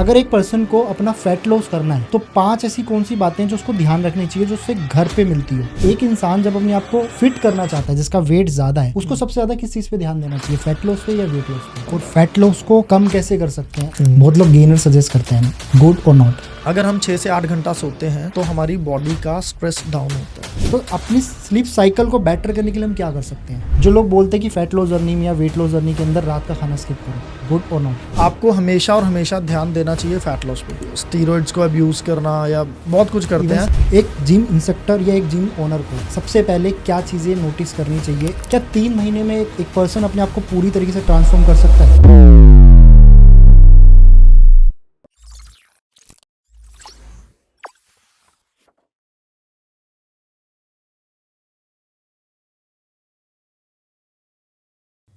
अगर एक पर्सन को अपना फैट लॉस करना है तो 5 ऐसी कौन सी बातें जो उसको ध्यान रखनी चाहिए जो उससे घर पे मिलती हो। एक इंसान जब अपने आप को फिट करना चाहता है जिसका वेट ज्यादा है उसको सबसे ज्यादा किस चीज पे ध्यान देना चाहिए, फैट लॉस पे या वेट लॉस पे। और फैट लॉस को कम कैसे कर सकते हैं, बहुत लोग गेनर सजेस्ट करते हैं, गुड और नॉट। अगर हम 6 से 8 घंटा सोते हैं तो हमारी बॉडी का स्ट्रेस डाउन होता है। तो अपनी स्लीप साइकिल को बेटर करने के लिए हम क्या कर सकते हैं। जो लोग बोलते हैं कि फैट लॉस जर्नी में या वेट लॉस जर्नी के अंदर रात का खाना स्किप करो, गुड और नॉट। आपको हमेशा और हमेशा ध्यान देना चाहिए फैट लॉस पे। स्टीरॉइड्स को अब्यूज करना या बहुत कुछ करते हैं। एक जिम इंस्ट्रक्टर या एक जिम ओनर को सबसे पहले क्या चीजें नोटिस करनी चाहिए। क्या 3 महीने में एक पर्सन अपने आप को पूरी तरीके से ट्रांसफॉर्म कर सकता है।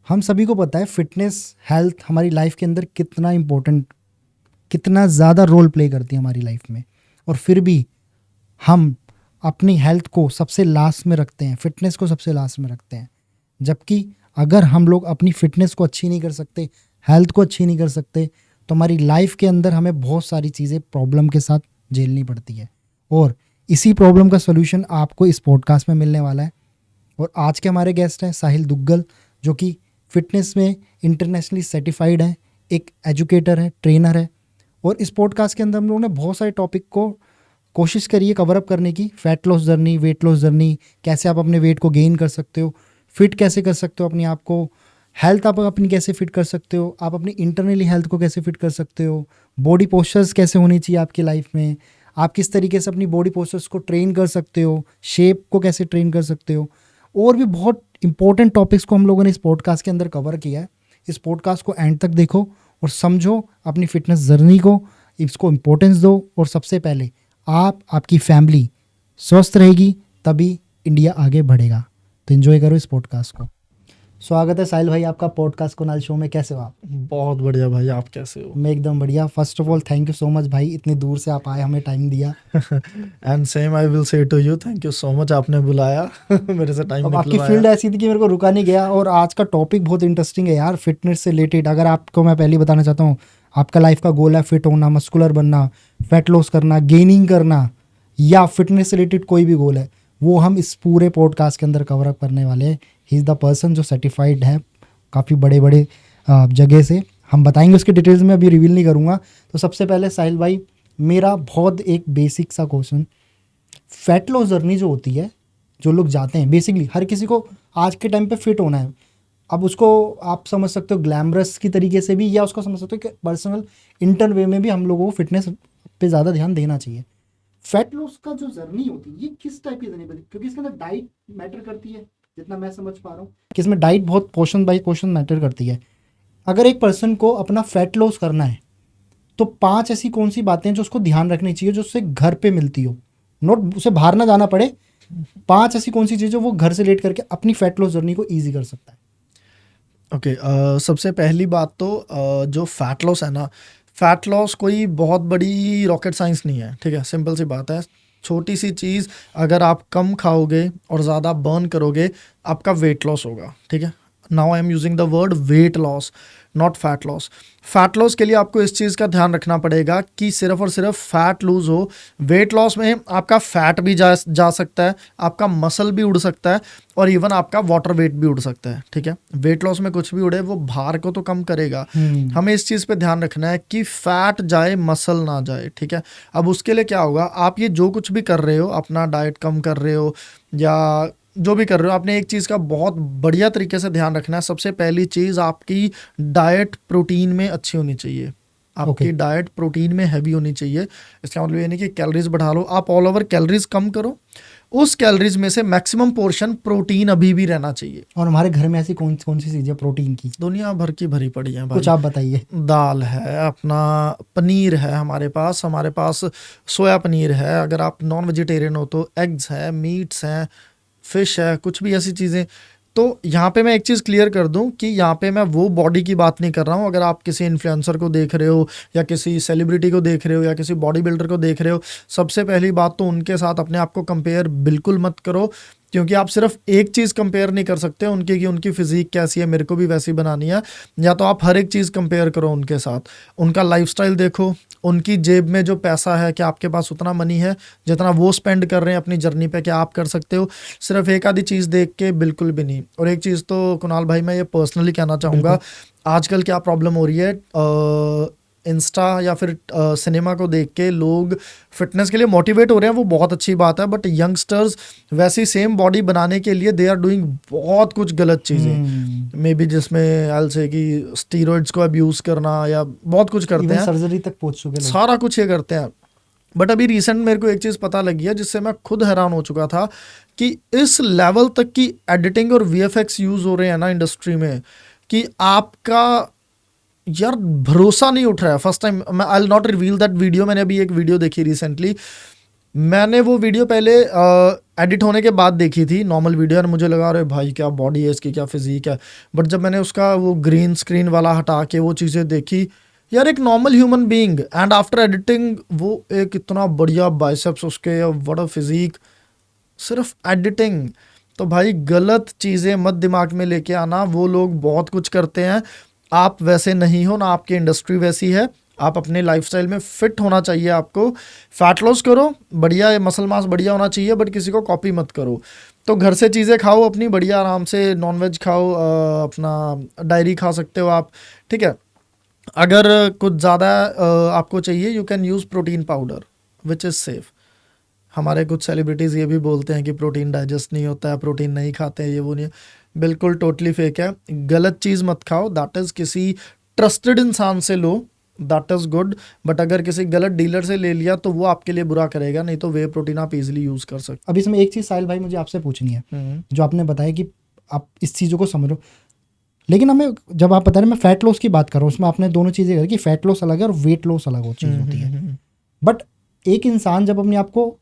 हम सभी को पता है फिटनेस हेल्थ हमारी लाइफ के अंदर कितना इम्पोर्टेंट, कितना ज़्यादा रोल प्ले करती है हमारी लाइफ में। और फिर भी हम अपनी हेल्थ को सबसे लास्ट में रखते हैं, फिटनेस को सबसे लास्ट में रखते हैं। जबकि अगर हम लोग अपनी फिटनेस को अच्छी नहीं कर सकते, हेल्थ को अच्छी नहीं कर सकते, तो हमारी लाइफ के अंदर हमें बहुत सारी चीज़ें प्रॉब्लम के साथ झेलनी पड़ती है। और इसी प्रॉब्लम का सोल्यूशन आपको इस पॉडकास्ट में मिलने वाला है। और आज के हमारे गेस्ट हैं साहिल दुग्गल, जो कि फिटनेस में इंटरनेशनली सर्टिफाइड है, एक एजुकेटर है, ट्रेनर है। और इस पॉडकास्ट के अंदर हम लोगों ने बहुत सारे टॉपिक को कोशिश करी है कवर अप करने की। Fat loss journey, weight loss journey, कैसे आप अपने वेट को गेन कर सकते हो, फिट कैसे कर सकते हो अपने आप को, हेल्थ आप अपनी कैसे फिट कर सकते हो, आप अपनी इंटरनली हेल्थ को कैसे फिट कर सकते हो, बॉडी पोस्चर्स कैसे होनी चाहिए आपकी लाइफ में, आप किस तरीके से अपनी बॉडी पोस्चर्स को ट्रेन कर सकते हो, शेप को कैसे ट्रेन कर सकते हो। और भी बहुत इंपॉर्टेंट टॉपिक्स को हम लोगों ने इस पॉडकास्ट के अंदर कवर किया है। इस पॉडकास्ट को एंड तक देखो और समझो अपनी फिटनेस जर्नी को, इसको इम्पोर्टेंस दो। और सबसे पहले आपकी फैमिली स्वस्थ रहेगी तभी इंडिया आगे बढ़ेगा। तो एंजॉय करो इस पॉडकास्ट को। स्वागत है साहिल भाई आपका पॉडकास्ट कुनाल शो में। कैसे हो आप? बहुत बढ़िया भाई, आप कैसे हो? मैं एकदम बढ़िया। First of all thank you so much भाई, इतनी दूर से आप आए, हमें टाइम दिया। And same I will say to you, thank you so much, आपने बुलाया। मेरे से टाइम अब आपकी निकलवाया। फील्ड ऐसी थी कि मेरे को रुका नहीं गया। और आज का टॉपिक बहुत इंटरेस्टिंग है यार, फिटनेस से रिलेटेड। अगर आपको मैं पहले बताना चाहता हूँ, आपका लाइफ का गोल है फिट होना, मस्कुलर बनना, फैट लॉस करना, गेनिंग करना, या फिटनेस से रिलेटेड कोई भी गोल है, वो हम इस पूरे पॉडकास्ट के अंदर कवर अप करने वाले हैं। ही इज़ द पर्सन जो सर्टिफाइड है काफ़ी बड़े बड़े जगह से। हम बताएंगे उसके डिटेल्स में, अभी रिवील नहीं करूँगा। तो सबसे पहले साहिल भाई, मेरा बहुत एक बेसिक सा क्वेश्चन, फैट लॉस जर्नी जो होती है, जो लोग जाते हैं, बेसिकली हर किसी को आज के टाइम पे फिट होना है। अब उसको आप समझ सकते हो ग्लैमरस की तरीके से भी, या उसको समझ सकते हो कि पर्सनल इंटरन वे में भी हम लोगों को फिटनेस पे ज़्यादा ध्यान देना चाहिए। फैट लॉस का जो जर्नी होती है ये किस टाइप की जर्नी होती है? क्योंकि इसके अंदर डाइट मैटर करती है, जितना मैं समझ पा रहा हूँ कि इसमें डाइट बहुत पोर्शन बाय पोर्शन मैटर करती है। अगर एक पर्सन को अपना फैट लॉस करना है तो 5 ऐसी कौन सी बातें जो उसको ध्यान रखनी चाहिए जो उससे घर पे मिलती हो, नोट उसे बाहर ना जाना पड़े। 5 ऐसी कौन सी चीज़ें वो घर से लेट करके अपनी फैट लॉस जर्नी को ईजी कर सकता है। ओके, सबसे पहली बात तो जो फैट लॉस है ना, फैट लॉस कोई बहुत बड़ी रॉकेट साइंस नहीं है, ठीक है। सिंपल सी बात है, छोटी सी चीज़, अगर आप कम खाओगे और ज़्यादा बर्न करोगे, आपका वेट लॉस होगा, ठीक है। Now I am using the word weight loss, not fat loss. Fat loss के लिए आपको इस चीज़ का ध्यान रखना पड़ेगा कि सिर्फ और सिर्फ फैट लूज हो। वेट लॉस में आपका फैट भी जा सकता है, आपका मसल भी उड़ सकता है, और इवन आपका वाटर वेट भी उड़ सकता है, ठीक है। वेट लॉस में कुछ भी उड़े, वो भार को तो कम करेगा। हमें इस चीज़ पे ध्यान रखना है कि फैट जाए, मसल ना जाए, ठीक है। अब उसके लिए क्या होगा, आप ये जो कुछ भी कर रहे हो, अपना डाइट कम कर रहे हो या जो भी कर रहे हो, आपने एक चीज़ का बहुत बढ़िया तरीके से ध्यान रखना है। सबसे पहली चीज़, आपकी डाइट प्रोटीन में अच्छी होनी चाहिए। आपकी डाइट प्रोटीन में हैवी होनी चाहिए। इसका मतलब ये नहीं कि कैलोरीज बढ़ा लो, आप ऑल ओवर कैलोरीज कम करो, उस कैलोरीज में से मैक्सिमम पोर्शन प्रोटीन अभी भी रहना चाहिए। और हमारे घर में ऐसी कौन सी चीज़ें प्रोटीन की दुनिया भर की भरी पड़ी है भाई। कुछ आप बताइए। दाल है, अपना पनीर है, हमारे पास सोया पनीर है, अगर आप नॉन वेजिटेरियन हो तो एग्स है, मीट्स हैं, फिश है, कुछ भी ऐसी चीज़ें। तो यहाँ पे मैं एक चीज़ क्लियर कर दूं कि यहाँ पे मैं वो बॉडी की बात नहीं कर रहा हूँ। अगर आप किसी इन्फ्लुएंसर को देख रहे हो या किसी सेलिब्रिटी को देख रहे हो या किसी बॉडी बिल्डर को देख रहे हो, सबसे पहली बात तो उनके साथ अपने आप को कंपेयर बिल्कुल मत करो। क्योंकि आप सिर्फ एक चीज़ कंपेयर नहीं कर सकते उनकी कि उनकी फिजिक कैसी है, मेरे को भी वैसी बनानी है। या तो आप हर एक चीज़ कंपेयर करो उनके साथ, उनका लाइफस्टाइल देखो, उनकी जेब में जो पैसा है क्या आपके पास उतना मनी है जितना वो स्पेंड कर रहे हैं अपनी जर्नी पे, क्या आप कर सकते हो? सिर्फ एक आधी चीज़ देख के बिल्कुल भी नहीं। और एक चीज़ तो कुणाल भाई मैं ये पर्सनली कहना चाहूँगा, आजकल क्या प्रॉब्लम हो रही है, इंस्टा या फिर सिनेमा को देख के लोग फिटनेस के लिए मोटिवेट हो रहे हैं, वो बहुत अच्छी बात है, बट यंगस्टर्स वैसी सेम बॉडी बनाने के लिए दे आर डूइंग बहुत कुछ गलत चीज़ें, मे बी जिसमें एल से कि स्टीरॉइड्स को अब्यूज़ करना या बहुत कुछ करते हैं, सर्जरी तक पहुंच चुके लोग। सारा कुछ ये करते हैं। बट अभी रिसेंट मेरे को एक चीज़ पता लगी है जिससे मैं खुद हैरान हो चुका था कि इस लेवल तक की एडिटिंग और VFX यूज़ हो रहे हैं ना इंडस्ट्री में कि आपका यार भरोसा नहीं उठ रहा है। फर्स्ट टाइम मैं आई will not reveal that video, मैंने अभी एक वीडियो देखी रिसेंटली, मैंने वो वीडियो पहले एडिट होने के बाद देखी थी, नॉर्मल वीडियो, और मुझे लगा अरे भाई क्या बॉडी है इसकी, क्या फिजिक है। बट जब मैंने उसका वो ग्रीन स्क्रीन वाला हटा के वो चीज़ें देखी, यार एक normal human being and after editing वो एक इतना बढ़िया बाइसेप्स उसके, व्हाट अ फिजिक, सिर्फ एडिटिंग। तो भाई गलत चीज़ें मत दिमाग में लेके आना, वो लोग बहुत कुछ करते हैं, आप वैसे नहीं हो ना, आपकी इंडस्ट्री वैसी है, आप अपने लाइफस्टाइल में फिट होना चाहिए आपको। फैट लॉस करो, बढ़िया मसल मास बढ़िया होना चाहिए, बट किसी को कॉपी मत करो। तो घर से चीज़ें खाओ अपनी बढ़िया, आराम से नॉनवेज खाओ, अपना डायरी खा सकते हो आप, ठीक है। अगर कुछ ज़्यादा आपको चाहिए, you can use protein powder which is safe. हमारे कुछ सेलिब्रिटीज़ ये भी बोलते हैं कि प्रोटीन डाइजेस्ट नहीं होता है, प्रोटीन नहीं खाते हैं, ये वो नहीं है, बिल्कुल टोटली फेक है। गलत चीज़ मत खाओ, दैट इज़ किसी ट्रस्टेड इंसान से लो, दैट इज़ गुड। बट अगर किसी गलत डीलर से ले लिया तो वो आपके लिए बुरा करेगा, नहीं तो वे प्रोटीन आप इजीली यूज़ कर सकते। अब इसमें एक चीज़ साहिल भाई मुझे आपसे पूछनी है, जो आपने बताया कि आप इस चीज़ों को समझो, लेकिन हमें जब आप बता रहे, मैं फैट लॉस की बात कर रहा हूँ, उसमें आपने दोनों चीज़ें करी कि फैट लॉस अलग है और वेट लॉस अलग हो चीज़ होती है। बट एक इंसान जब अपने आप को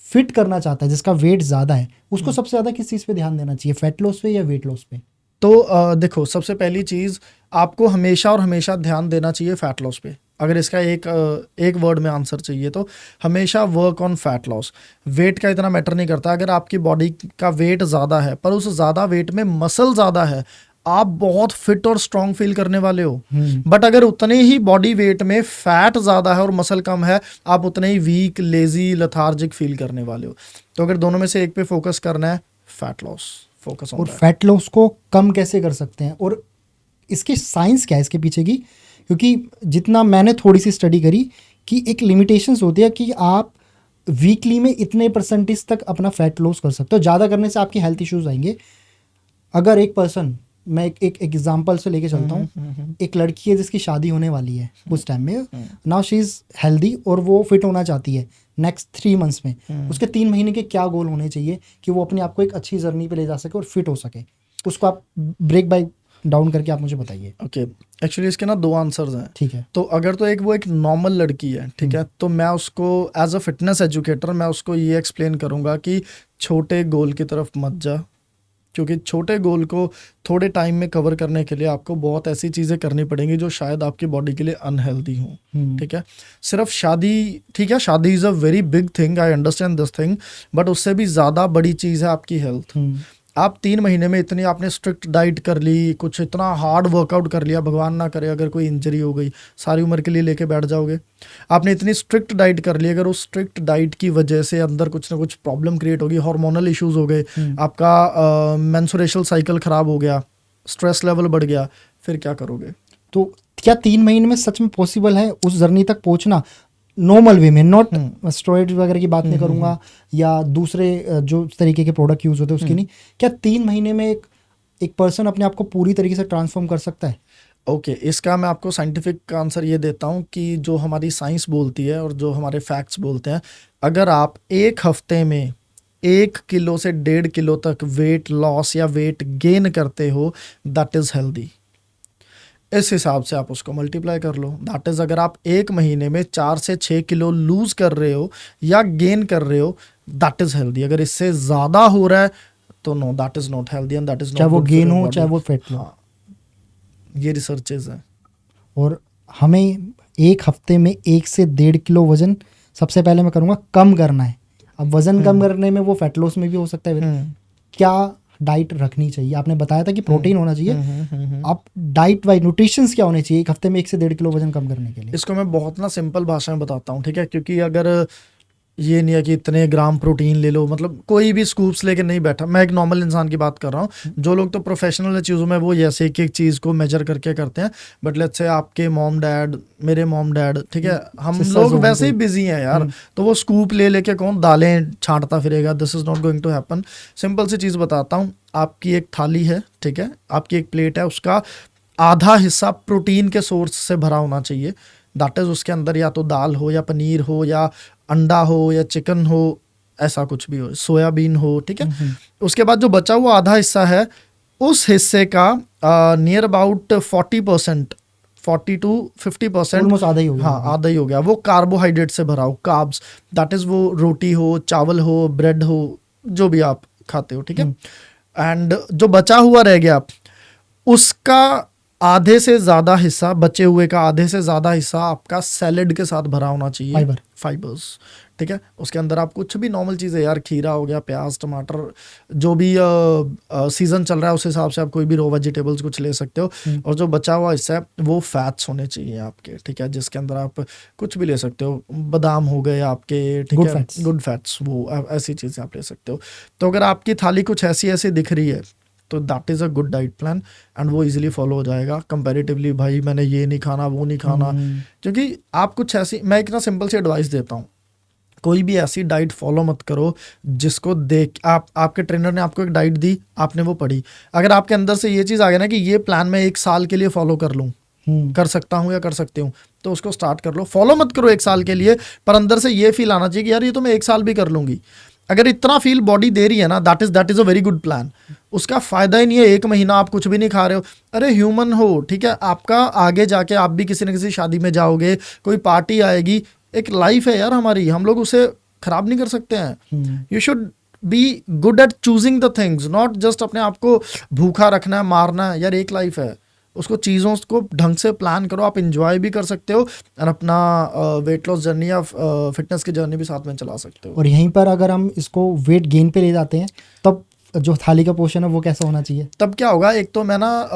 फिट करना चाहता है जिसका वेट ज़्यादा है, उसको सबसे ज़्यादा किस चीज़ पे ध्यान देना चाहिए, फैट लॉस पे या वेट लॉस पे? तो देखो, सबसे पहली चीज़ आपको हमेशा और हमेशा ध्यान देना चाहिए फैट लॉस पे। अगर इसका एक वर्ड में आंसर चाहिए तो हमेशा work on fat loss. Weight का इतना मैटर नहीं करता, अगर आपकी बॉडी का वेट ज़्यादा है पर उस ज़्यादा वेट में मसल ज़्यादा है, आप बहुत फिट और स्ट्रांग फील करने वाले हो। बट अगर उतने ही बॉडी वेट में फैट ज़्यादा है और मसल कम है, आप उतने ही वीक, लेजी, लथार्जिक फील करने वाले हो। तो अगर दोनों में से एक पे फोकस करना है, फैट लॉस फोकस ऑन। और फैट लॉस को कम कैसे कर सकते हैं, और इसकी साइंस क्या है इसके पीछे की? क्योंकि जितना मैंने थोड़ी सी स्टडी करी कि एक लिमिटेशंस होती है कि आप वीकली में इतने % तक अपना फैट लॉस कर सकते हो, ज़्यादा करने से आपकी हेल्थ इश्यूज आएंगे। अगर एक पर्सन, मैं एक एग्जांपल से लेके चलता हूँ, एक लड़की है जिसकी शादी होने वाली है उस टाइम में, नाउ शी इज़ हेल्दी और वो फिट होना चाहती है नेक्स्ट 3 मंथ्स में, उसके 3 महीने के क्या गोल होने चाहिए कि वो अपने आप को एक अच्छी जर्नी पे ले जा सके और फिट हो सके, उसको आप ब्रेक बाय डाउन करके आप मुझे बताइए। ओके, एक्चुअली इसके ना 2 आंसर्स हैं, ठीक है। तो अगर तो वो एक नॉर्मल लड़की है, ठीक है, तो मैं उसको एज अ फिटनेस एजुकेटर मैं उसको ये एक्सप्लेन करूँगा कि छोटे गोल की तरफ मत जा, क्योंकि छोटे गोल को थोड़े टाइम में कवर करने के लिए आपको बहुत ऐसी चीज़ें करनी पड़ेंगी जो शायद आपकी बॉडी के लिए अनहेल्दी हों। ठीक है, सिर्फ शादी, ठीक है, शादी is a very big thing, I understand this thing, but उससे भी ज़्यादा बड़ी चीज़ है आपकी हेल्थ। आप 3 महीने में इतनी आपने स्ट्रिक्ट डाइट कर ली, कुछ इतना हार्ड वर्कआउट कर लिया, भगवान ना करे अगर कोई इंजरी हो गई, सारी उम्र के लिए लेके बैठ जाओगे। आपने इतनी स्ट्रिक्ट डाइट कर ली, अगर उस स्ट्रिक्ट डाइट की वजह से अंदर कुछ ना कुछ प्रॉब्लम क्रिएट होगी, हार्मोनल इश्यूज हो गए, आपका मेंस्ट्रुएशनल साइकिल ख़राब हो गया, स्ट्रेस लेवल बढ़ गया, फिर क्या करोगे? तो क्या 3 महीने में सच में पॉसिबल है उस जर्नी तक पहुंचना नॉर्मल वे में? नॉट स्टेरॉइड वगैरह की बात नहीं करूंगा या दूसरे जो तरीके के प्रोडक्ट यूज होते हैं उसकी नहीं। क्या 3 महीने में एक पर्सन अपने आप को पूरी तरीके से ट्रांसफॉर्म कर सकता है? ओके, इसका मैं आपको साइंटिफिक आंसर ये देता हूँ कि जो हमारी साइंस बोलती है और जो हमारे फैक्ट्स बोलते हैं, अगर आप 1 हफ्ते में 1 किलो से 1.5 किलो तक वेट लॉस या वेट गेन करते हो, दैट इज़ हेल्दी। इस हिसाब से आप उसको मल्टीप्लाई कर लो। दैट इज़ अगर आप 1 महीने में 4 से 6 किलो लूज कर रहे हो या गेन कर रहे हो, दैट इज़ हेल्दी। अगर इससे ज़्यादा हो रहा है तो no, that is not healthy and that is not, चाहे वो गेन हो चाहे वो फैट हो। ये रिसर्चेज हैं। और हमें 1 हफ्ते में 1 से 1.5 किलो वजन सबसे पहले मैं करूँगा कम करना है। अब वजन कम करने में वो फैट लॉस में भी हो सकता है। क्या डाइट रखनी चाहिए? आपने बताया था कि प्रोटीन होना चाहिए, हम्म। आप डाइट वाइज न्यूट्रिशंस क्या होने चाहिए एक हफ्ते में 1 से 1.5 किलो वजन कम करने के लिए? इसको मैं बहुत ना सिंपल भाषा में बताता हूँ, ठीक है, क्योंकि अगर ये नहीं है कि इतने ग्राम प्रोटीन ले लो, मतलब कोई भी स्कूप्स लेके नहीं बैठा, मैं एक नॉर्मल इंसान की बात कर रहा हूँ। जो लोग तो प्रोफेशनल है चीज़ों में, वो ऐसे एक एक चीज़ को मेजर करके करते हैं, बट लेट्स से आपके मॉम डैड, मेरे मॉम डैड, ठीक है, हम Sisters लोग हो वैसे ही कोई। बिजी हैं यार, तो वो स्कूप ले लेके कौन दालें छांटता फिरेगा? This is not going to happen. Simple सी चीज़ बताता हूँ, आपकी एक थाली है, ठीक है, आपकी एक प्लेट है, उसका आधा हिस्सा प्रोटीन के सोर्स से भरा होना चाहिए। दैट इज उसके अंदर या तो दाल हो या पनीर हो या अंडा हो या चिकन हो, ऐसा कुछ भी हो, सोयाबीन हो, ठीक है। उसके बाद जो बचा हुआ आधा हिस्सा है, उस हिस्से का नियर अबाउट 40%, 40 to 50%, ऑलमोस्ट आधा ही हो गया हाँ लगभग। आधा ही हो गया, वो कार्बोहाइड्रेट से भरा हो, कार्ब्स। दैट इज वो रोटी हो, चावल हो, ब्रेड हो, जो भी आप खाते हो, ठीक है। एंड जो बचा हुआ रह गया, उसका आधे से ज्यादा हिस्सा, बचे हुए का आधे से ज्यादा हिस्सा आपका सैलेड के साथ भरा होना चाहिए, फाइबर। फाइबर्स, ठीक है। उसके अंदर आप कुछ भी नॉर्मल चीज़ें यार, खीरा हो गया, प्याज, टमाटर, जो भी सीजन चल रहा है उस हिसाब से आप कोई भी रो वेजिटेबल्स कुछ ले सकते हो। और जो बचा हुआ हिस्सा है वो फैट्स होने चाहिए आपके, ठीक है, जिसके अंदर आप कुछ भी ले सकते हो, बादाम हो गए आपके, ठीक Good है, fats. गुड फैट्स, वो ऐसी चीज़ें आप ले सकते हो। तो अगर आपकी थाली कुछ ऐसी ऐसी दिख रही है, तो that is a good diet plan, and वो इजीली फॉलो हो जाएगा कंपैरेटिवली। भाई मैंने ये नहीं खाना, वो नहीं खाना, क्योंकि आप कुछ ऐसी, मैं एक ना सिंपल सी एडवाइस देता हूँ, कोई भी ऐसी डाइट फॉलो मत करो जिसको देख आपके ट्रेनर ने आपको एक डाइट दी, आपने वो पढ़ी, अगर आपके अंदर से ये चीज़ आ गया ना कि ये प्लान मैं 1 साल के लिए फॉलो कर लूँ, कर सकता हूँ या कर सकती हूँ, तो उसको स्टार्ट कर लो। फॉलो मत करो 1 साल के लिए, पर अंदर से ये फील आना चाहिए कि यार ये तो मैं 1 साल भी कर लूंगी। अगर इतना फील बॉडी दे रही है ना, that is a very good plan. उसका फायदा ही नहीं है 1 महीना आप कुछ भी नहीं खा रहे हो। अरे ह्यूमन हो, ठीक है, आपका आगे जाके आप भी किसी न किसी शादी में जाओगे, कोई पार्टी आएगी, एक लाइफ है यार हमारी, हम लोग उसे खराब नहीं कर सकते हैं। You should be good at choosing the things, not just अपने आप को भूखा रखना है, मारना है। यार एक लाइफ है, उसको चीज़ों को ढंग से प्लान करो, आप इंजॉय भी कर सकते हो और अपना वेट लॉस जर्नी या फिटनेस की जर्नी भी साथ में चला सकते हो। और यहीं पर अगर हम इसको वेट गेन पे ले जाते हैं, तब जो थाली का पोर्शन है वो कैसा होना चाहिए? तब क्या होगा, एक तो मैं ना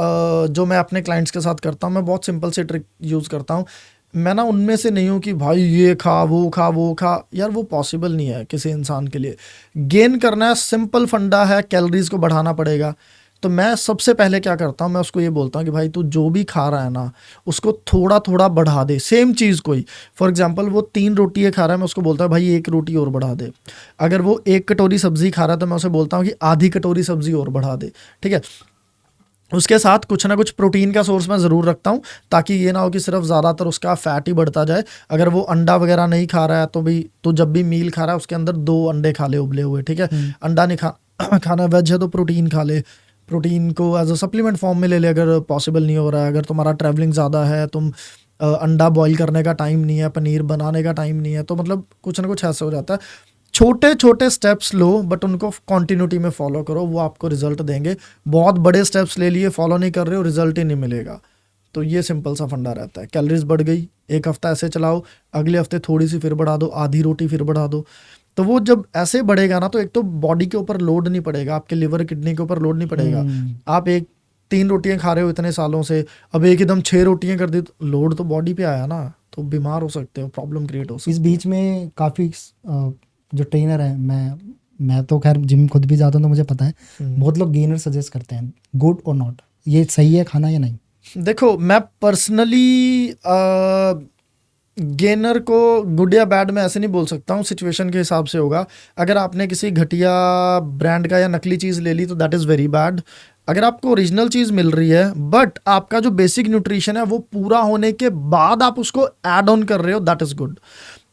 जो मैं अपने क्लाइंट्स के साथ करता हूँ, मैं बहुत सिंपल से ट्रिक यूज़ करता हूँ। मैं ना उनमें से नहीं हूँ कि भाई ये खा वो खा वो खा, यार वो पॉसिबल नहीं है किसी इंसान के लिए। गेन करना है, सिंपल फंडा है, कैलोरीज को बढ़ाना पड़ेगा। तो मैं सबसे पहले क्या करता हूँ, मैं उसको ये बोलता हूँ कि भाई तू जो भी खा रहा है ना, उसको थोड़ा थोड़ा बढ़ा दे। सेम चीज़ कोई, फॉर एग्जांपल वो 3 रोटी खा रहा है, मैं उसको बोलता हूँ भाई 1 रोटी और बढ़ा दे। अगर वो 1 कटोरी सब्जी खा रहा है, तो मैं उसे बोलता हूँ कि आधी कटोरी सब्जी और बढ़ा दे, ठीक है। उसके साथ कुछ ना कुछ प्रोटीन का सोर्स मैं ज़रूर रखता हूँ, ताकि ये ना हो कि सिर्फ ज़्यादातर उसका फैट ही बढ़ता जाए। अगर वो अंडा वगैरह नहीं खा रहा है, तो भी तो जब भी मील खा रहा है उसके अंदर 2 अंडे खा ले उबले हुए, ठीक है। अंडा नहीं खाना, वेज है तो प्रोटीन खा ले, प्रोटीन को एज अ सप्लीमेंट फॉर्म में ले ले अगर पॉसिबल नहीं हो रहा है। अगर तुम्हारा ट्रैवलिंग ज़्यादा है, तुम अंडा बॉईल करने का टाइम नहीं है, पनीर बनाने का टाइम नहीं है, तो मतलब कुछ ना कुछ ऐसा हो जाता है। छोटे छोटे स्टेप्स लो, बट उनको कंटिन्यूटी में फॉलो करो, वो आपको रिजल्ट देंगे। बहुत बड़े स्टेप्स ले लिए, फॉलो नहीं कर रहे हो, रिजल्ट ही नहीं मिलेगा। तो ये सिंपल सा फंडा रहता है। कैलोरीज बढ़ गई, 1 हफ्ता ऐसे चलाओ, अगले हफ्ते थोड़ी सी फिर बढ़ा दो, आधी रोटी फिर बढ़ा दो। तो वो जब ऐसे बढ़ेगा ना, तो एक तो बॉडी के ऊपर लोड नहीं पड़ेगा, आपके लिवर किडनी के ऊपर लोड नहीं पड़ेगा। आप 3 रोटियां खा रहे हो इतने सालों से, अब एकदम 6 रोटियां कर दी, तो लोड तो बॉडी पे आया ना, तो बीमार हो सकते हो, प्रॉब्लम क्रिएट हो सकती है। इस बीच में काफ़ी जो ट्रेनर है, मैं तो खैर जिम खुद भी जाता हूँ, तो मुझे पता है बहुत लोग गेनर सजेस्ट करते हैं, गुड और नॉट, ये सही है खाना या नहीं? देखो मैं पर्सनली गेनर को गुड या बैड मैं ऐसे नहीं बोल सकता हूँ, सिचुएशन के हिसाब से होगा। अगर आपने किसी घटिया ब्रांड का या नकली चीज़ ले ली, तो दैट इज़ वेरी बैड। अगर आपको ओरिजिनल चीज़ मिल रही है, बट आपका जो बेसिक न्यूट्रिशन है वो पूरा होने के बाद आप उसको ऐड ऑन कर रहे हो, दैट इज़ गुड।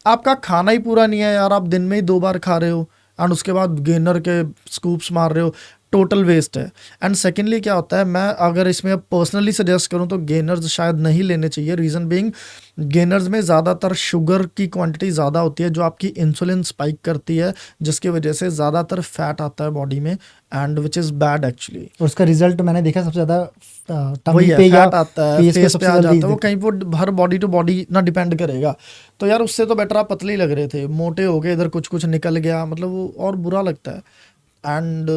आपका खाना ही पूरा नहीं है यार, आप दिन में ही 2 बार खा रहे हो एंड उसके बाद गेनर के स्कूप्स मार रहे हो, टोटल वेस्ट है। एंड सेकेंडली क्या होता है, मैं अगर इसमें पर्सनली सजेस्ट करूं तो गेनर्स शायद नहीं लेने चाहिए। रीज़न बीइंग, गेनर्स में ज़्यादातर शुगर की क्वांटिटी ज़्यादा होती है, जो आपकी इंसुलिन स्पाइक करती है, जिसकी वजह से ज़्यादातर फैट आता है बॉडी में, and which is bad actually. और उसका रिजल्ट मैंने देखा सबसे ज़्यादा वही टमी है, पे या फैट आता है, फेस पे फेस पे सबसे आ जल्दी जाता है, वो दिखता कहीं वो हर बॉडी टू बॉडी ना डिपेंड करेगा। तो यार उससे तो बेटर आप पतले ही लग रहे थे, मोटे हो गए, इधर कुछ कुछ निकल गया, मतलब वो और बुरा लगता है। And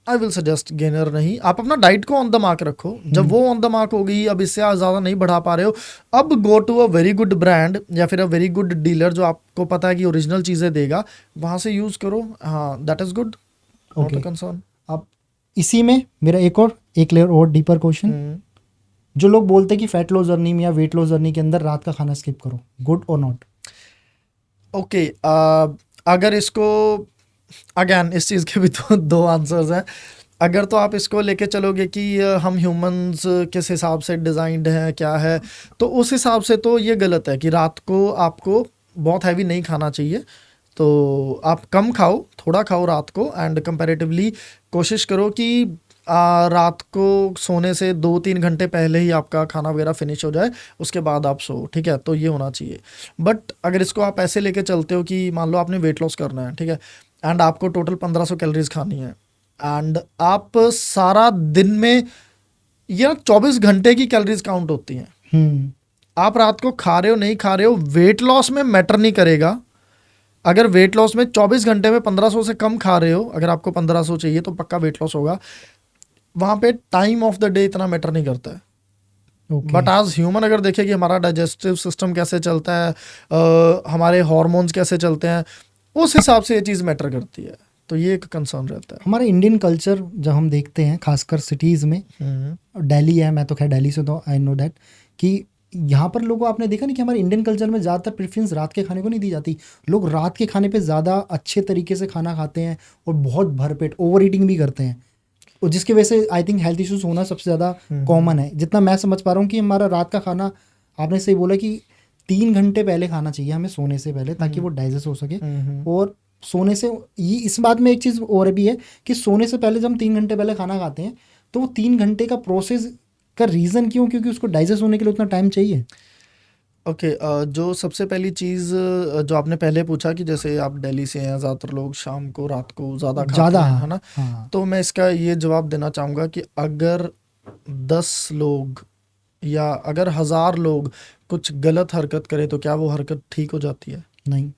I will suggest gainer नहीं। आप अपना डाइट को ऑन द मार्क रखो, जब वो ऑन द मार्क हो गई, अब इससे ज़्यादा नहीं बढ़ा पा रहे हो, अब go to a very good brand या फिर अ वेरी गुड डीलर जो आपको पता है कि ओरिजिनल चीज़ें देगा, वहाँ से यूज़ करो। हाँ, that is good, not a okay, concern. अब इसी में मेरा एक लेयर और डीपर क्वेश्चन, जो लोग बोलते हैं कि फैट लॉस जर्नी में या वेट लॉस जर्नी के अंदर रात का खाना स्किप करो, गुड और नॉट? ओके, अगर इसको अगेन इस चीज़ के भी तो दो आंसर्स हैं। अगर तो आप इसको लेके चलोगे कि हम ह्यूमंस किस हिसाब से डिज़ाइंड हैं, क्या है, तो उस हिसाब से तो ये गलत है कि रात को आपको बहुत हैवी नहीं खाना चाहिए। तो आप कम खाओ, थोड़ा खाओ रात को, एंड कंपैरेटिवली कोशिश करो कि रात को सोने से 2-3 घंटे पहले ही आपका खाना वगैरह फिनिश हो जाए, उसके बाद आप सो, ठीक है? तो ये होना चाहिए। बट अगर इसको आप ऐसे लेके चलते हो कि मान लो आपने वेट लॉस करना है, ठीक है, एंड आपको टोटल 1500 कैलोरीज खानी है, एंड आप सारा दिन में, ये 24 घंटे की कैलोरीज काउंट होती हैं। आप रात को खा रहे हो नहीं खा रहे हो, वेट लॉस में मैटर नहीं करेगा। अगर वेट लॉस में 24 घंटे में 1500 से कम खा रहे हो, अगर आपको 1500 चाहिए तो पक्का वेट लॉस होगा। वहाँ पे टाइम ऑफ द डे इतना मैटर नहीं करता है। ओके, बट आज ह्यूमन अगर देखे कि हमारा डाइजेस्टिव सिस्टम कैसे चलता है, हमारे हार्मोन्स कैसे चलते हैं, उस हिसाब से ये चीज़ मैटर करती है। तो ये एक कंसर्न रहता हमारा इंडियन कल्चर जब हम देखते हैं खासकर सिटीज़ में, है। दिल्ली है, मैं तो खैर दिल्ली से, तो आई नो दैट कि यहाँ पर लोगों, आपने देखा नहीं कि हमारे इंडियन कल्चर में ज़्यादातर प्रेफरेंस रात के खाने को नहीं दी जाती। लोग रात के खाने पे ज़्यादा अच्छे तरीके से खाना खाते हैं और बहुत भरपेट ओवर ईटिंग भी करते हैं, और जिसकी वजह से आई थिंक हेल्थ इश्यूज होना सबसे ज़्यादा कॉमन है। जितना मैं समझ पा रहा हूँ कि हमारा रात का खाना, आपने सही बोला कि 3 घंटे पहले खाना चाहिए हमें सोने से पहले, ताकि वो डाइजेस्ट हो सके। और सोने से ये, इस बात में एक चीज़ और भी है कि सोने से पहले जब हम 3 घंटे पहले खाना खाते हैं, तो वो 3 घंटे का प्रोसेस का रीज़न क्यों? क्योंकि उसको डाइजेस्ट होने के लिए उतना टाइम चाहिए। ओके, जो सबसे पहली चीज़ जो आपने पहले पूछा कि जैसे आप दिल्ली से हैं, ज़्यादातर लोग शाम को रात को ज़्यादा खाते ज़्यादा, हैं, हाँ है ना? हाँ। तो मैं इसका ये जवाब देना चाहूँगा कि अगर 10 लोग या अगर 1000 लोग कुछ गलत हरकत करें, तो क्या वो हरकत ठीक हो जाती है? नहीं।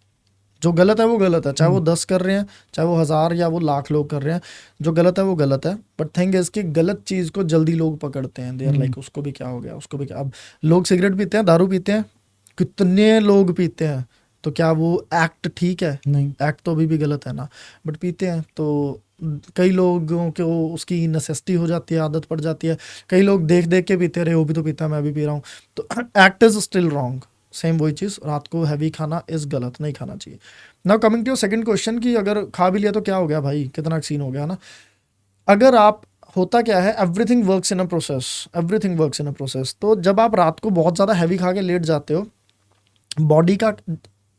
जो गलत है वो गलत है, चाहे वो हम्म, 10 कर रहे हैं, चाहे वो 1000 या वो लाख लोग कर रहे हैं। जो गलत है वो गलत है। बट थिंग इज कि गलत चीज़ को जल्दी लोग पकड़ते हैं, दे आर लाइक उसको भी क्या हो गया, उसको भी क्या। अब लोग सिगरेट पीते हैं, दारू पीते हैं, कितने लोग पीते हैं, तो क्या वो एक्ट ठीक है? नहीं। एक्ट तो अभी भी गलत है ना, बट पीते हैं। तो कई लोगों को उसकी नेसेसिटी हो जाती है, आदत पड़ जाती है। कई लोग देख देख के पीते रहे, वो भी तो पीता है, मैं भी पी रहा हूँ, तो act is still wrong. Same वही चीज़, रात को हैवी खाना इज गलत, नहीं खाना चाहिए। Now coming to your second question कि अगर खा भी लिया तो क्या हो गया भाई, कितना सीन हो गया ना। अगर आप, होता क्या है, everything works in a process, everything works in a process. तो जब आप रात को बहुत ज़्यादा हैवी खा के लेट जाते हो, बॉडी का,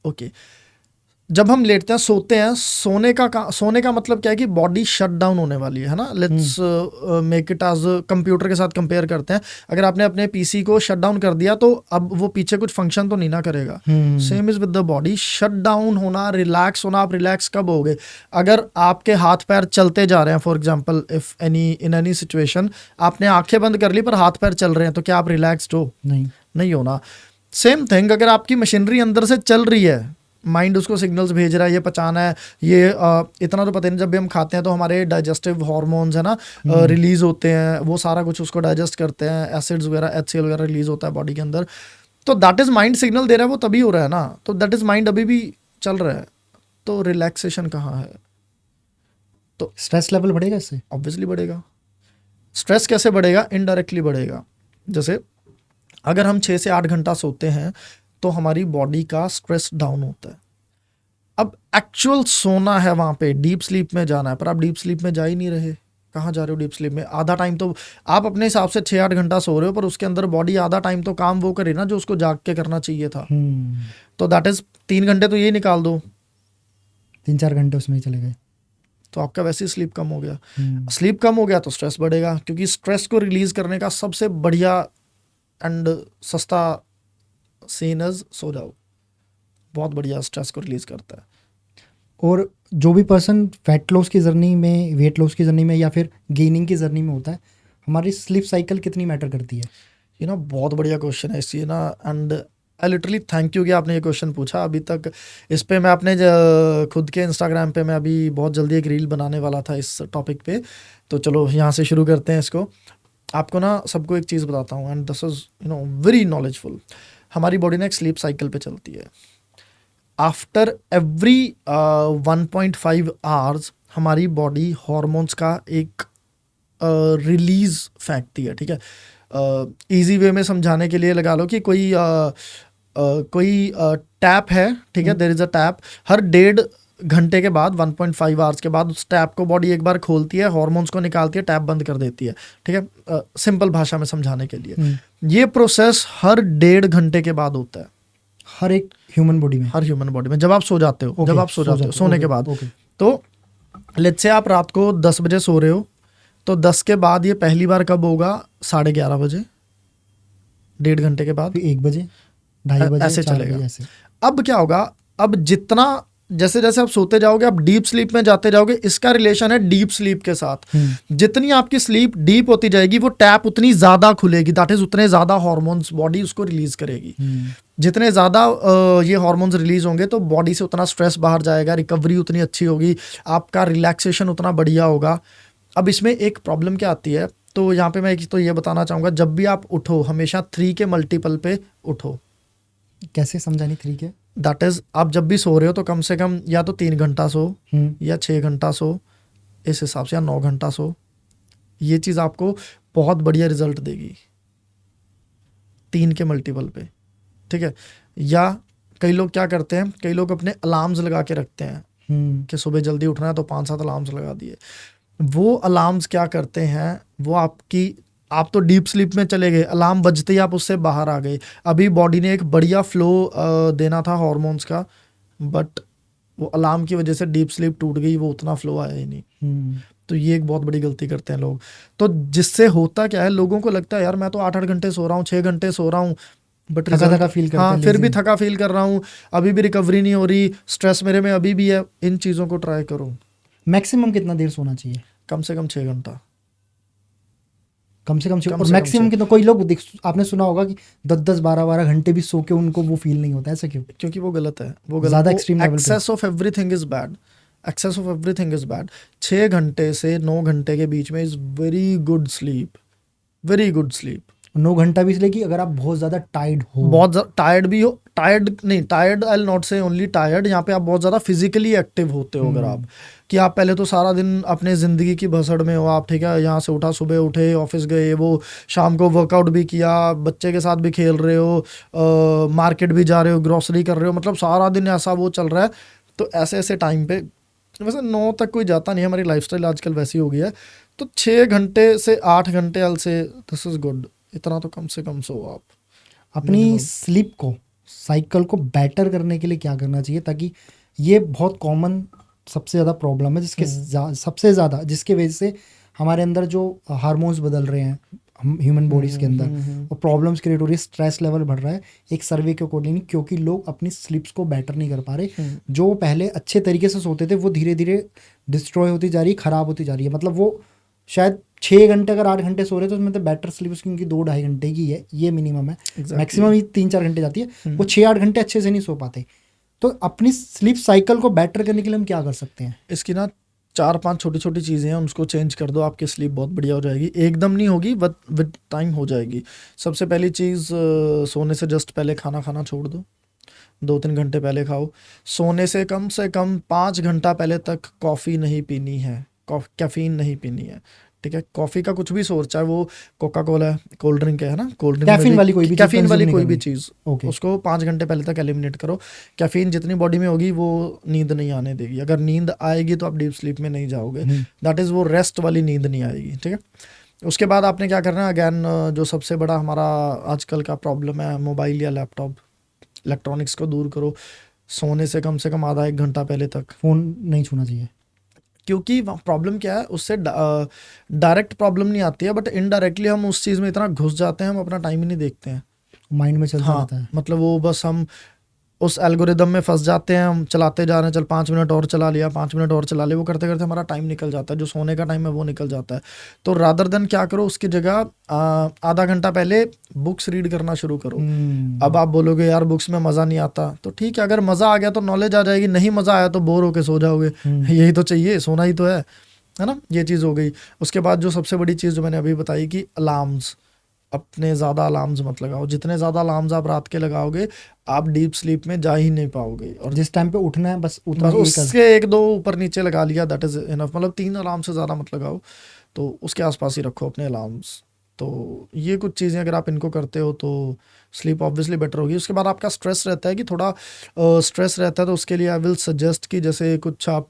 ओके, जब हम लेटते हैं, सोते हैं, सोने का मतलब क्या है कि बॉडी शट डाउन होने वाली है ना। Let's make it as computer के साथ कंपेयर करते हैं। अगर आपने अपने पीसी को शट डाउन कर दिया, तो अब वो पीछे कुछ फंक्शन तो नहीं ना करेगा। Same is with the body, shut down होना, रिलैक्स होना। आप रिलैक्स कब होगे? अगर आपके हाथ पैर चलते जा रहे हैं, for example if in any situation आपने आंखें बंद कर ली पर हाथ पैर चल रहे हैं, तो क्या आप रिलैक्सड हो? नहीं। नहीं होना। सेम थिंग, अगर आपकी मशीनरी अंदर से चल रही है, माइंड उसको सिग्नल्स भेज रहा है, ये पचाना है, ये इतना तो पता नहीं। जब भी हम खाते हैं तो हमारे डाइजेस्टिव हार्मोन्स है ना, रिलीज होते हैं, वो सारा कुछ उसको डाइजेस्ट करते हैं, एसिड्स वगैरह, HCl वगैरह रिलीज होता है बॉडी के अंदर। तो दैट इज माइंड सिग्नल दे रहा है, वो तभी हो रहा है ना। तो दैट इज माइंड अभी भी चल रहा है, तो रिलैक्सेशन कहाँ है? तो स्ट्रेस लेवल बढ़ेगा इससे? ऑब्वियसली बढ़ेगा। स्ट्रेस कैसे बढ़ेगा? इनडायरेक्टली बढ़ेगा। जैसे अगर हम 6 से 8 घंटा सोते हैं, तो हमारी बॉडी का स्ट्रेस डाउन होता है। अब एक्चुअल सोना है, वहाँ पे डीप स्लीप में जाना है, पर आप डीप स्लीप में जा ही नहीं रहे। कहाँ जा रहे हो डीप स्लीप में? आधा टाइम तो आप अपने हिसाब से 6-8 घंटा सो रहे हो, पर उसके अंदर बॉडी आधा टाइम तो काम वो करे ना जो उसको जाग के करना चाहिए था। तो दैट इज 3 घंटे तो ये निकाल दो, 3-4 घंटे उसमें ही चले गए, तो आपका वैसे ही स्लीप कम हो गया। स्लीप कम हो गया तो स्ट्रेस बढ़ेगा, क्योंकि स्ट्रेस को रिलीज करने का सबसे बढ़िया एंड सस्ता सीन इज सो जाओ। बहुत बढ़िया स्ट्रेस को रिलीज करता है। और जो भी पर्सन फैट लॉस की जर्नी में, वेट लॉस की जर्नी में या फिर गेनिंग की जर्नी में होता है, हमारी स्लीप साइकिल कितनी मैटर करती है? बहुत बढ़िया क्वेश्चन है इस, ये ना, and I literally thank you कि आपने ये क्वेश्चन पूछा। अभी तक इस पे मैं अपने खुद के इंस्टाग्राम पे मैं अभी बहुत जल्दी एक रील बनाने वाला था इस टॉपिक पे, तो चलो यहाँ से शुरू करते हैं इसको। आपको ना सबको एक चीज़ बताता हूँ, and this is very knowledgeful. हमारी बॉडी ना एक स्लीप साइकिल पे चलती है। आफ्टर एवरी 1.5 आवर्स हमारी बॉडी हॉर्मोन्स का एक रिलीज फेंकती है, ठीक है। इजी वे में समझाने के लिए लगा लो कि कोई टैप है, ठीक है, देयर इज अ टैप। हर 1.5 घंटे के बाद 1.5 आवर्स के बाद उस टैप को बॉडी एक बार खोलती है, हॉर्मोन्स को निकालती है, टैप बंद कर देती है, ठीक है, सिंपल भाषा में समझाने के लिए। ये प्रोसेस हर 1.5 घंटे के बाद होता है, हर एक ह्यूमन बॉडी में, हर ह्यूमन बॉडी में, जब आप सो जाते हो, जब आप सो जाते हो सोने के बाद। तो लेट्स से आप रात को 10 बजे सो रहे हो, तो 10 के बाद ये पहली बार कब होगा? 11:30 बजे, 1.5 घंटे के बाद, 1 बजे, 2:30 बजे, ऐसे 4 चलेगा। बजे ऐसे। अब क्या होगा? अब जितना जैसे जैसे आप सोते जाओगे, आप डीप स्लीप में जाते जाओगे, इसका रिलेशन है डीप स्लीप के साथ। जितनी आपकी स्लीप डीप होती जाएगी, वो टैप उतनी ज्यादा खुलेगी, दैट इज उतने ज्यादा हॉर्मोन्स बॉडी उसको रिलीज करेगी। जितने ज्यादा ये हॉर्मोन्स रिलीज होंगे तो बॉडी से उतना स्ट्रेस बाहर जाएगा, रिकवरी उतनी अच्छी होगी, आपका रिलैक्सेशन उतना बढ़िया होगा। अब इसमें एक प्रॉब्लम क्या आती है, तो यहाँ पे मैं तो ये बताना चाहूंगा, जब भी आप उठो हमेशा 3 के मल्टीपल पे उठो। कैसे समझानी 3 के? दैट इज, आप जब भी सो रहे हो तो कम से कम या तो 3 घंटा सो, या 6 घंटा सो, इस हिसाब से, या 9 घंटा सो। ये चीज़ आपको बहुत बढ़िया रिजल्ट देगी 3 के मल्टीपल पे, ठीक है। या कई लोग क्या करते हैं, कई लोग अपने अलार्म्स लगा के रखते हैं कि सुबह जल्दी उठना है, तो 5-7 अलार्म्स लगा दिए। वो अलार्म्स क्या करते हैं, वो आप तो डीप स्लीप में चले गए, अलार्म बजते ही आप उससे बाहर आ गए। अभी बॉडी ने एक बढ़िया फ्लो देना था हॉर्मोन्स का, बट वो अलार्म की वजह से डीप स्लीप टूट गई, वो उतना फ्लो आया ही नहीं। तो ये एक बहुत बड़ी गलती करते हैं लोग। तो जिससे होता क्या है, लोगों को लगता है यार मैं तो 8-8 घंटे सो रहा हूँ, 6 घंटे सो रहा हूँ, बट थका फील करते हैं, फिर भी थका फील कर रहा हूँ, अभी भी रिकवरी नहीं हो रही, स्ट्रेस मेरे में अभी भी है। इन चीज़ों को ट्राई करो। मैक्सिमम कितना देर सोना चाहिए? कम से कम 6 घंटा, कम से कम। और मैक्सिमम कितना? कोई लोग आपने सुना होगा कि 10-10, 12-12 घंटे भी सो के उनको वो फील नहीं होता, ऐसा क्यों? क्योंकि वो गलत है, वो गलत, ज्यादा एक्सट्रीम लेवल पे। Excess of everything is bad, excess of everything is bad. 6 घंटे से 9 घंटे के बीच में is very good sleep, very good sleep. 9 घंटा भी इसलिए कि अगर आप बहुत ज्यादा टायर्ड हो, बहुत टायर्ड भी हो, टायर्ड नहीं, टायर्ड आई विल नॉट से ओनली टायर्ड, यहाँ पे आप बहुत ज़्यादा फिजिकली एक्टिव होते हो। अगर आप कि आप पहले तो सारा दिन अपने ज़िंदगी की भसड़ में हो आप, ठीक है, यहाँ से उठा, सुबह उठे, ऑफिस गए, वो शाम को वर्कआउट भी किया, बच्चे के साथ भी खेल रहे हो, मार्केट भी जा रहे हो, ग्रॉसरी कर रहे हो, मतलब सारा दिन ऐसा वो चल रहा है। तो ऐसे ऐसे टाइम पे, वैसे 9 तक कोई जाता नहीं, हमारी लाइफस्टाइल आजकल वैसी हो गई है। तो 6 घंटे से 8 घंटे अल से दिस इज़ गुड, इतना तो कम से कम सो आप। अपनी स्लीप को, साइकिल को बेटर करने के लिए क्या करना चाहिए, ताकि ये बहुत कॉमन सबसे ज़्यादा प्रॉब्लम है, जिसके सबसे ज़्यादा, जिसके वजह से हमारे अंदर जो हार्मोन्स बदल रहे हैं ह्यूमन बॉडीज़ के अंदर, और प्रॉब्लम्स क्रिएट हो रही है, स्ट्रेस लेवल बढ़ रहा है एक सर्वे के अकॉर्डिंग, क्योंकि लोग अपनी स्लीप्स को बेटर नहीं कर पा रहे। जो पहले अच्छे तरीके से सोते थे वो धीरे धीरे डिस्ट्रॉय होती जा रही है, ख़राब होती जा रही है। मतलब वो शायद 6 घंटे अगर 8 घंटे सो रहे तो उसमें तो बेटर स्लीप उसकी 2-2.5 घंटे की है, ये मिनिमम है। मैक्सिमम ही 3-4 घंटे जाती है, वो 6-8 घंटे अच्छे से नहीं सो पाते। तो अपनी स्लीप साइकिल को बेटर करने के लिए हम क्या कर सकते हैं? इसकी ना 4-5 छोटी छोटी चीज़ें हैं, उसको चेंज कर दो, आपकी स्लीप बहुत बढ़िया हो जाएगी। एकदम नहीं होगी, बट विद टाइम हो जाएगी। सबसे पहली चीज़, सोने से जस्ट पहले खाना छोड़ दो, 2-3 घंटे पहले खाओ। सोने से कम 5 घंटा पहले तक कॉफ़ी नहीं पीनी है, कैफीन नहीं पीनी है, ठीक है। कॉफ़ी का कुछ भी सोर्स, चाहे वो कोका कोला है, कोल्ड ड्रिंक है ना, कोल्ड ड्रिंक कैफीन वाली कोई भी चीज़, उसको 5 घंटे पहले तक एलिमिनेट करो। कैफीन जितनी बॉडी में होगी वो नींद नहीं आने देगी। अगर नींद आएगी तो आप डीप स्लीप में नहीं जाओगे, दैट इज़ वो रेस्ट वाली नींद नहीं आएगी, ठीक है। उसके बाद आपने क्या करना है, अगैन जो सबसे बड़ा हमारा आजकल का प्रॉब्लम है, मोबाइल या लैपटॉप, इलेक्ट्रॉनिक्स को दूर करो। सोने से कम आधा 1 घंटा पहले तक फ़ोन नहीं छूना चाहिए, क्योंकि प्रॉब्लम क्या है, उससे डायरेक्ट प्रॉब्लम नहीं आती है, बट इनडायरेक्टली हम उस चीज़ में इतना घुस जाते हैं, हम अपना टाइम ही नहीं देखते हैं, माइंड में चलता रहता है। मतलब वो बस हम उस एल्गोरिदम में फंस जाते हैं, हम चलाते जा रहे हैं, चल 5 मिनट और चला लिया, 5 मिनट और चला लिया, वो करते करते हमारा टाइम निकल जाता है, जो सोने का टाइम है वो निकल जाता है। तो रादर देन क्या करो, उसकी जगह आधा घंटा पहले बुक्स रीड करना शुरू करो। अब आप बोलोगे यार बुक्स में मज़ा नहीं आता, तो ठीक है, अगर मज़ा आ गया तो नॉलेज आ जाएगी, नहीं मज़ा आया तो बोर होके सो जाओगे। यही तो चाहिए, सोना ही तो है ना। ये चीज़ हो गई। उसके बाद जो सबसे बड़ी चीज़ जो मैंने अभी बताई कि अलार्म्स, अपने ज़्यादा अलार्म्स मत लगाओ। जितने ज़्यादा अलार्म्स आप रात के लगाओगे, आप डीप स्लीप में जा ही नहीं पाओगे। और जिस टाइम पे उठना है बस उतना बस ही उसके 1-2 ऊपर नीचे लगा लिया, दैट इज़ इनफ। मतलब 3 अलार्म से ज़्यादा मत लगाओ, तो उसके आसपास ही रखो अपने अलार्म्स। तो ये कुछ चीज़ें अगर आप इनको करते हो तो स्लीप ऑब्वियसली बेटर होगी। उसके बाद आपका स्ट्रेस रहता है कि थोड़ा स्ट्रेस रहता है, तो उसके लिए आई विल सजेस्ट कि जैसे कुछ आप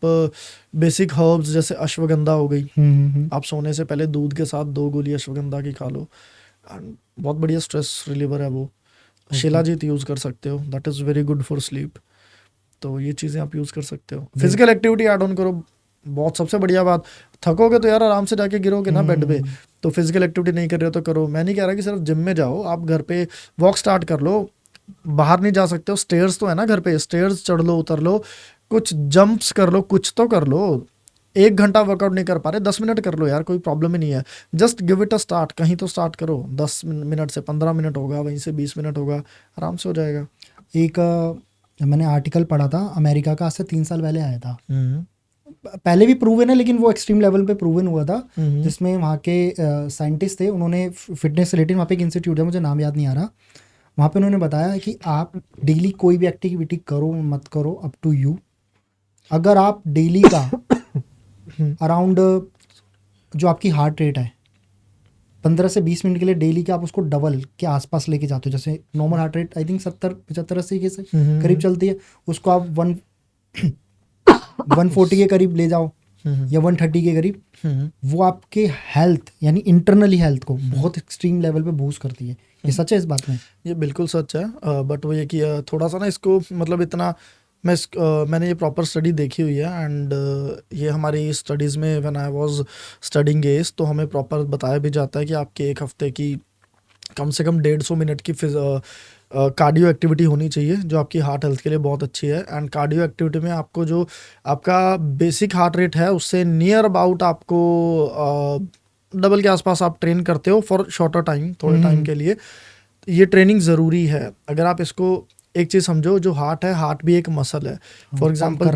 बेसिक हर्ब्स जैसे अश्वगंधा हो गई, आप सोने से पहले दूध के साथ 2 गोली अश्वगंधा की खा लो, एंड बहुत बढ़िया स्ट्रेस रिलीवर है वो। शिलाजीत यूज़ कर सकते हो, that is very good for sleep. तो ये चीज़ें आप यूज़ कर सकते हो। फिजिकल एक्टिविटी ऐड ऑन करो, बहुत सबसे बढ़िया बात। थकोगे तो यार आराम से जाके गिरोगे ना बेड पे, तो फिजिकल एक्टिविटी नहीं कर रहे हो तो करो। मैं नहीं कह रहा कि सिर्फ जिम में जाओ, आप घर पे वॉक स्टार्ट कर लो। बाहर नहीं जा सकते हो, स्टेयर्स तो है ना घर पे, स्टेयर्स चढ़ लो, उतर लो, कुछ जंप्स कर लो, कुछ तो कर लो। 1 घंटा वर्कआउट नहीं कर पा रहे, 10 मिनट कर लो यार, कोई प्रॉब्लम ही नहीं है। Just give it a start, कहीं तो स्टार्ट करो। 10 मिनट से 15 मिनट होगा, वहीं से 20 मिनट होगा, आराम से हो जाएगा। एक मैंने आर्टिकल पढ़ा था अमेरिका का, आज से 3 साल पहले आया था। पहले भी प्रूवन है लेकिन वो एक्सट्रीम लेवल पे प्रूवन हुआ था, जिसमें वहाँ के साइंटिस्ट थे, उन्होंने फिटनेस रिलेटेड, वहाँ पे एक इंस्टीट्यूट है, मुझे नाम याद नहीं आ रहा, वहाँ पे उन्होंने बताया कि आप डेली कोई भी एक्टिविटी करो मत करो, अप टू यू। अगर आप डेली का अराउंड जो आपकी हार्ट रेट है 15 से 20 मिनट के लिए डेली के आप उसको डबल के आसपास लेके जाते हो, जैसे normal heart rate I think 70-75-80 के से करीब चलती है, उसको आप 140 के करीब ले जाओ या 130 के करीब, वो आपके हेल्थ यानी इंटरनली हेल्थ को बहुत एक्सट्रीम लेवल पे बूस्ट करती है। ये सच है इस बात में? ये बिल्कुल सच है, बट वो ये कि थोड़ा सा ना इसको मतलब इतना मैंने ये प्रॉपर स्टडी देखी हुई है, एंड ये हमारी स्टडीज़ में when I was studying S, तो हमें प्रॉपर बताया भी जाता है कि आपके 1 हफ्ते की कम से कम 150 मिनट की कार्डियो एक्टिविटी होनी चाहिए, जो आपकी हार्ट हेल्थ के लिए बहुत अच्छी है। एंड कार्डियो एक्टिविटी में आपको जो आपका बेसिक हार्ट रेट है उससे नियर अबाउट आपको डबल के आसपास आप ट्रेन करते हो फॉर शॉर्टर टाइम, थोड़े टाइम के लिए। ये ट्रेनिंग ज़रूरी है। अगर आप इसको एक चीज़ समझो, जो हार्ट है, हार्ट भी एक मसल है। फॉर एग्जांपल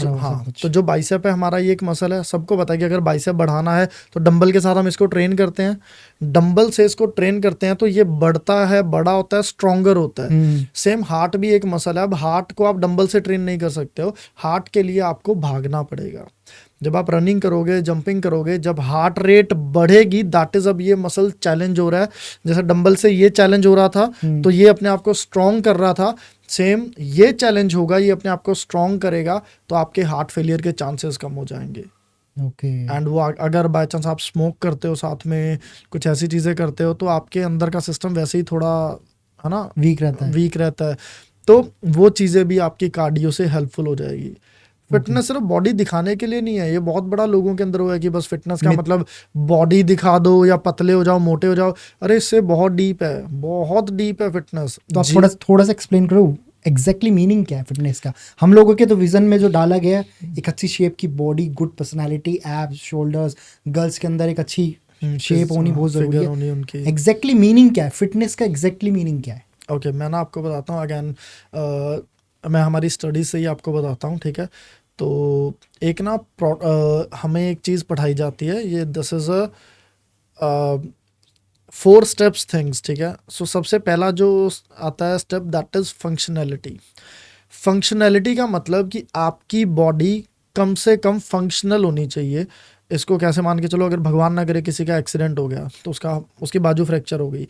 तो जो बाइसेप है हमारा, ये एक मसल है। सबको पता है कि अगर बाइसेप बढ़ाना है तो डंबल के साथ हम इसको ट्रेन करते हैं, डंबल से इसको ट्रेन करते हैं तो ये बढ़ता है, बड़ा होता है, स्ट्रॉन्गर होता है। सेम हार्ट भी एक मसल है। अब हार्ट को आप डंबल से ट्रेन नहीं कर सकते हो, हार्ट के लिए आपको भागना पड़ेगा। जब आप रनिंग करोगे, जंपिंग करोगे, जब हार्ट रेट बढ़ेगी, दैट इज अब ये मसल चैलेंज हो रहा है। जैसे डंबल से ये चैलेंज हो रहा था तो ये अपने आप को स्ट्रॉन्ग कर रहा था, सेम ये चैलेंज होगा, ये अपने आप को स्ट्रॉन्ग करेगा, तो आपके हार्ट फेलियर के चांसेस कम हो जाएंगे। ओके। एंड वो अगर बाय चांस आप स्मोक करते हो, साथ में कुछ ऐसी चीज़ें करते हो, तो आपके अंदर का सिस्टम वैसे ही थोड़ा है ना वीक रहता है। तो वो चीज़ें भी आपकी कार्डियो से हेल्पफुल हो जाएगी। फिटनेस सिर्फ बॉडी दिखाने के लिए नहीं है, ये बहुत बड़ा लोगों के अंदर हुआ है कि बस फिटनेस का मतलब बॉडी दिखा दो या पतले हो जाओ, मोटे हो जाओ। अरे इससे बहुत डीप है, बहुत डीप है फिटनेस। तो आप थोड़ा सा एक्सप्लेन करो एग्जैक्टली मीनिंग क्या है फिटनेस का। हम लोगों के तो विजन में जो डाला गया है, एक अच्छी शेप की body, good personality, abs, shoulders, girls के अंदर एक अच्छी शेप होनी बहुत जरूरी है। एग्जैक्टली मीनिंग क्या है फिटनेस का? एग्जैक्टली मीनिंग क्या है? ओके, मैं ना आपको बताता हूँ अगेन, मैं हमारी स्टडीज से ही आपको बताता हूँ, ठीक है। तो एक ना हमें एक चीज़ पढ़ाई जाती है, ये this is a 4 steps things, ठीक है। सो सबसे पहला जो आता है step, that is functionality. Functionality का मतलब कि आपकी बॉडी कम से कम फंक्शनल होनी चाहिए। इसको कैसे मान के चलो, अगर भगवान ना करे किसी का एक्सीडेंट हो गया तो उसकी बाजू फ्रैक्चर हो गई,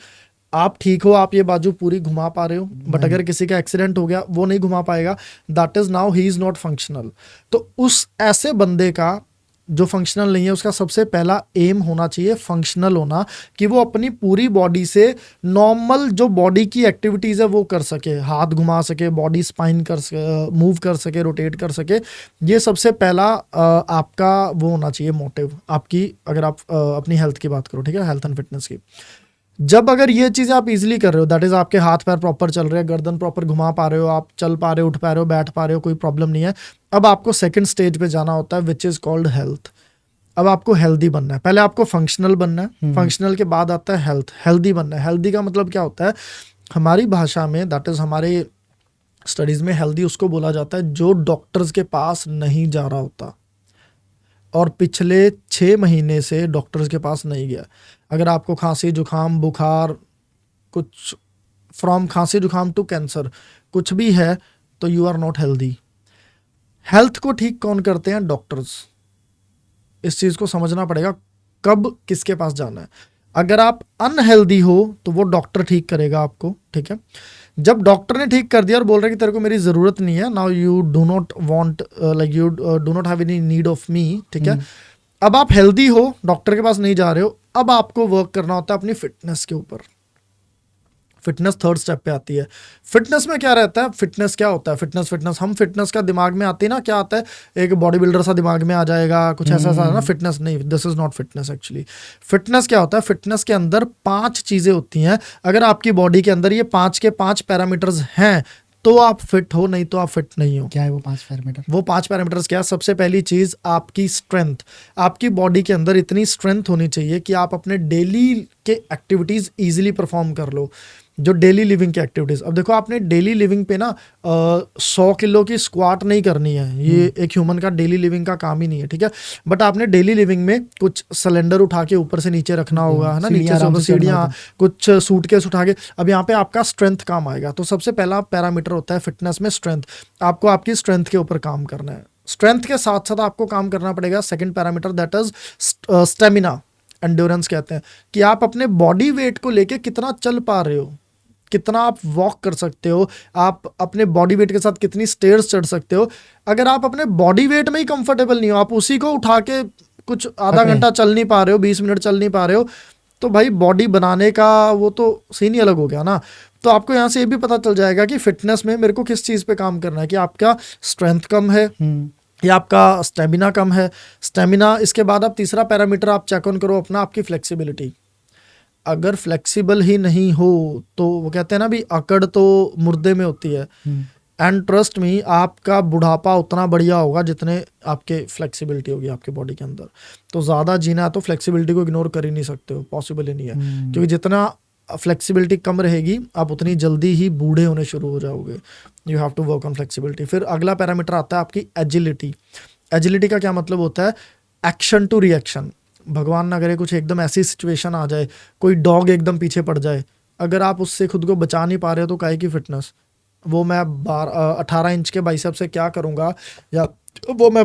आप ठीक हो, आप ये बाजू पूरी घुमा पा रहे हो, बट अगर किसी का एक्सीडेंट हो गया, वो नहीं घुमा पाएगा, that is now he is not functional. तो उस ऐसे बंदे का जो फंक्शनल नहीं है, उसका सबसे पहला एम होना चाहिए फंक्शनल होना, कि वो अपनी पूरी बॉडी से नॉर्मल जो बॉडी की एक्टिविटीज़ है वो कर सके, हाथ घुमा सके, बॉडी स्पाइन मूव कर सके, रोटेट कर सके। ये सबसे पहला आपका वो होना चाहिए मोटिव आपकी, अगर आप अपनी हेल्थ की बात करो, ठीक है, हेल्थ एंड फिटनेस की। जब अगर ये चीज़ें आप इजीली कर रहे हो, दैट इज़ आपके हाथ पैर प्रॉपर चल रहे हैं, गर्दन प्रॉपर घुमा पा रहे हो, आप चल पा रहे हो, उठ पा रहे हो, बैठ पा रहे हो, कोई प्रॉब्लम नहीं है, अब आपको सेकंड स्टेज पे जाना होता है विच इज़ कॉल्ड हेल्थ। अब आपको हेल्दी बनना है, पहले आपको फंक्शनल बनना है, फंक्शनल के बाद आता है हेल्थ, हेल्दी बनना है। हेल्दी का मतलब क्या होता है हमारी भाषा में, दैट इज़ हमारे स्टडीज़ में हेल्दी उसको बोला जाता है जो डॉक्टर्स के पास नहीं जा रहा होता और पिछले 6 महीने से डॉक्टर्स के पास नहीं गया। अगर आपको खांसी जुकाम बुखार कुछ फ्रॉम खांसी जुकाम टू कैंसर कुछ भी है तो you are not healthy. Health को ठीक कौन करते हैं? डॉक्टर्स। इस चीज़ को समझना पड़ेगा कब किसके पास जाना है। अगर आप अनहेल्दी हो तो वो डॉक्टर ठीक करेगा आपको, ठीक है। जब डॉक्टर ने ठीक कर दिया और बोल रहा है कि तेरे को मेरी ज़रूरत नहीं है, now you do not want like you do not have any need of me, ठीक है। अब आप हेल्दी हो, डॉक्टर के पास नहीं जा रहे हो, अब आपको वर्क करना होता है अपनी फिटनेस के ऊपर। फिटनेस थर्ड स्टेप पे आती है। फिटनेस में क्या रहता है? फिटनेस क्या होता है? फिटनेस हम फिटनेस का दिमाग में आती है ना, क्या आता है? एक बॉडी बिल्डर सा दिमाग में आ जाएगा, कुछ ऐसा सा ना। फिटनेस नहीं, this is not fitness actually. Fitness क्या होता है? फिटनेस के अंदर 5 चीजें होती हैं। अगर आपकी बॉडी के अंदर ये 5 के 5 पैरामीटर्स हैं तो आप फिट हो, नहीं तो आप फिट नहीं हो। क्या है वो 5 पैरामीटर? वो 5 पैरामीटर्स क्या? सबसे पहली चीज आपकी स्ट्रेंथ। आपकी बॉडी के अंदर इतनी स्ट्रेंथ होनी चाहिए कि आप अपने डेली के एक्टिविटीज इजीली परफॉर्म कर लो। जो डेली लिविंग की एक्टिविटीज, अब देखो आपने डेली लिविंग पे ना 100 किलो की स्क्वाट नहीं करनी है, ये एक ह्यूमन का डेली लिविंग का काम ही नहीं है, ठीक है। बट आपने डेली लिविंग में कुछ सिलेंडर उठा के ऊपर से नीचे रखना होगा, है ना, नीचे से सीढ़ियाँ, कुछ सूटकेस उठा के। अब यहाँ पे आपका स्ट्रेंथ काम आएगा। तो सबसे पहला पैरामीटर होता है फिटनेस में स्ट्रेंथ। आपको आपकी स्ट्रेंथ के ऊपर काम करना है। स्ट्रेंथ के साथ साथ आपको काम करना पड़ेगा second parameter, that is stamina, endurance कहते हैं, कि आप अपने बॉडी वेट को लेके कितना चल पा रहे हो, कितना आप वॉक कर सकते हो, आप अपने बॉडी वेट के साथ कितनी स्टेयर्स चढ़ सकते हो। अगर आप अपने बॉडी वेट में ही कंफर्टेबल नहीं हो, आप उसी को उठा के कुछ आधा घंटा चल नहीं पा रहे हो, 20 मिनट चल नहीं पा रहे हो, तो भाई बॉडी बनाने का वो तो सीन ही अलग हो गया ना। तो आपको यहाँ से ये भी पता चल जाएगा कि फिटनेस में मेरे को किस चीज़ पे काम करना है, कि आपका स्ट्रेंथ कम है या आपका स्टेमिना कम है। स्टेमिना, इसके बाद आप तीसरा पैरामीटर आप चेक ऑन करो अपना, आपकी फ्लेक्सिबिलिटी। अगर फ्लेक्सिबल ही नहीं हो तो वो कहते हैं ना भी अकड़ तो मुर्दे में होती है। एंड ट्रस्ट मी, आपका बुढ़ापा उतना बढ़िया होगा जितने आपके फ्लेक्सिबिलिटी होगी आपके बॉडी के अंदर। तो ज़्यादा जीना है तो फ्लेक्सिबिलिटी को इग्नोर कर ही नहीं सकते हो, पॉसिबल ही नहीं है। क्योंकि जितना फ्लेक्सिबिलिटी कम रहेगी आप उतनी जल्दी ही बूढ़े होने शुरू हो जाओगे। You have to work on flexibility. फिर अगला पैरामीटर आता है आपकी एजिलिटी। एजिलिटी का क्या मतलब होता है? Action to reaction. भगवान ना करे कुछ एकदम ऐसी सिचुएशन आ जाए, कोई डॉग एकदम पीछे पड़ जाए, अगर आप उससे खुद को बचा नहीं पा रहे हो तो काहे की फिटनेस? वो मैं 18 इंच के बाइसेप से क्या करूँगा, या वो मैं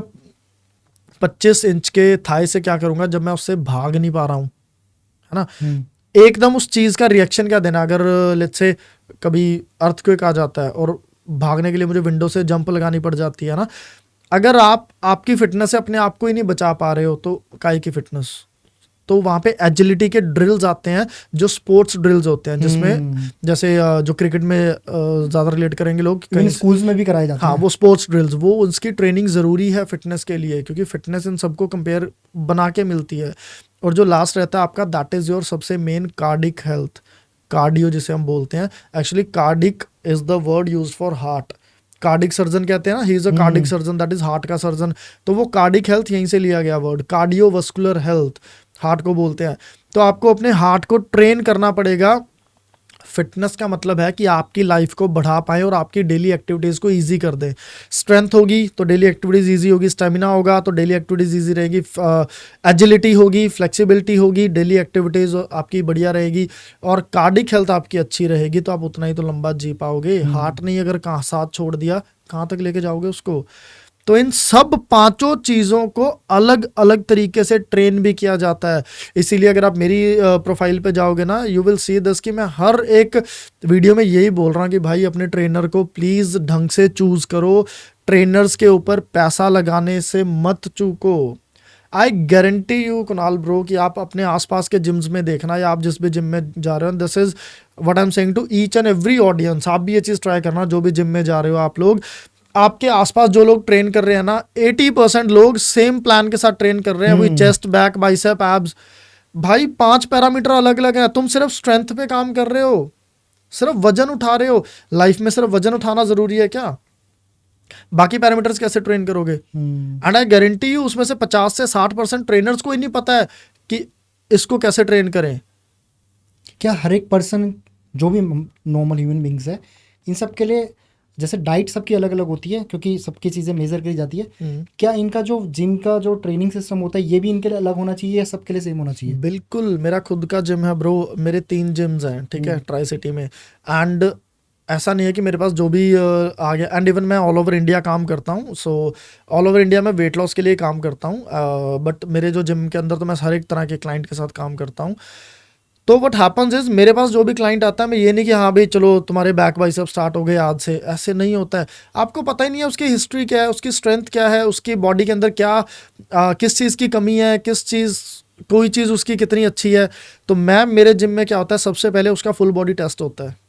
25 इंच के थाई से क्या करूँगा जब मैं उससे भाग नहीं पा रहा हूँ, है ना। एकदम उस चीज़ का रिएक्शन क्या देना? अगर लेट्स से कभी अर्थक्वेक आ जाता है और भागने के लिए मुझे विंडो से जंप लगानी पड़ जाती है ना, अगर आप आपकी फिटनेस से अपने आप को ही नहीं बचा पा रहे हो तो काहे की फिटनेस? तो वहाँ पे एजिलिटी के ड्रिल्स आते हैं जो स्पोर्ट्स ड्रिल्स होते हैं, जिसमें जैसे जो क्रिकेट में ज़्यादा रिलेट करेंगे लोग, कहीं स्कूल्स में भी कराए जाते हैं। हाँ, वो स्पोर्ट्स ड्रिल्स, वो उसकी ट्रेनिंग ज़रूरी है फिटनेस के लिए, क्योंकि फिटनेस इन सबको कंपेयर बना के मिलती है। और जो लास्ट रहता है आपका, दैट इज़ योर सबसे मेन कार्डिक हेल्थ। कार्डियो जिसे हम बोलते हैं, actually cardiac is the word use for heart. Cardiac surgeon कहते हैं ना, he is a cardiac surgeon, that is heart का सर्जन। तो वो कार्डिक हेल्थ यहीं से लिया गया वर्ड। कार्डियोवास्कुलर हेल्थ हार्ट को बोलते हैं। तो आपको अपने हार्ट को ट्रेन करना पड़ेगा। फिटनेस का मतलब है कि आपकी लाइफ को बढ़ा पाएं और आपकी डेली एक्टिविटीज़ को इजी कर दें। स्ट्रेंथ होगी तो डेली एक्टिविटीज़ इजी होगी, स्टेमिना होगा तो डेली एक्टिविटीज़ इजी रहेगी, एजिलिटी होगी, फ्लेक्सिबिलिटी होगी, डेली एक्टिविटीज़ आपकी बढ़िया रहेगी, और कार्डिक हेल्थ आपकी अच्छी रहेगी तो आप उतना ही तो लंबा जी पाओगे। हार्ट नहीं अगर कहाँ साथ छोड़ दिया, कहाँ तक लेके जाओगे उसको? तो इन सब 5 चीज़ों को अलग अलग तरीके से ट्रेन भी किया जाता है। इसीलिए अगर आप मेरी प्रोफाइल पे जाओगे ना, यू विल सी दिस, कि मैं हर एक वीडियो में यही बोल रहा हूँ कि भाई अपने ट्रेनर को प्लीज़ ढंग से चूज़ करो। ट्रेनर्स के ऊपर पैसा लगाने से मत चूको। I guarantee you Kunal bro कि आप अपने आसपास के जिम्स में देखना, या आप जिस भी जिम में जा रहे हो, this is what I am saying to each and every audience. आप भी ये चीज़ ट्राई करना, जो भी जिम में जा रहे हो आप लोग, आपके आसपास जो लोग ट्रेन कर रहे हैं ना, 80% लोग सेम प्लान के साथ ट्रेन कर रहे हैं। वही चेस्ट, बैक, बाइसेप, एब्स, भाई 5 पैरामीटर अलग अलग हैं, तुम सिर्फ स्ट्रेंथ पे काम कर रहे हो, सिर्फ वजन उठा रहे हो। लाइफ में सिर्फ वजन उठाना जरूरी है क्या? बाकी पैरामीटर्स कैसे ट्रेन करोगे? एंड आई गारंटी यू उसमें से 50 से 60% ट्रेनर्स को ही नहीं पता है कि इसको कैसे ट्रेन करें। क्या हर एक पर्सन जो भी नॉर्मल ह्यूमन बींग्स है, इन सब के लिए जैसे डाइट सबकी अलग अलग होती है क्योंकि सबकी चीज़ें मेजर करी जाती है, क्या इनका जो जिम का जो ट्रेनिंग सिस्टम होता है ये भी इनके लिए अलग होना चाहिए या सबके लिए सेम होना चाहिए? बिल्कुल, मेरा खुद का जिम है ब्रो, मेरे 3 जिम्स हैं, ठीक है, ट्राई सिटी में। एंड ऐसा नहीं है कि मेरे पास जो भी आ गया, एंड इवन मैं ऑल ओवर इंडिया काम करता हूँ। सो ऑल ओवर इंडिया में वेट लॉस के लिए काम करता हूँ, बट मेरे जो जिम के अंदर तो मैं हर एक तरह के क्लाइंट के साथ काम करता हूँ। तो व्हाट हैपन्स इज, मेरे पास जो भी क्लाइंट आता है, मैं ये नहीं कि हाँ भाई चलो तुम्हारे बैक बाइसेप स्टार्ट हो गए आज से, ऐसे नहीं होता है। आपको पता ही नहीं है उसकी हिस्ट्री क्या है, उसकी स्ट्रेंथ क्या है, उसकी बॉडी के अंदर क्या किस चीज़ की कमी है, किस चीज़ कोई चीज़ उसकी कितनी अच्छी है। तो मैं मेरे जिम में क्या होता है, सबसे पहले उसका फुल बॉडी टेस्ट होता है।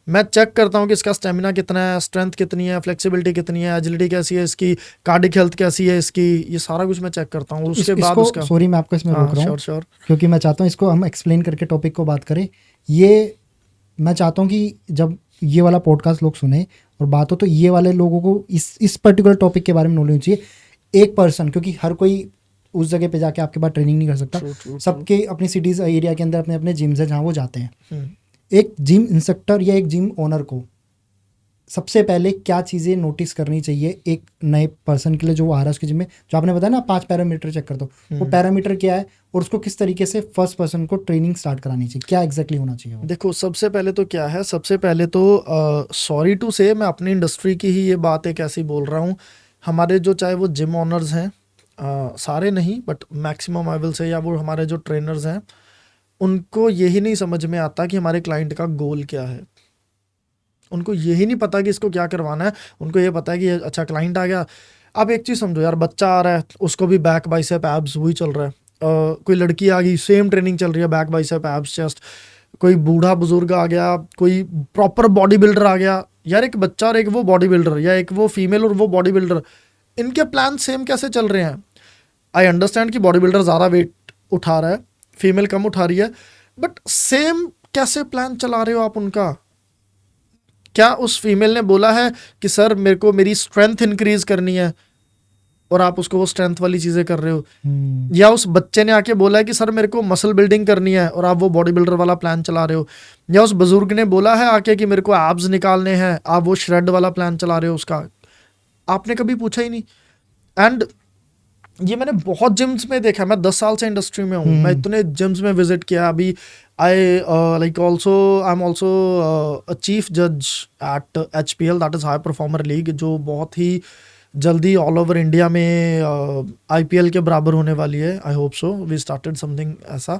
मैं चेक करता हूँ कि इसका स्टेमिना कितना है, स्ट्रेंथ कितनी है, फ्लेक्सिबिलिटी कितनी है, एजिलिटी कैसी है इसकी, कार्डिक हेल्थ कैसी है इसकी, ये सारा कुछ मैं चेक करता हूँ। उसके बाद उसका, सॉरी मैं आपको इसमें रोक रहा हूँ श्योर, क्योंकि मैं चाहता हूँ इसको हम एक्सप्लेन करके टॉपिक को बात करें। ये मैं चाहता हूँ कि जब ये वाला पॉडकास्ट लोग सुने और बात हो तो ये वाले लोगों को इस पर्टिकुलर टॉपिक के बारे में नॉलेज चाहिए। एक पर्सन, क्योंकि हर कोई उस जगह पे जाके आपके पास ट्रेनिंग नहीं कर सकता, सबके अपनी सिटीज़ एरिया के अंदर अपने अपने जिम्स हैं जहाँ वो जाते हैं। एक जिम इंस्ट्रक्टर या एक जिम ओनर को सबसे पहले क्या चीज़ें नोटिस करनी चाहिए एक नए पर्सन के लिए जो आ रहा है उसके जिम में? जो आपने बताया ना 5 पैरामीटर चेक कर दो, वो पैरामीटर क्या है और उसको किस तरीके से फर्स्ट पर्सन को ट्रेनिंग स्टार्ट करानी चाहिए, क्या एग्जैक्टली होना चाहिए? देखो, सबसे पहले तो क्या है, सबसे पहले तो सॉरी टू से मैं अपनी इंडस्ट्री की ही ये बात एक ऐसी बोल रहा हूँ, हमारे जो चाहे वो जिम ओनर्स हैं, सारे नहीं बट मैक्सिमम आई विल से, या वो हमारे जो ट्रेनर्स हैं, उनको यही नहीं समझ में आता कि हमारे क्लाइंट का गोल क्या है। उनको यही नहीं पता कि इसको क्या करवाना है। उनको ये पता है कि अच्छा क्लाइंट आ गया। आप एक चीज़ समझो यार, बच्चा आ रहा है, उसको भी बैक बाइसेप एब्स वही चल रहा है। कोई लड़की आ गई, सेम ट्रेनिंग चल रही है, बैक बाइसेप एब्स चेस्ट। कोई बूढ़ा बुजुर्ग आ गया, कोई प्रॉपर बॉडी बिल्डर आ गया। यार एक बच्चा और एक वो बॉडी बिल्डर, या एक वो फीमेल और वो बॉडी बिल्डर, इनके प्लान सेम कैसे चल रहे हैं? आई अंडरस्टैंड कि बॉडी बिल्डर ज़्यादा वेट उठा रहा है, फीमेल कम उठा रही है, बट सेम कैसे प्लान चला रहे हो आप उनका? क्या उस फीमेल ने बोला है कि सर मेरे को मेरी स्ट्रेंथ इंक्रीज करनी है, और आप उसको वो स्ट्रेंथ वाली चीज़ें कर रहे हो? या उस बच्चे ने आके बोला है कि सर मेरे को मसल बिल्डिंग करनी है, और आप वो बॉडी बिल्डर वाला प्लान चला रहे हो? या उस बुजुर्ग ने बोला है आके कि मेरे को एब्स निकालने हैं, आप वो श्रेड वाला प्लान चला रहे हो? उसका आपने कभी पूछा ही नहीं। एंड ये मैंने बहुत जिम्स में देखा, मैं 10 साल से इंडस्ट्री में हूँ, मैं इतने जिम्स में विजिट किया। अभी I like also I am also a chief जज at HPL, that is high performer league, जो बहुत ही जल्दी ऑल ओवर इंडिया में IPL के बराबर होने वाली है। I hope so, we started something ऐसा।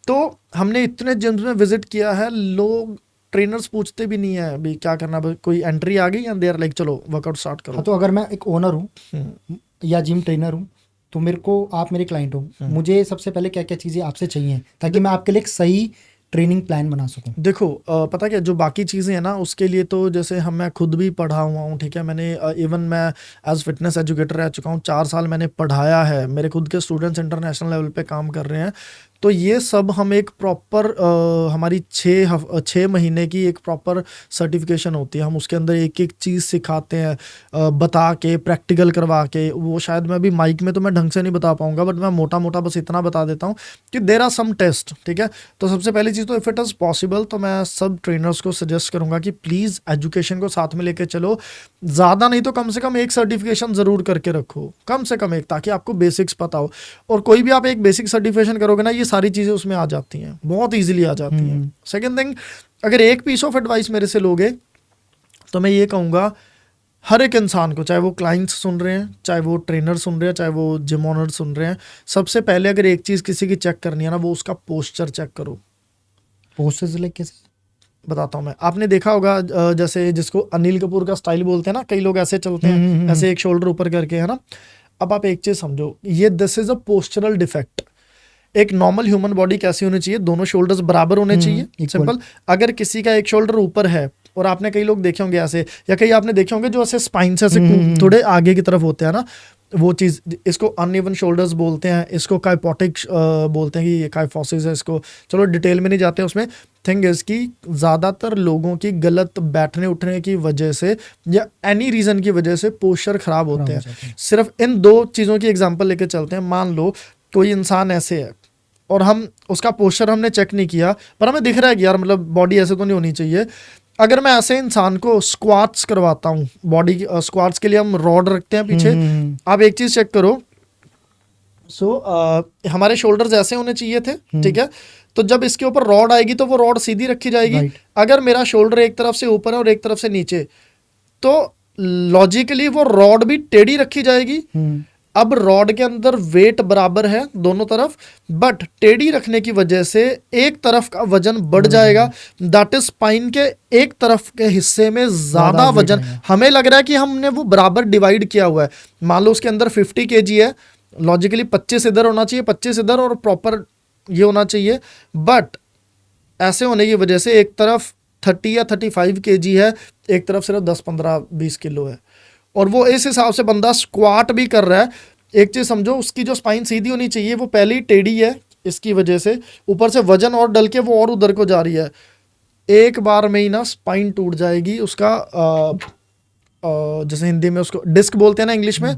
तो हमने इतने जिम्स में विजिट किया है, लोग ट्रेनर्स पूछते भी नहीं है अभी क्या करना, कोई एंट्री आ गई एंड दे आर लाइक चलो वर्कआउट स्टार्ट करो। हाँ, तो अगर मैं एक ओनर हूँ या जिम ट्रेनर हूँ, तो मेरे को आप मेरे क्लाइंट हो, मुझे सबसे पहले क्या क्या चीज़ें आपसे चाहिए ताकि मैं आपके लिए एक सही ट्रेनिंग प्लान बना सकूं? देखो पता क्या, जो बाकी चीज़ें हैं ना, उसके लिए तो जैसे मैं खुद भी पढ़ा हुआ हूँ, ठीक है, मैंने इवन मैं एज फिटनेस एजुकेटर रह चुका हूँ, 4 साल मैंने पढ़ाया है, मेरे खुद के स्टूडेंट्स इंटरनेशनल लेवल पे काम कर रहे हैं। तो ये सब हम एक प्रॉपर हमारी 6 महीने की एक प्रॉपर सर्टिफिकेशन होती है, हम उसके अंदर एक एक चीज़ सिखाते हैं, बता के, प्रैक्टिकल करवा के। वो शायद मैं अभी माइक में तो मैं ढंग से नहीं बता पाऊंगा, बट मैं मोटा मोटा बस इतना बता देता हूँ कि देयर आर सम टेस्ट, ठीक है। तो सबसे पहली चीज़ तो इफ़ इट इज़ पॉसिबल, तो मैं सब ट्रेनर्स को सजेस्ट करूँगा कि प्लीज़ एजुकेशन को साथ में लेके चलो। ज़्यादा नहीं तो कम से कम एक सर्टिफिकेशन ज़रूर करके रखो, कम से कम एक, ताकि आपको बेसिक्स पता हो। और कोई भी आप एक बेसिक सर्टिफिकेशन करोगे ना, ये सारी चीज़ें उसमें आ जाती हैं, बहुत ईजिली आ जाती हैं। सेकेंड थिंग, अगर एक पीस ऑफ एडवाइस मेरे से लोगे तो मैं ये कहूँगा, हर एक इंसान को, चाहे वो क्लाइंट्स सुन रहे हैं, चाहे वो ट्रेनर सुन रहे हैं, चाहे वो जिम ओनर सुन रहे हैं, सबसे पहले अगर एक चीज़ किसी की चेक करनी है ना, वो उसका पोस्चर चेक करो। पोस्चर लाइक कैसे? बताता हूँ मैं। आपने देखा होगा जैसे जिसको अनिल कपूर का स्टाइल बोलते हैं ना, कई लोग ऐसे चलते हैं, ऐसे एक शोल्डर ऊपर करके, है ना। अब आप एक चीज़ समझो, ये this is a postural defect. एक नॉर्मल ह्यूमन बॉडी कैसी होनी चाहिए? दोनों शोल्डर्स बराबर होने चाहिए, सिंपल। अगर किसी का एक शोल्डर ऊपर है, और आपने कई लोग देखे होंगे ऐसे, या कई आपने देखे होंगे जो ऐसे स्पाइन से ऐसे थोड़े आगे की तरफ होते हैं ना, वो चीज़, इसको अनइवन शोल्डर्स बोलते हैं, इसको काइपोटिक बोलते हैं कि ये काइफोसिस है, इसको चलो डिटेल में नहीं जाते हैं उसमें। थिंग इज कि ज़्यादातर लोगों की गलत बैठने उठने की वजह से या एनी रीज़न की वजह से पोस्चर खराब खराब होते हो हैं। जाते हैं। सिर्फ इन दो चीज़ों की एग्जांपल लेके चलते हैं। मान लो कोई इंसान ऐसे है और हम उसका पोस्चर हमने चेक नहीं किया, पर हमें दिख रहा है कि यार मतलब बॉडी ऐसे तो नहीं होनी चाहिए। अगर मैं ऐसे इंसान को स्क्वाट्स करवाता हूँ, बॉडी स्क्वाट्स के लिए हम रॉड रखते हैं पीछे, आप एक चीज़ चेक करो। हमारे शोल्डर्स ऐसे होने चाहिए थे, ठीक है। तो जब इसके ऊपर रॉड आएगी तो वो रॉड सीधी रखी जाएगी। Right. अगर मेरा शोल्डर एक तरफ से ऊपर है और एक तरफ से नीचे, तो लॉजिकली वो रॉड भी टेढ़ी रखी जाएगी। अब रॉड के अंदर वेट बराबर है दोनों तरफ, बट टेढ़ी रखने की वजह से एक तरफ का वजन बढ़ जाएगा। दैट इज स्पाइन के एक तरफ के हिस्से में ज्यादा weight वजन। आएगा। हमें लग रहा है कि हमने वो बराबर डिवाइड किया हुआ है। मान लो उसके अंदर 50 kg है, लॉजिकली 25 इधर होना चाहिए, 25 इधर, और प्रॉपर ये होना चाहिए। बट ऐसे होने की वजह से एक तरफ 30 या 35 kg है, एक तरफ सिर्फ 10-15-20 किलो है, और वो इस हिसाब से बंदा स्क्वाट भी कर रहा है। एक चीज समझो, उसकी जो स्पाइन सीधी होनी चाहिए वो पहले ही टेढ़ी है, इसकी वजह से ऊपर से वजन और डल के वो और उधर को जा रही है। एक बार में ही ना स्पाइन टूट जाएगी उसका। जैसे हिंदी में उसको डिस्क बोलते हैं ना, इंग्लिश में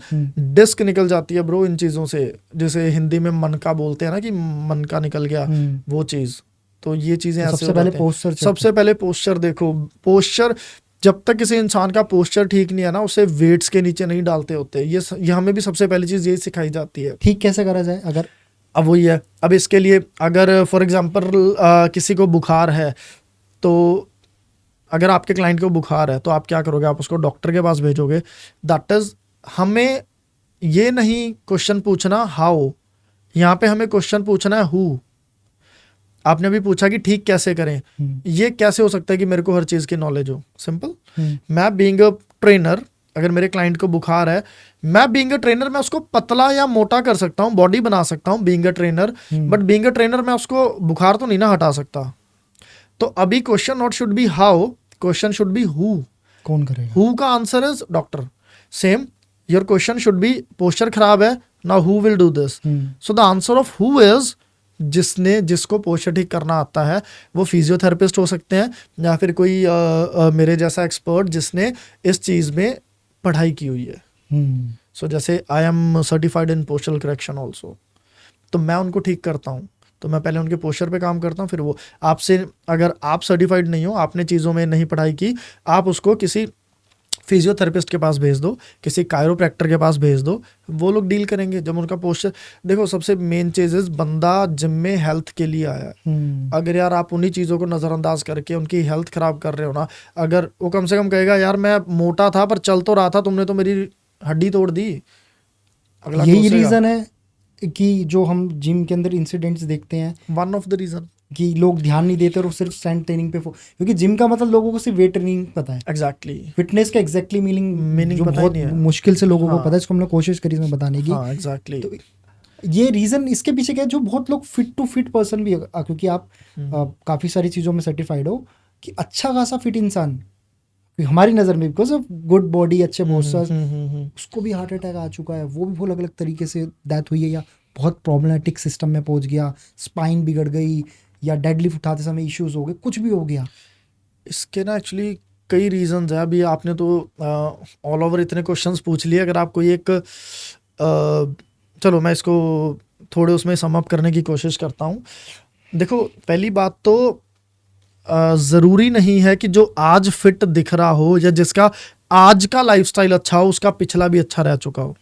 डिस्क निकल जाती है ब्रो इन चीज़ों से। जैसे हिंदी में मन का बोलते हैं ना कि मन का निकल गया, वो चीज़। तो ये चीज़ें ऐसे सबसे पहले पोस्चर, सबसे पहले पोस्चर देखो। पोस्चर, जब तक किसी इंसान का पोस्चर ठीक नहीं है ना, उसे वेट्स के नीचे नहीं डालते होते। ये हमें भी सबसे पहली चीज़ यही सिखाई जाती है। ठीक कैसे करा जाए? अगर अब वही है, अब इसके लिए अगर फॉर एग्जांपल किसी को बुखार है, तो अगर आपके क्लाइंट को बुखार है तो आप क्या करोगे? आप उसको डॉक्टर के पास भेजोगे। दैट इज, हमें ये नहीं क्वेश्चन पूछना हाउ, यहाँ पे हमें क्वेश्चन पूछना है हु। आपने भी पूछा कि ठीक कैसे करें। ये कैसे हो सकता है कि मेरे को हर चीज़ की नॉलेज हो? सिंपल, मैं बीइंग अ ट्रेनर, अगर मेरे क्लाइंट को बुखार है, मैं बीइंग अ ट्रेनर मैं उसको पतला या मोटा कर सकता हूँ, बॉडी बना सकता हूँ being a trainer, but being a trainer मैं उसको बुखार तो नहीं ना हटा सकता। तो अभी question not should be how, question should be who. कौन करेगा? हु का answer is doctor. Same, your question should be posture खराब है, now who will do this. So the answer of who is, जिसको पोस्चर ठीक करना आता है। वो फिजियोथेरेपिस्ट हो सकते हैं या फिर कोई मेरे जैसा एक्सपर्ट जिसने इस चीज़ में पढ़ाई की हुई है। सो जैसे I am certified in postural correction also, तो मैं उनको ठीक करता हूँ। तो मैं पहले उनके पोस्चर पे काम करता हूँ, फिर वो आपसे, अगर आप सर्टिफाइड नहीं हो, आपने चीज़ों में नहीं पढ़ाई की, आप उसको किसी फिजियोथेरेपिस्ट के पास भेज दो, किसी कायरोप्रैक्टर के पास भेज दो, वो लोग डील करेंगे। जब उनका पोस्चर देखो, सबसे मेन चीज़ इज बंदा जिम में हेल्थ के लिए आया है। अगर यार आप उन्हीं चीज़ों को नज़रअंदाज करके उनकी हेल्थ खराब कर रहे हो ना, अगर वो कम से कम कहेगा यार मैं मोटा था पर चल तो रहा था, तुमने तो मेरी हड्डी तोड़ दी, अगला यही रीज़न है कि जो हम जिम के अंदर इंसिडेंट्स देखते हैं, वन ऑफ द रीज़न कि लोग ध्यान नहीं देते और सिर्फ स्ट्रेंथ ट्रेनिंग पे क्योंकि जिम का मतलब लोगों को सिर्फ वेट ट्रेनिंग पता है। एग्जैक्टली, फिटनेस का एग्जैक्टली मीनिंग पता ही बहुत नहीं है। मुश्किल से लोगों को पता है, इसको हमने कोशिश करी इसमें बताने की। हाँ, एग्जैक्टली। तो ये रीज़न इसके पीछे क्या है, जो बहुत लोग फिट टू फिट पर्सन भी क्योंकि आप काफ़ी सारी चीज़ों में सर्टिफाइड हो, कि अच्छा खासा फिट इंसान हमारी नज़र में, बिकॉज ऑफ गुड बॉडी, अच्छे पोस्चर्स, उसको भी हार्ट अटैक आ चुका है, वो भी बहुत अलग अलग तरीके से डेथ हुई है, या बहुत प्रॉब्लमेटिक सिस्टम में पहुंच गया, स्पाइन बिगड़ गई, या डेडलिफ्ट उठाते समय इश्यूज हो गए, कुछ भी हो गया। इसके ना एक्चुअली कई रीजंस है। अभी आपने तो ऑल ओवर इतने क्वेश्चंस पूछ लिए। अगर आप कोई एक चलो मैं इसको थोड़े उसमें सम अप करने की कोशिश करता हूँ। देखो, पहली बात तो ज़रूरी नहीं है कि जो आज फिट दिख रहा हो या जिसका आज का लाइफस्टाइल अच्छा हो, उसका पिछला भी अच्छा रह चुका हो।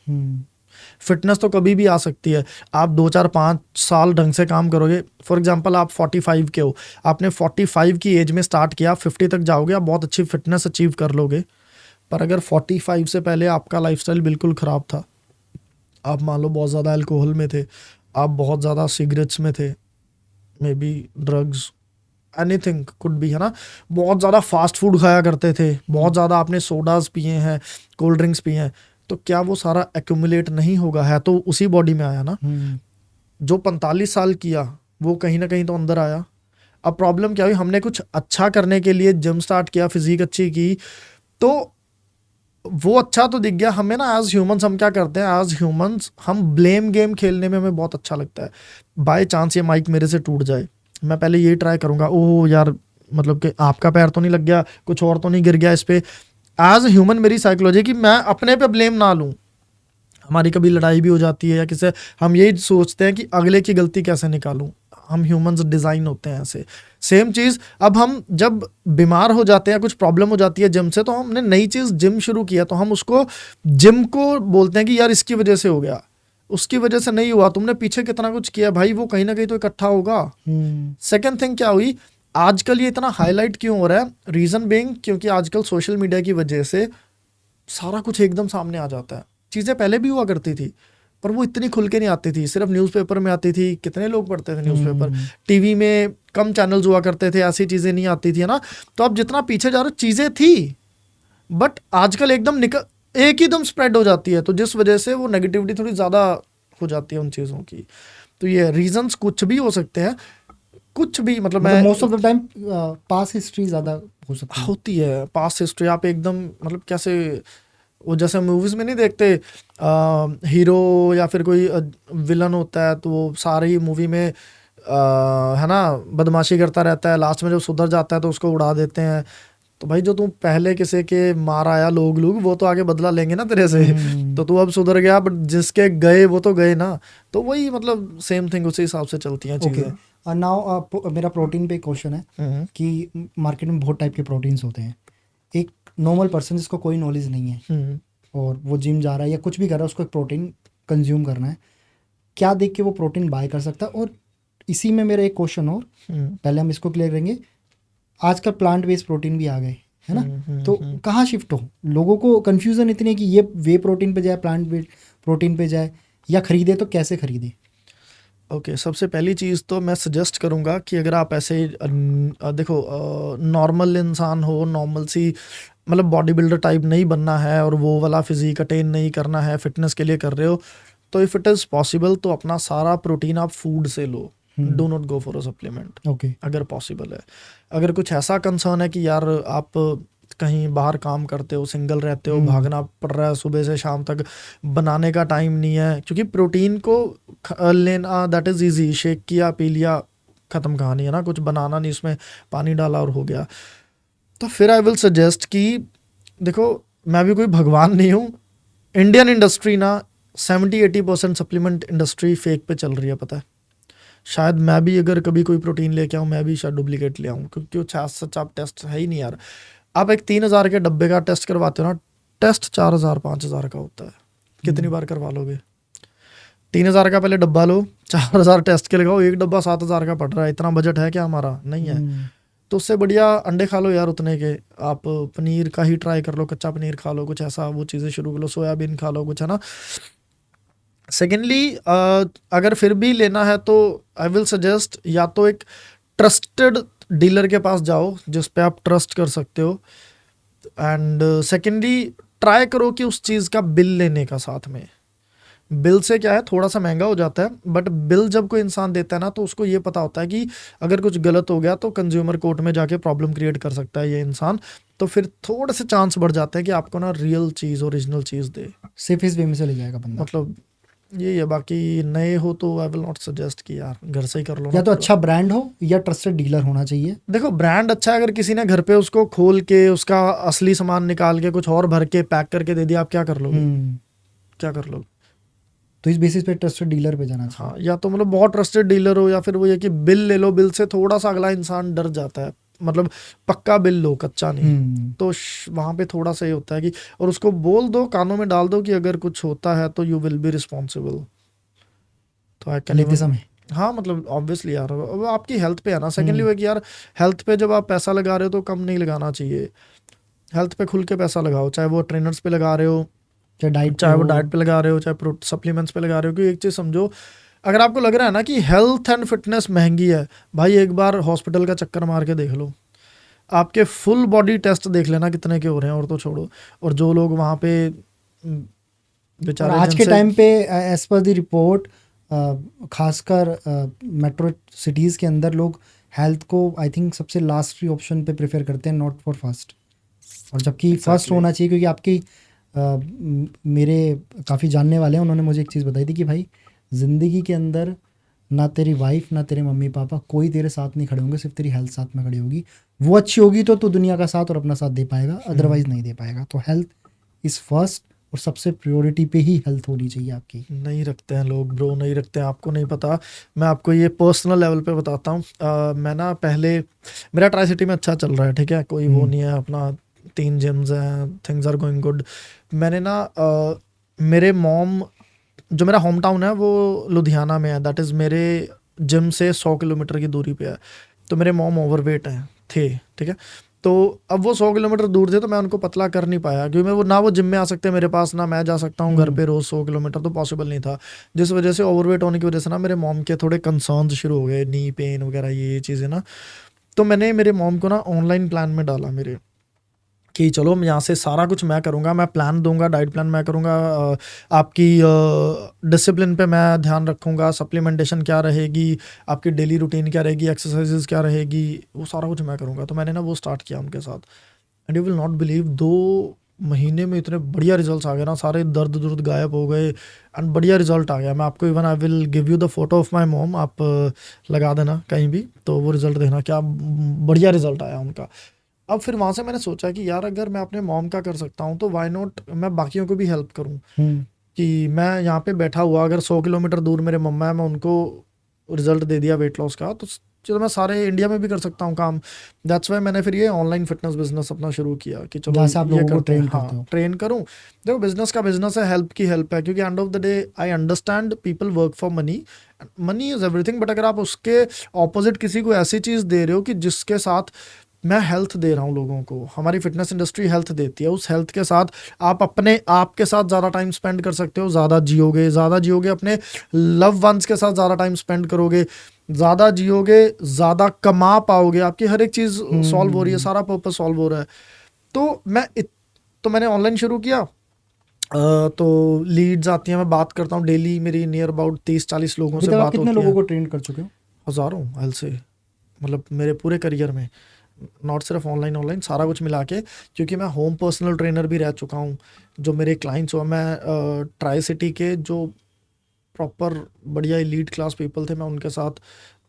फिटनेस तो कभी भी आ सकती है। आप 2-4-5 साल ढंग से काम करोगे। फॉर एग्जांपल आप 45 के हो, आपने 45 की एज में स्टार्ट किया, 50 तक जाओगे, आप बहुत अच्छी फिटनेस अचीव कर लोगे। पर अगर 45 से पहले आपका लाइफस्टाइल बिल्कुल ख़राब था, आप मान लो बहुत ज़्यादा अल्कोहल में थे, आप बहुत ज़्यादा सिगरेट्स में थे, may be drugs, anything could be, है ना, बहुत ज़्यादा फास्ट फूड खाया करते थे, बहुत ज़्यादा आपने सोडाज पिए हैं, कोल्ड ड्रिंक्स पिए हैं, तो क्या वो सारा एक्यूमुलेट नहीं होगा? है तो उसी बॉडी में आया ना। जो 45 साल किया वो कहीं ना कहीं तो अंदर आया। अब प्रॉब्लम क्या हुई, हमने कुछ अच्छा करने के लिए जिम स्टार्ट किया, फिजिक अच्छी की, तो वो अच्छा तो दिख गया हमें ना। एज ह्यूमंस हम क्या करते हैं, एज ह्यूमंस हम ब्लेम गेम खेलने में हमें बहुत अच्छा लगता है। बाय चांस ये माइक मेरे से टूट जाए, मैं पहले ये ट्राई करूंगा, ओह यार मतलब कि आपका पैर तो नहीं लग गया, कुछ और तो नहीं गिर गया इस पे। एज ह्यूमन मेरी साइकोलॉजी कि मैं अपने पे ब्लेम ना लूं। हमारी कभी लड़ाई भी हो जाती है या किसी, हम यही सोचते हैं कि अगले की गलती कैसे निकालूं। हम ह्यूमंस डिज़ाइन होते हैं ऐसे। सेम चीज़ अब हम जब बीमार हो जाते हैं, कुछ प्रॉब्लम हो जाती है जिम से, तो हमने नई चीज़ जिम शुरू किया तो हम उसको जिम को बोलते हैं कि यार इसकी वजह से हो गया, उसकी वजह से नहीं हुआ, तुमने पीछे कितना कुछ किया भाई, वो कहीं ना कहीं तो इकट्ठा होगा। सेकेंड थिंग क्या हुई, आजकल ये इतना हाईलाइट क्यों हो रहा है, रीज़न बीइंग क्योंकि आजकल सोशल मीडिया की वजह से सारा कुछ एकदम सामने आ जाता है। चीज़ें पहले भी हुआ करती थी पर वो इतनी खुल के नहीं आती थी, सिर्फ न्यूज़पेपर में आती थी। कितने लोग पढ़ते थे न्यूज़पेपर, टीवी में कम चैनल्स हुआ करते थे, ऐसी चीज़ें नहीं आती थी, है ना। तो अब जितना पीछे जा रहे चीज़ें थी, बट आजकल एकदम निकल एक ही दम स्प्रेड हो जाती है, तो जिस वजह से वो नेगेटिविटी थोड़ी ज़्यादा हो जाती है उन चीज़ों की। तो ये रीजंस कुछ भी हो सकते हैं, कुछ भी मतलब मैं most of the time pass history ज़्यादा हो सकती है। होती है पास्ट हिस्ट्री। आप एकदम मतलब कैसे, वो जैसे मूवीज में नहीं देखते हीरो या फिर कोई विलन होता है तो वो सारी मूवी में है ना बदमाशी करता रहता है, लास्ट में जब सुधर जाता है तो उसको उड़ा देते हैं। तो भाई जो तुम पहले किसी के मार आया लोग वो तो आगे बदला लेंगे ना तेरे से। तो तू अब सुधर गया, बट जिसके गए वो तो गए ना। तो वही मतलब सेम थिंग उसी हिसाब से चलती हैं चीज़ें। नाउ मेरा प्रोटीन पे क्वेश्चन है कि मार्केट में बहुत टाइप के प्रोटीन्स होते हैं। एक नॉर्मल पर्सन जिसको कोई नॉलेज नहीं है और वो जिम जा रहा है या कुछ भी कर रहा है, उसको एक प्रोटीन कंज्यूम करना है, क्या देख के वो प्रोटीन बाय कर सकता है? और इसी में मेरा एक क्वेश्चन और, पहले हम इसको क्लियर करेंगे। आजकल प्लांट बेस्ड प्रोटीन भी आ गए है ना, तो कहाँ शिफ्ट हो? लोगों को कंफ्यूजन इतनी है कि ये वे प्रोटीन पे जाए, प्लांट बेस्ड प्रोटीन पे जाए, या खरीदे तो कैसे खरीदे? ओके सबसे पहली चीज़ तो मैं सजेस्ट करूँगा कि अगर आप ऐसे देखो नॉर्मल इंसान हो, नॉर्मल सी मतलब बॉडी बिल्डर टाइप नहीं बनना है और वो वाला फिजिक अटेन नहीं करना है, फिटनेस के लिए कर रहे हो, तो इफ़ इट इज़ पॉसिबल तो अपना सारा प्रोटीन आप फूड से लो। Do not go for a supplement okay. अगर पॉसिबल है। अगर कुछ ऐसा कंसर्न है कि यार आप कहीं बाहर काम करते हो, सिंगल रहते हो, भागना पड़ रहा है सुबह से शाम तक, बनाने का टाइम नहीं है, क्योंकि प्रोटीन को लेना दैट इज़ ईजी, शेक किया पी लिया ख़त्म कहानी है ना, कुछ बनाना नहीं, इसमें पानी डाला और हो गया। तो फिर आई विल सजेस्ट कि देखो मैं भी कोई भगवान नहीं हूँ, इंडियन इंडस्ट्री ना 70-80% सप्लीमेंट इंडस्ट्री फेक पे चल रही है, पता है। शायद मैं भी अगर कभी कोई प्रोटीन लेके आऊँ मैं भी शायद डुप्लीकेट ले आऊँ, क्योंकि वो सच आप टेस्ट है ही नहीं यार। आप एक 3,000 के डब्बे का टेस्ट करवाते हो ना, टेस्ट 4,000-5,000 का होता है, कितनी बार करवा लोगे? 3,000 का पहले डब्बा लो, 4,000 टेस्ट के लगाओ, एक डब्बा 7,000 का पड़ रहा है। इतना बजट है क्या हमारा? नहीं है। तो उससे बढ़िया अंडे खा लो यार उतने के। आप पनीर का ही ट्राई कर लो, कच्चा पनीर खा लो, कुछ ऐसा वो चीज़ें शुरू कर लो, सोयाबीन खा लो, कुछ है ना। सेकेंडली अगर फिर भी लेना है तो आई विल सजेस्ट या तो एक ट्रस्टेड डीलर के पास जाओ जिस पे आप ट्रस्ट कर सकते हो, एंड सेकेंडली ट्राई करो कि उस चीज़ का बिल लेने का साथ में। बिल से क्या है, थोड़ा सा महंगा हो जाता है, बट बिल जब कोई इंसान देता है ना तो उसको ये पता होता है कि अगर कुछ गलत हो गया तो कंज्यूमर कोर्ट में जाके प्रॉब्लम क्रिएट कर सकता है ये इंसान। तो फिर थोड़े से चांस बढ़ जाते हैं कि आपको ना रियल चीज़, ओरिजिनल चीज़ दे, सेफेस्ट वे में से ले जाएगा बंदा। मतलब यही है। बाकी नए हो तो आई विल नॉट सजेस्ट कि यार घर से ही कर लो या तो अच्छा ब्रांड हो या ट्रस्टेड डीलर होना चाहिए। देखो ब्रांड अच्छा है, अगर किसी ने घर पे उसको खोल के उसका असली सामान निकाल के कुछ और भर के पैक करके दे दिया, आप क्या कर लोगे? क्या कर लोगे? तो इस बेसिस पे ट्रस्टेड डीलर पे जाना चाहिए। हाँ, या तो मतलब बहुत ट्रस्टेड डीलर हो, या फिर वो ये कि बिल ले लो, बिल से थोड़ा सा अगला इंसान डर जाता है, मतलब पक्का बिल लो, कच्चा नहीं। तो वहाँ पे थोड़ा सा ये होता है कि, और उसको बोल दो, कानों में डाल दो कि अगर कुछ होता है तो यू विल बी रिस्पॉन्सिबल। तो आई कैन लेते समय हाँ मतलब ऑब्वियसली यार वो आपकी हेल्थ पे है ना। सेकेंडली वो कि यार हेल्थ पे जब आप पैसा लगा रहे हो तो कम नहीं लगाना चाहिए। हेल्थ पे खुल के पैसा लगाओ, चाहे वो ट्रेनर्स पे लगा रहे हो, चाहे वो डाइट पे लगा रहे हो, चाहे सप्लीमेंट्स पे लगा रहे हो। क्योंकि एक चीज़ समझो, अगर आपको लग रहा है ना कि हेल्थ एंड फिटनेस महंगी है, भाई एक बार हॉस्पिटल का चक्कर मार के देख लो, आपके फुल बॉडी टेस्ट देख लेना कितने के हो रहे हैं, और तो छोड़ो। और जो लोग वहाँ पे बेचारे आज के टाइम पे एज पर द रिपोर्ट, खासकर मेट्रो सिटीज़ के अंदर लोग हेल्थ को आई थिंक सबसे लास्ट ऑप्शन पे प्रेफर करते हैं, नॉट फॉर फर्स्ट। और जबकि फर्स्ट होना चाहिए, क्योंकि आपकी मेरे काफ़ी जानने वाले हैं, उन्होंने मुझे एक चीज़ बताई थी कि भाई ज़िंदगी के अंदर ना तेरी वाइफ ना तेरे मम्मी पापा कोई तेरे साथ नहीं खड़े होंगे, सिर्फ तेरी हेल्थ साथ में खड़ी होगी। वो अच्छी होगी तो तू दुनिया का साथ और अपना साथ दे पाएगा, अदरवाइज नहीं दे पाएगा। तो हेल्थ इज़ फर्स्ट, और सबसे प्रायोरिटी पे ही हेल्थ होनी चाहिए आपकी। नहीं रखते हैं लोग ब्रो, नहीं रखते हैं, आपको नहीं पता। मैं आपको ये पर्सनल लेवल पे बताता हूँ। मैं ना पहले, मेरा ट्राई सिटी में अच्छा चल रहा है, ठीक है, कोई वो नहीं है, अपना 3 जिम्स हैं, थिंग्स आर गोइंग गुड। मैंने ना मेरे मॉम, जो मेरा होम टाउन है वो लुधियाना में है, दैट इज़ मेरे जिम से 100 किलोमीटर की दूरी पे है। तो मेरे मॉम ओवरवेट हैं थे, ठीक है। तो अब वो 100 किलोमीटर दूर थे, तो मैं उनको पतला कर नहीं पाया, क्योंकि मैं वो ना वो जिम में आ सकते मेरे पास, ना मैं जा सकता हूँ घर पे रोज़ 100 किलोमीटर, तो पॉसिबल नहीं था। जिस वजह से ओवरवेट होने की वजह से ना मेरे मॉम के थोड़े कंसर्न्स शुरू हो गए, नी पेन वगैरह ये चीज़ें ना। तो मैंने मेरे मॉम को ना ऑनलाइन प्लान में डाला मेरे, कि चलो यहाँ से सारा कुछ मैं करूँगा, मैं प्लान दूंगा, डाइट प्लान मैं करूँगा, आपकी डिसिप्लिन पे मैं ध्यान रखूँगा, सप्लीमेंटेशन क्या रहेगी, आपकी डेली रूटीन क्या रहेगी, एक्सरसाइजेज क्या रहेगी, वो सारा कुछ मैं करूँगा। तो मैंने ना वो स्टार्ट किया उनके साथ, and you will not believe, 2 महीने में इतने बढ़िया रिजल्ट्स आ गए ना, सारे दर्द दुर्द गायब हो गए, एंड बढ़िया रिजल्ट आ गया। मैं आपको even I will give you the photo of my mom, आप लगा देना कहीं भी, तो वो रिजल्ट देखना, क्या बढ़िया रिजल्ट आया उनका। अब फिर वहाँ से मैंने सोचा कि यार अगर मैं अपने मॉम का कर सकता हूँ, तो वाई नॉट मैं बाकियों को भी हेल्प करूँ। कि मैं यहाँ पे बैठा हुआ, अगर 100 किलोमीटर दूर मेरे मम्मा है, मैं उनको रिजल्ट दे दिया वेट लॉस का, तो चलो मैं सारे इंडिया में भी कर सकता हूँ काम। दैट्स वाई मैंने फिर ये ऑनलाइन फिटनेस बिजनेस अपना शुरू किया, कि चलो जहाँ से आप ये लोगों को करते हैं, ट्रेन करते हाँ हो। ट्रेन करूँ। देखो बिजनेस का बिजनेस है, हेल्प की हेल्प है, क्योंकि end of the day I understand people work for money, money is everything, but अगर आप उसके ऑपोजिट किसी को ऐसी चीज़ दे रहे हो कि जिसके साथ मैं हेल्थ दे रहा हूँ लोगों को, हमारी फिटनेस इंडस्ट्री हेल्थ देती है, उस हेल्थ के साथ आप अपने आप के साथ ज़्यादा टाइम स्पेंड कर सकते हो, ज़्यादा जियोगे, अपने लव वंस के साथ ज़्यादा टाइम स्पेंड करोगे, ज़्यादा जियोगे, ज़्यादा कमा पाओगे, आपकी हर एक चीज़ सॉल्व हो रही है, सारा पर्पस सॉल्व हो रहा है। तो मैंने ऑनलाइन शुरू किया। तो लीड्स आती हैं, मैं बात करता हूँ डेली, मेरी नियर अबाउट 30-40 लोगों अभी से तक आप बात कितने होती है। लोगों को ट्रेन कर चुके हो? हज़ारों, आई से, मतलब मेरे पूरे करियर में, नॉट सिर्फ ऑनलाइन सारा कुछ मिला के, क्योंकि मैं होम पर्सनल ट्रेनर भी रह चुका हूँ। जो मेरे क्लाइंट्स हुआ, मैं ट्राई सिटी के जो प्रॉपर बढ़िया एलीट क्लास पीपल थे, मैं उनके साथ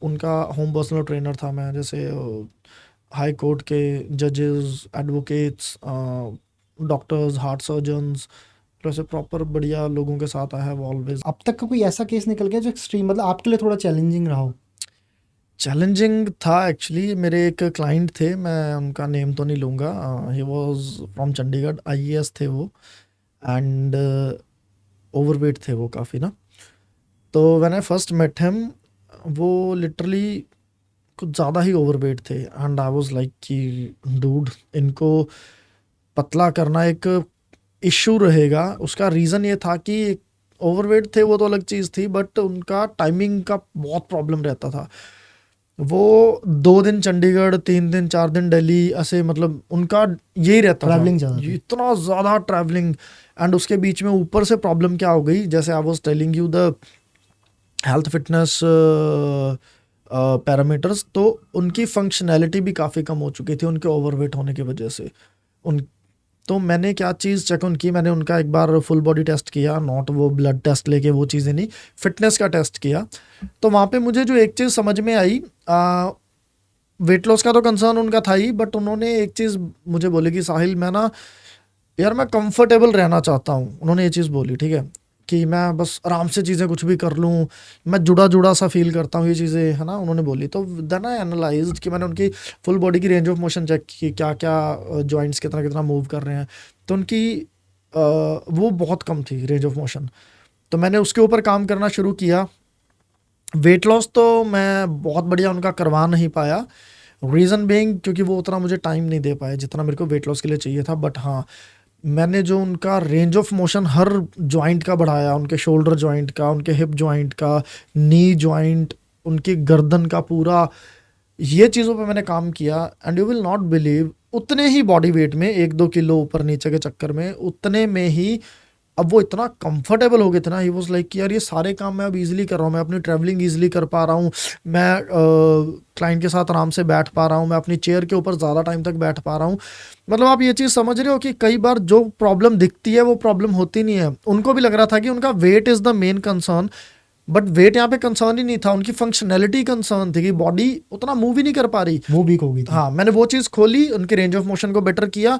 उनका होम पर्सनल ट्रेनर था मैं। जैसे हाई कोर्ट के जजेस, एडवोकेट्स, डॉक्टर्स, हार्ट सर्जन्स, वैसे प्रॉपर बढ़िया लोगों के साथ आया है वो ऑलवेज। अब तक का कोई ऐसा केस निकल गया जो एक्सट्रीम, मतलब आपके लिए थोड़ा चैलेंजिंग रहा हो? चैलेंजिंग था एक्चुअली। मेरे एक क्लाइंट थे, मैं उनका नेम तो नहीं लूँगा, he was from Chandigarh, IAS थे वो, एंड ओवरवेट थे वो काफ़ी ना। तो when I first met him, वो लिटरली कुछ ज़्यादा ही ओवरवेट थे, एंड आई वाज लाइक कि डूड, इनको पतला करना एक इश्यू रहेगा। उसका रीज़न ये था कि ओवरवेट थे वो तो अलग चीज़ थी, बट उनका टाइमिंग का बहुत प्रॉब्लम रहता था। वो 2 दिन चंडीगढ़, 3 दिन 4 दिन दिल्ली, ऐसे मतलब उनका यही रहता था, ट्रैवलिंग ज़्यादा थी। इतना ज़्यादा ट्रैवलिंग। एंड उसके बीच में ऊपर से प्रॉब्लम क्या हो गई, जैसे I was telling you the health fitness parameters, तो उनकी फंक्शनैलिटी भी काफ़ी कम हो चुकी थी उनके ओवरवेट होने की वजह से। उन तो मैंने क्या चीज़ चेक उनकी, मैंने उनका एक बार फुल बॉडी टेस्ट किया, नॉट वो ब्लड टेस्ट लेके, वो चीज़ें नहीं, फिटनेस का टेस्ट किया। तो वहाँ पे मुझे जो एक चीज़ समझ में आई, वेट लॉस का तो कंसर्न उनका था ही, बट उन्होंने एक चीज़ मुझे बोली कि साहिल, मैं ना यार मैं कंफर्टेबल रहना चाहता हूँ। उन्होंने ये चीज़ बोली, ठीक है, कि मैं बस आराम से चीज़ें कुछ भी कर लूँ, मैं जुड़ा जुड़ा सा फील करता हूँ, ये चीज़ें है ना, उन्होंने बोली। तो देन आई एनालाइज्ड कि मैंने उनकी फुल बॉडी की रेंज ऑफ मोशन चेक की, क्या क्या जॉइंट्स कितना कितना मूव कर रहे हैं। तो उनकी वो बहुत कम थी रेंज ऑफ मोशन। तो मैंने उसके ऊपर काम करना शुरू किया। वेट लॉस तो मैं बहुत बढ़िया उनका करवा नहीं पाया, रीज़न बीइंग क्योंकि वो उतना मुझे टाइम नहीं दे पाए जितना मेरे को वेट लॉस के लिए चाहिए था। बट हाँ, मैंने जो उनका range of motion her joint का बढ़ाया, उनके शोल्डर जॉइंट का, उनके हिप जॉइंट का, नी जॉइंट, उनकी गर्दन का पूरा, ये चीज़ों पे मैंने काम किया। And you will not believe, उतने ही बॉडी वेट में 1-2 किलो ऊपर नीचे के चक्कर में, उतने में ही अब वो इतना कंफर्टेबल हो गए थे ना, ही वाज लाइक कि यार ये सारे काम मैं अब इजीली कर रहा हूँ, मैं अपनी ट्रैवलिंग इजीली कर पा रहा हूँ, मैं क्लाइंट के साथ आराम से बैठ पा रहा हूँ, मैं अपनी चेयर के ऊपर ज़्यादा टाइम तक बैठ पा रहा हूँ। मतलब आप ये चीज़ समझ रहे हो कि कई बार जो प्रॉब्लम दिखती है वो प्रॉब्लम होती नहीं है। उनको भी लग रहा था कि उनका weight is the main concern, but weight यहाँ पे कंसर्न ही नहीं था, उनकी फंक्शनैलिटी कंसर्न थी कि बॉडी उतना मूव ही नहीं कर पा रही। वो वीक हो गई थी। हाँ, मैंने वो चीज़ खोली, उनके रेंज ऑफ मोशन को बेटर किया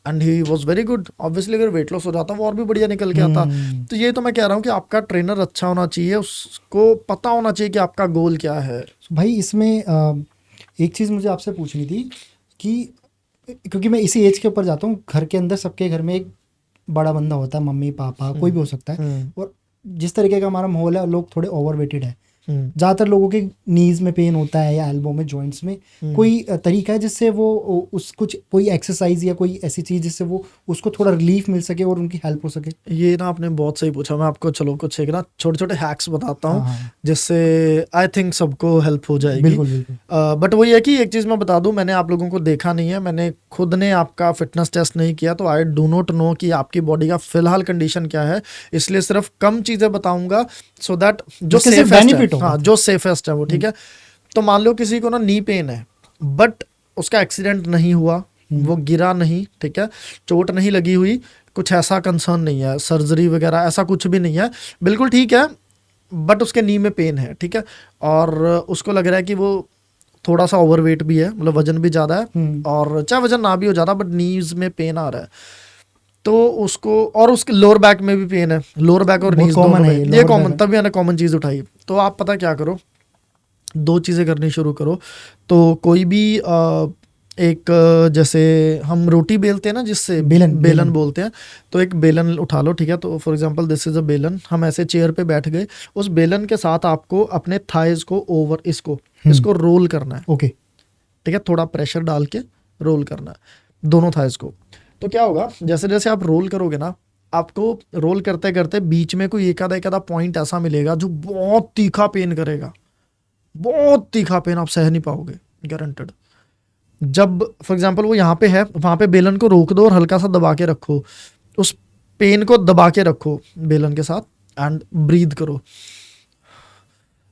and he was very good. Obviously अगर वेट लॉस हो जाता वो और भी बढ़िया निकल के आता। तो ये तो मैं कह रहा हूँ कि आपका ट्रेनर अच्छा होना चाहिए, उसको पता होना चाहिए कि आपका गोल क्या है। भाई इसमें एक चीज़ मुझे आपसे पूछनी थी कि क्योंकि मैं इसी एज के ऊपर जाता हूँ, घर के अंदर सबके घर में एक बड़ा बंदा होता है, मम्मी पापा कोई भी हो सकता है, और जिस तरीके का हमारा माहौल है लोग थोड़े ओवरवेटेड है। ज़्यादातर लोगों के नीज में पेन होता है या एल्बो में, जॉइंट्स में। कोई तरीका है जिससे वो उस कुछ कोई एक्सरसाइज या कोई ऐसी चीज़ जिससे वो उसको थोड़ा रिलीफ मिल सके और उनकी हेल्प हो सके? ये ना आपने बहुत सही पूछा। मैं आपको चलो कुछ एक ना छोटे छोटे हैक्स बताता हूँ हाँ। जिससे आई थिंक सबको हेल्प हो जाएगी। बिल्कुल बिल्कुल। बट वही है कि एक चीज़ मैं बता दूं, मैंने आप लोगों को देखा नहीं है, मैंने खुद ने आपका फिटनेस टेस्ट नहीं किया, तो आई डू नॉट नो कि आपकी बॉडी का फिलहाल कंडीशन क्या है, इसलिए सिर्फ कम चीज़ें बताऊंगा सो दैट जो सेफेस्ट है, हाँ जो सेफेस्ट है वो, ठीक है। तो मान लो किसी को ना नी पेन है बट उसका एक्सीडेंट नहीं हुआ, वो गिरा नहीं, ठीक है, चोट नहीं लगी हुई, कुछ ऐसा कंसर्न नहीं है, सर्जरी वगैरह ऐसा कुछ भी नहीं है, बिल्कुल ठीक है, बट उसके नी में पेन है, ठीक है, और उसको लग रहा है कि वो थोड़ा सा ओवरवेट भी है, मतलब वजन भी ज़्यादा है, और चाहे वजन ना भी हो ज़्यादा बट नीज में पेन आ रहा है, तो उसको, और उसके लोअर बैक में भी पेन है, लोअर बैक और नीज दोनों में, ये कॉमन, तभी मैंने कॉमन चीज़ उठाई। तो आप पता क्या करो, दो चीज़ें करनी शुरू करो। तो कोई भी एक जैसे हम रोटी बेलते हैं ना, जिससे बेलन बोलते हैं, तो एक बेलन उठा लो, ठीक है। तो for example this is a बेलन, हम ऐसे चेयर पे बैठ गए, उस बेलन के साथ आपको अपने थाइज को ओवर इसको रोल करना है, ओके, ठीक है, थोड़ा प्रेशर डाल के रोल करना है दोनों थाइज को। तो क्या होगा, जैसे जैसे आप रोल करोगे ना, आपको रोल करते करते बीच में कोई एक आधा पॉइंट ऐसा मिलेगा जो बहुत तीखा पेन करेगा, बहुत तीखा पेन, आप सह नहीं पाओगे, गारंटेड। जब फॉर एग्जांपल वो यहाँ पे है, वहाँ पे बेलन को रोक दो और हल्का सा दबा के रखो, उस पेन को दबा के रखो बेलन के साथ, एंड ब्रीद करो,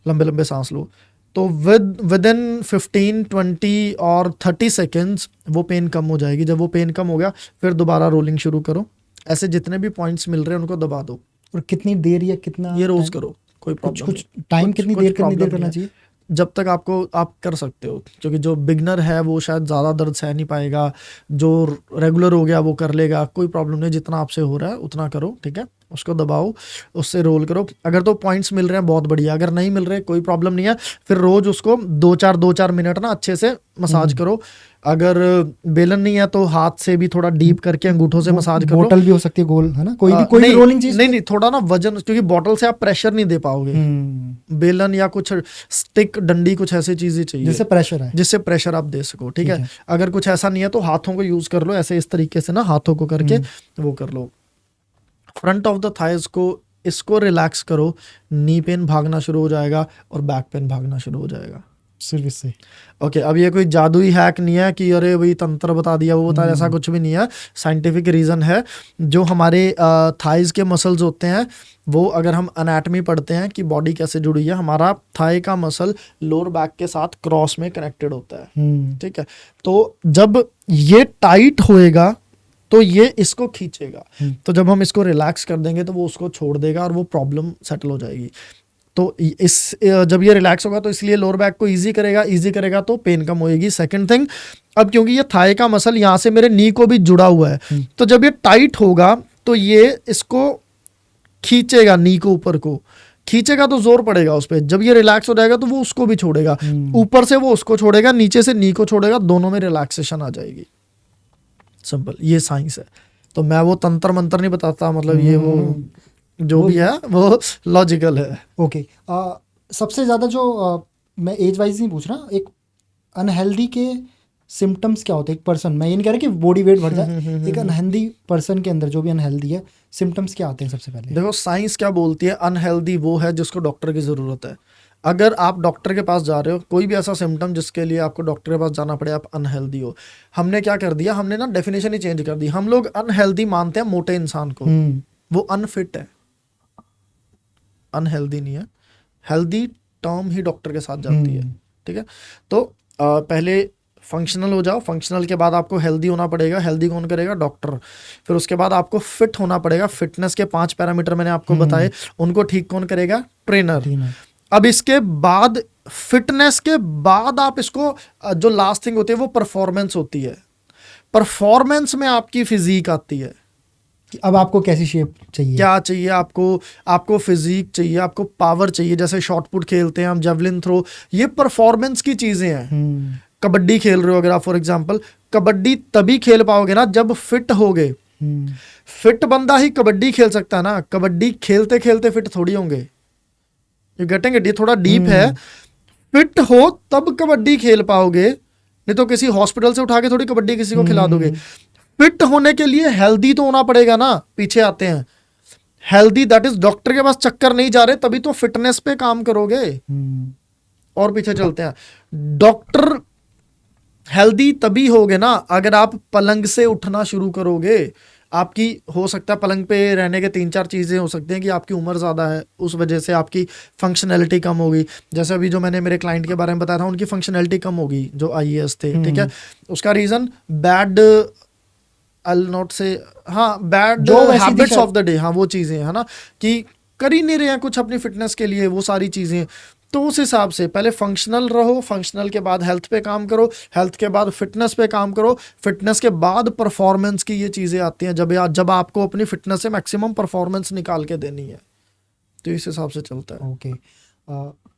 लंबे लंबे सांस लो। तो विद इन 15, 20 और 30 सेकेंड्स वो पेन कम हो जाएगी। जब वो पेन कम हो गया फिर दोबारा रोलिंग शुरू करो, ऐसे जितने भी पॉइंट्स मिल रहे हैं उनको दबा दो। और कितनी देर या कितना, ये रोज करो, कोई प्रॉब्लम कुछ टाइम कितनी देर करना चाहिए? जब तक आप कर सकते हो, क्योंकि जो बिगनर है वो शायद ज़्यादा दर्द सह नहीं पाएगा, जो रेगुलर हो गया वो कर लेगा, कोई प्रॉब्लम नहीं, जितना आपसे हो रहा है उतना करो, ठीक है। उसको दबाओ, उससे रोल करो, अगर तो पॉइंट्स मिल रहे हैं बहुत बढ़िया, अगर नहीं मिल रहे कोई प्रॉब्लम नहीं है, फिर रोज उसको 2-4 मिनट ना अच्छे से मसाज करो। अगर बेलन नहीं है तो हाथ से भी थोड़ा डीप करके अंगूठों से मसाज करो। बोतल भी हो सकती है गोल, है ना, कोई भी रोलिंग चीज। नहीं, थोड़ा ना वजन, क्योंकि बोतल से आप प्रेशर नहीं दे पाओगे, बेलन या कुछ स्टिक, डंडी, कुछ ऐसी चीजें चाहिए जिससे प्रेशर आप दे सको, ठीक है। अगर कुछ ऐसा नहीं है तो हाथों को यूज कर लो, ऐसे इस तरीके से ना हाथों को करके वो कर लो। फ्रंट ऑफ द थाइज को इसको रिलैक्स करो, नी पेन भागना शुरू हो जाएगा और बैक पेन भागना शुरू हो जाएगा सिर्फ इससे। ओके, अब ये कोई जादुई हैक नहीं है कि अरे वही तंत्र बता दिया वो बता, ऐसा कुछ भी नहीं है, साइंटिफिक रीज़न है। जो हमारे थाइज के मसल्स होते हैं वो, अगर हम अनैटमी पढ़ते हैं कि बॉडी कैसे जुड़ी है, हमारा थाई का मसल लोअर बैक के साथ क्रॉस में कनेक्टेड होता है, ठीक है। तो जब ये टाइट होएगा तो ये इसको खींचेगा, तो जब हम इसको रिलैक्स कर देंगे तो वो उसको छोड़ देगा और वो प्रॉब्लम सेटल हो जाएगी। तो जब ये रिलैक्स होगा तो इसलिए लोअर बैक को इजी करेगा तो पेन कम होएगी। सेकंड थिंग, अब क्योंकि ये थाई का मसल यहाँ से मेरे नी को भी जुड़ा हुआ है, तो जब ये टाइट होगा तो ये इसको खींचेगा, नी को ऊपर को खींचेगा तो जोर पड़ेगा उस पर। जब ये रिलैक्स हो जाएगा तो वो उसको भी छोड़ेगा, ऊपर से वो उसको छोड़ेगा, नीचे से नी को छोड़ेगा, दोनों में रिलैक्सेशन आ जाएगी। सिंपल, ये साइंस है। तो मैं वो तंत्र मंत्र नहीं बताता, मतलब ये वो जो भी है वो लॉजिकल है। ओके, सबसे ज़्यादा जो मैं एज वाइज नहीं पूछ रहा, एक अनहेल्दी के सिम्टम्स क्या होते हैं एक पर्सन, मैं ये नहीं कह रहा कि बॉडी वेट बढ़ जाए, एक अनहेल्दी पर्सन के अंदर जो भी अनहेल्दी है, सिम्टम्स क्या आते हैं सबसे पहले? देखो, साइंस क्या बोलती है, अनहेल्दी वो है जिसको डॉक्टर की ज़रूरत है। अगर आप डॉक्टर के पास जा रहे हो, कोई भी ऐसा सिम्टम जिसके लिए आपको डॉक्टर के पास जाना पड़े, आप अनहेल्दी हो, हमने क्या कर दिया, हमने ना डेफिनेशन ही चेंज कर दी। हम लोग अनहेल्दी मानते हैं मोटे इंसान को, वो अनफिट है, अनहेल्दी नहीं है। हेल्दी टर्म ही डॉक्टर के साथ जाती है, ठीक है। तो पहले फंक्शनल हो जाओ, फंक्शनल के बाद आपको हेल्दी होना पड़ेगा। हेल्दी कौन करेगा? डॉक्टर। फिर उसके बाद आपको फिट होना पड़ेगा। फिटनेस के 5 पैरामीटर मैंने आपको बताए, उनको ठीक कौन करेगा? ट्रेनर। अब इसके बाद फिटनेस के बाद आप इसको जो लास्ट थिंग होती है वो परफॉर्मेंस होती है। परफॉर्मेंस में आपकी फिजिक आती है। अब आपको कैसी शेप चाहिए, क्या चाहिए आपको? आपको फिजिक चाहिए, आपको पावर चाहिए। जैसे शॉट पुट खेलते हैं हम, जेवलिन थ्रो, ये परफॉर्मेंस की चीजें हैं। कबड्डी खेल रहे हो अगर आप, फॉर एग्जांपल, कबड्डी तभी खेल पाओगे ना जब फिट होगे। फिट बंदा ही कबड्डी खेल सकता है ना, कबड्डी खेलते खेलते फिट थोड़ी होंगे। You getting it? ये थोड़ा डीप है। फिट हो तब कबड्डी खेल पाओगे, नहीं तो किसी हॉस्पिटल से उठा के थोड़ी कबड्डी किसी को खिला दोगे। फिट होने के लिए हेल्दी तो होना पड़ेगा ना। पीछे आते हैं, हेल्दी दैट इज डॉक्टर के पास चक्कर नहीं जा रहे, तभी तो फिटनेस पे काम करोगे। और पीछे चलते हैं, डॉक्टर हेल्दी तभी होगे ना अगर आप पलंग से उठना शुरू करोगे। आपकी हो सकता है पलंग पे रहने के 3-4 चीज़ें हो सकती हैं कि आपकी उम्र ज़्यादा है, उस वजह से आपकी फंक्शनैलिटी कम होगी। जैसे अभी जो मैंने मेरे क्लाइंट के बारे में बताया था, उनकी फंक्शनैलिटी कम होगी जो IAS थे, ठीक है। उसका reason bad, I will not से, हाँ, bad habits of the day, हाँ वो चीज़ें है ना, कि कर ही नहीं रहे हैं कुछ अपनी फिटनेस के लिए, वो सारी चीज़ें। तो उस हिसाब से पहले फंक्शनल रहो, फंक्शनल के बाद हेल्थ पे काम करो, हेल्थ के बाद फिटनेस पे काम करो, फिटनेस के बाद परफॉर्मेंस की ये चीज़ें आती हैं जब आपको अपनी फिटनेस से मैक्सिमम परफॉर्मेंस निकाल के देनी है। तो इस हिसाब से चलता है। ओके।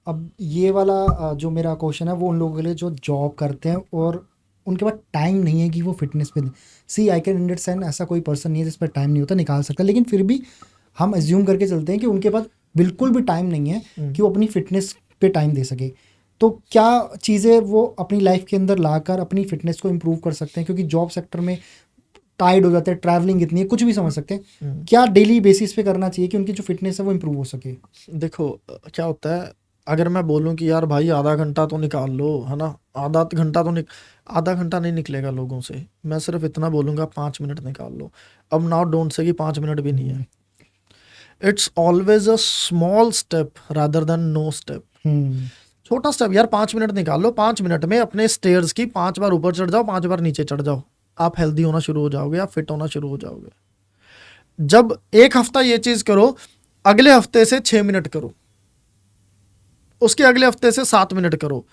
अब ये वाला जो मेरा क्वेश्चन है वो उन लोगों के लिए जो जॉब करते हैं और उनके पास टाइम नहीं है कि वो फिटनेस पे, सी आई कैन अंडरस्टैंड, ऐसा कोई पर्सन नहीं है जिस पर टाइम नहीं होता, निकाल सकता, लेकिन फिर भी हम एज्यूम करके चलते हैं कि उनके पास बिल्कुल भी टाइम नहीं है कि वो अपनी फिटनेस पे टाइम दे सके। तो क्या चीज़ें वो अपनी लाइफ के अंदर लाकर अपनी फिटनेस को इम्प्रूव कर सकते हैं? क्योंकि जॉब सेक्टर में टाइड हो जाते हैं, ट्रैवलिंग इतनी है, कुछ भी समझ सकते हैं। क्या डेली बेसिस पे करना चाहिए कि उनकी जो फिटनेस है वो इम्प्रूव हो सके? देखो क्या होता है, अगर मैं बोलूं कि यार भाई आधा घंटा तो निकाल लो, है ना, आधा घंटा नहीं निकलेगा लोगों से। मैं सिर्फ इतना बोलूंगा 5 मिनट निकाल लो। अब नाउ डोंट से कि 5 मिनट भी नहीं है। It's always a small step rather than no step. छोटा स्टेप यार, 5 मिनट निकाल लो। 5 मिनट में अपने स्टेयर्स की 5 बार ऊपर चढ़ जाओ, 5 बार नीचे चढ़ जाओ। आप हेल्दी होना शुरू हो जाओगे, आप फिट होना शुरू हो जाओगे। जब एक हफ्ता ये चीज करो, अगले हफ्ते से 6 मिनट करो, उसके अगले हफ्ते से 7 मिनट करो।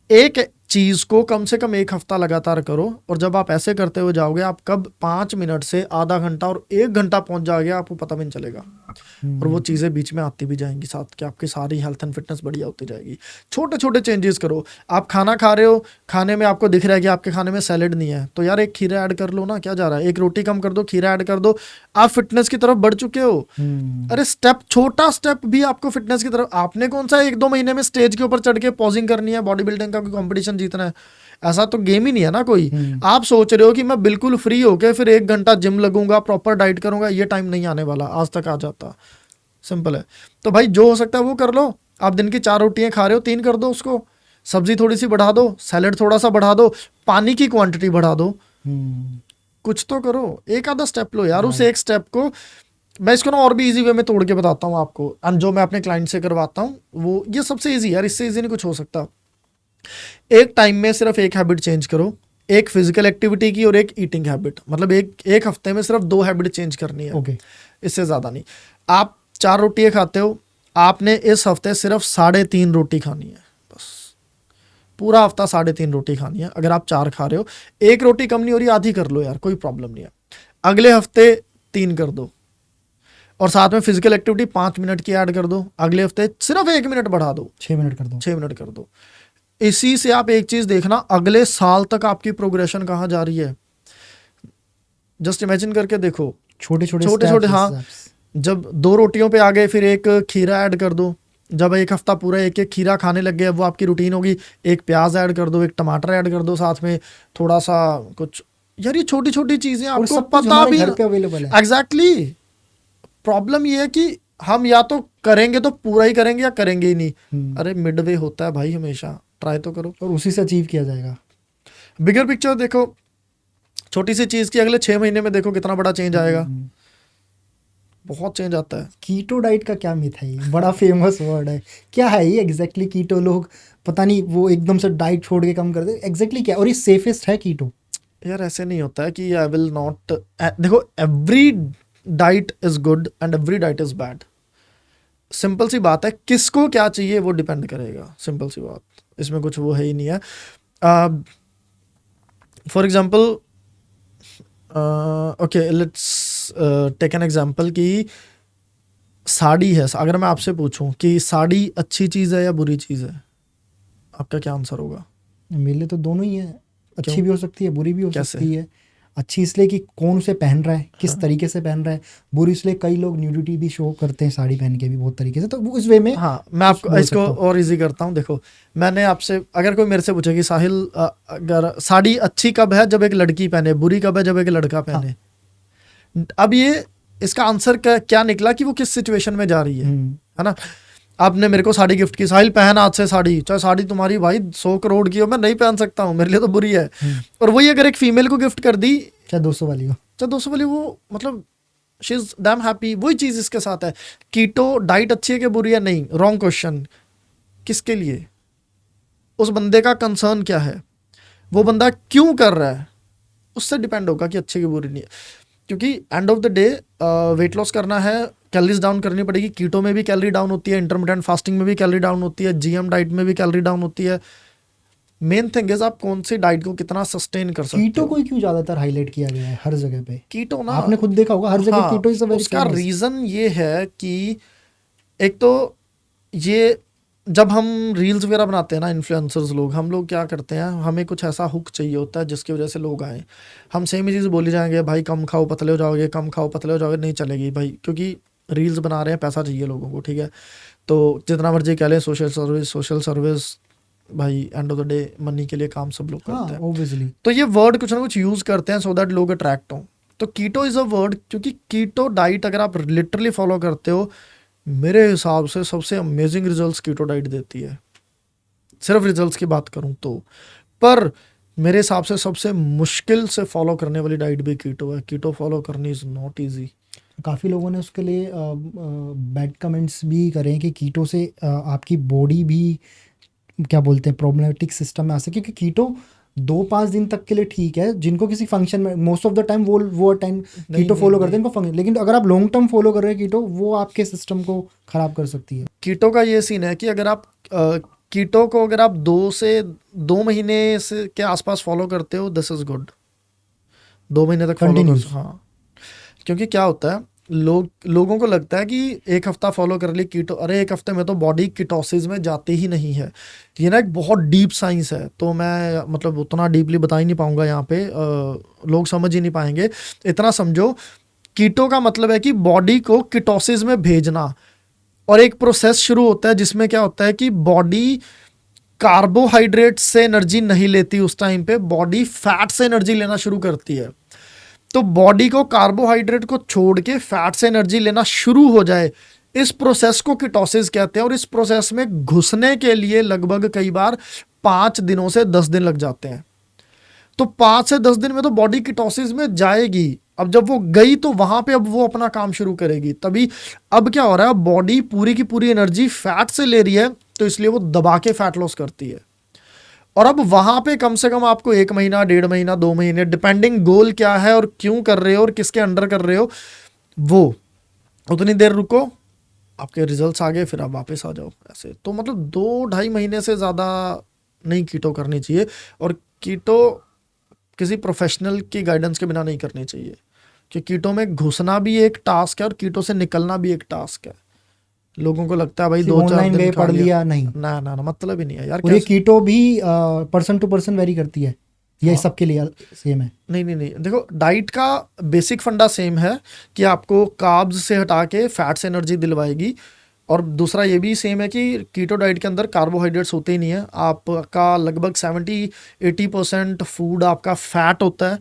एक चीज को कम से कम 1 हफ्ता लगातार करो, और जब आप ऐसे करते हुए जाओगे, आप कब 5 मिनट से आधा घंटा और 1 घंटा पहुंच जाओगे, आपको पता भी नहीं चलेगा। और वो चीज़ें बीच में आती भी जाएंगी साथ, कि आपकी सारी हेल्थ एंड फिटनेस बढ़िया होती जाएगी। छोटे छोटे चेंजेस करो। आप खाना खा रहे हो, खाने में आपको दिख रहा है कि आपके खाने में सैलेड नहीं है, तो यार एक खीरा ऐड कर लो ना, क्या जा रहा है, एक रोटी कम कर दो, खीरा ऐड कर दो, आप फिटनेस की तरफ बढ़ चुके हो। अरे छोटा स्टेप भी आपको फिटनेस की तरफ। आपने कौन सा 1-2 महीने में स्टेज के ऊपर चढ़ के पॉजिंग करनी है, बॉडी बिल्डिंग का कोई कॉम्पिटिशन जीतना है, ऐसा तो गेम ही नहीं है ना कोई। आप सोच रहे हो कि मैं बिल्कुल फ्री होके फिर 1 घंटा जिम लगूंगा, प्रॉपर डाइट करूंगा, ये टाइम नहीं आने वाला। आज तक आ जाता, सिंपल है। तो भाई जो हो सकता है वो कर लो। आप दिन की 4 रोटियां खा रहे हो, 3 कर दो उसको, सब्जी थोड़ी सी बढ़ा दो, सैलेड थोड़ा सा बढ़ा दो, पानी की क्वांटिटी बढ़ा दो, कुछ तो करो, एक आधा स्टेप लो यार। उस एक स्टेप को मैं इसको ना और भी इजी वे में तोड़ के बताता हूँ आपको, एंड जो मैं अपने क्लाइंट से करवाता हूँ वो ये सबसे इजी यार, इससे इजी नहीं कुछ हो सकता। एक टाइम में सिर्फ एक हैबिट चेंज करो, एक फिजिकल एक्टिविटी की और एक ईटिंग हैबिट। मतलब एक हफ्ते में सिर्फ 2 हैबिट चेंज करनी है, इससे ज़्यादा नहीं। आप 4 रोटियां खाते हो, आपने इस हफ्ते सिर्फ 3.5 रोटी खानी है, बस पूरा हफ्ता 3.5 रोटी खानी है। अगर आप 4 खा रहे हो, 1 रोटी कम नहीं हो रही, आधी कर लो यार, कोई प्रॉब्लम नहीं है। अगले हफ्ते 3 कर दो, और साथ में फिजिकल एक्टिविटी 5 मिनट की ऐड कर दो। अगले हफ्ते सिर्फ 1 मिनट बढ़ा दो, 6 मिनट कर दो, 6 मिनट कर दो। इसी से आप एक चीज देखना, अगले साल तक आपकी प्रोग्रेशन कहाँ जा रही है। जस्ट इमेजिन करके देखो, छोटे छोटे हाँ, जब 2 रोटियों पे आ गए, फिर एक खीरा ऐड कर दो। जब एक हफ्ता पूरा एक एक खीरा खाने लग गए, अब वो आपकी रूटीन होगी। एक प्याज ऐड कर दो, एक टमाटर ऐड कर दो, साथ में थोड़ा सा कुछ। यार ये छोटी छोटी चीजें आपको पता भी घर पे अवेलेबल है। एग्जैक्टली। प्रॉब्लम ये है कि हम या तो करेंगे तो पूरा ही करेंगे, या करेंगे ही नहीं। अरे मिडवे होता है भाई, हमेशा ट्राई तो करो, और उसी से अचीव किया जाएगा। बिगर पिक्चर देखो, छोटी सी चीज की अगले 6 महीने में देखो कितना बड़ा चेंज आएगा। बहुत चेंज आता है। कीटो डाइट का क्या मिथ है? ये बड़ा फेमस वर्ड है, क्या है ये एग्जैक्टली? कीटो लोग पता नहीं वो एकदम से डाइट छोड़ के कम कर दे, एग्जैक्टली क्या? और ये सेफेस्ट है कीटो? यार ऐसे नहीं होता है कि आई विल नॉट, देखो every diet is good and every diet is bad. Simple सी बात है, किसको क्या चाहिए वो डिपेंड करेगा, सिंपल सी बात, इसमें कुछ वो है ही नहीं है। For example, okay let's take an example कि साड़ी है, अगर मैं आपसे पूछूं कि साड़ी अच्छी चीज़ है या बुरी चीज़ है, आपका क्या आंसर होगा? मेरे लिए तो दोनों ही है, अच्छी क्यों? भी हो सकती है, बुरी भी हो कैसे? सकती है। अच्छी इसलिए कि कौन उसे पहन रहा है, किस हाँ तरीके से पहन रहा है। बुरी इसलिए कई लोग न्यूडिटी भी शो करते हैं साड़ी पहन के भी बहुत तरीके से, तो वो इस वे में हाँ, मैं कुछ आपको बोल इसको सकता हूँ। और इजी करता हूँ। देखो, मैंने आपसे, अगर कोई मेरे से पूछे कि साहिल अगर साड़ी अच्छी कब है, जब एक लड़की पहने, बुरी कब है, जब एक लड़का हाँ। पहने। अब ये इसका आंसर क्या निकला कि वो किस सिचुएशन में जा रही है ना। आपने मेरे को साड़ी गिफ्ट की, साहिल पहन आज से साड़ी, चाहे साड़ी तुम्हारी भाई 100 करोड़ की हो, मैं नहीं पहन सकता हूँ, मेरे लिए तो बुरी है। और वही अगर एक फीमेल को गिफ्ट कर दी, चाहे 200 वाली हो, चाहे 200 वाली, वो मतलब शी इज डैम हैप्पी। वही चीज इसके साथ है। कीटो डाइट अच्छी है कि बुरी है? नहीं, रॉन्ग क्वेश्चन। किसके लिए? उस बंदे का कंसर्न क्या है, वो बंदा क्यों कर रहा है, उससे डिपेंड होगा कि अच्छी की बुरी नहीं है। क्योंकि end of the day weight loss करना है, कैलोरीज डाउन करनी पड़ेगी। कीटो में भी कैलोरी डाउन होती है, इंटरमिटेंट फास्टिंग में भी कैलोरी डाउन होती है, जीएम डाइट में भी कैलोरी डाउन होती है। मेन थिंग इज आप कौन सी डाइट को कितना सस्टेन कर सकते कीटो हो। को ही क्यों ज्यादातर हाईलाइट किया गया है हर जगह पे? कीटो ना, आपने खुद देखा होगा हर जगह हाँ, कीटो इज अ वेरी उसका फेमस। रीजन ये है कि एक तो ये, जब हम रील्स वगैरह बनाते हैं ना, इन्फ्लुएंसर्स लोग, हम लोग क्या करते हैं, हमें कुछ ऐसा हुक चाहिए होता है जिसकी वजह से लोग आए। हम सेम ही चीज़ बोली जाएंगे, भाई कम खाओ पतले हो जाओगे, कम खाओ पतले हो जाओगे, नहीं चलेगी भाई, क्योंकि रील्स बना रहे हैं, पैसा चाहिए लोगों को, ठीक है। तो जितना मर्जी कह लें सोशल सर्विस, भाई end of the day money के लिए काम सब लोग हाँ करते हैं। ऑब्वियसली। तो ये वर्ड कुछ ना कुछ यूज़ करते हैं सो दैट लोग अट्रैक्ट हों। तो कीटो इज़ अ वर्ड, क्योंकि कीटो डाइट अगर आप लिटरली फॉलो करते हो, मेरे हिसाब से सबसे अमेजिंग रिजल्ट्स कीटो डाइट देती है, सिर्फ रिजल्ट्स की बात करूं तो। पर मेरे हिसाब से सबसे मुश्किल से फॉलो करने वाली डाइट भी कीटो है। कीटो फॉलो करनी इज़ नॉट ईजी। काफ़ी लोगों ने उसके लिए बैड कमेंट्स भी करे हैं कि कीटो से आपकी बॉडी भी क्या बोलते हैं प्रॉब्लमेटिक सिस्टम में आ सके, क्योंकि कीटो 2-5 दिन तक के लिए ठीक है, जिनको किसी फंक्शन में मोस्ट ऑफ द टाइम वो टाइम कीटो नहीं फॉलो करते नहीं, हैं इनको फंक्शन, लेकिन अगर आप लॉन्ग टर्म फॉलो कर रहे हैं कीटो, वो आपके सिस्टम को खराब कर सकती है। कीटो का ये सीन है कि अगर आप कीटो को अगर आप 2 से के आसपास फॉलो करते हो, दिस इज गुड। 2 महीने तक फॉलो कर, Continuous। हाँ। क्योंकि क्या होता है, लोगों को लगता है कि एक हफ्ता फॉलो कर ली कीटो, अरे एक हफ्ते में तो बॉडी कीटोसिस में जाती ही नहीं है। ये ना एक बहुत डीप साइंस है, तो मैं मतलब उतना डीपली बता ही नहीं पाऊंगा यहाँ पे, लोग समझ ही नहीं पाएंगे। इतना समझो, कीटो का मतलब है कि बॉडी को कीटोसिस में भेजना, और एक प्रोसेस शुरू होता है जिसमें क्या होता है कि बॉडी कार्बोहाइड्रेट से एनर्जी नहीं लेती, उस टाइम पे बॉडी फैट से एनर्जी लेना शुरू करती है। तो बॉडी को कार्बोहाइड्रेट को छोड़ के फैट से एनर्जी लेना शुरू हो जाए, इस प्रोसेस को कीटोसिस कहते हैं। और इस प्रोसेस में घुसने के लिए लगभग कई बार 5 दिनों से 10 दिन लग जाते हैं। तो 5 से 10 दिन में तो बॉडी कीटोसिस में जाएगी। अब जब वो गई तो वहां पे अब वो अपना काम शुरू करेगी। तभी अब क्या हो रहा है, बॉडी पूरी की पूरी एनर्जी फैट से ले रही है, तो इसलिए वो दबा के फैट लॉस करती है। और अब वहां पे कम से कम आपको 1 महीना, 1.5 महीना, 2 महीने, डिपेंडिंग गोल क्या है और क्यों कर रहे हो और किसके अंडर कर रहे हो, वो उतनी देर रुको, आपके रिजल्ट्स आ गए, फिर आप वापस आ जाओ। ऐसे तो मतलब 2-2.5 महीने से ज़्यादा नहीं कीटो करनी चाहिए। और कीटो किसी प्रोफेशनल की गाइडेंस के बिना नहीं करनी चाहिए, कि कीटो में घुसना भी एक टास्क है और कीटो से निकलना भी एक टास्क है। लोगों को लगता है भाई सिर्फ 2-4 ऑनलाइन दिन गए खा पढ़ लिया, लिया नहीं। ना ना ना, मतलब ही नहीं है यार। और ये कीटो भी पर्सन टू पर्सन वेरी करती है, ये हाँ, सबके लिए सेम है? नहीं नहीं नहीं, देखो डाइट का बेसिक फंडा सेम है कि आपको कार्ब्स से हटा के फैट से एनर्जी दिलवाएगी। और दूसरा ये भी सेम है कि कीटो डाइट के अंदर कार्बोहाइड्रेट्स होते ही नहीं है। आपका लगभग 70-80% फूड आपका फैट होता है।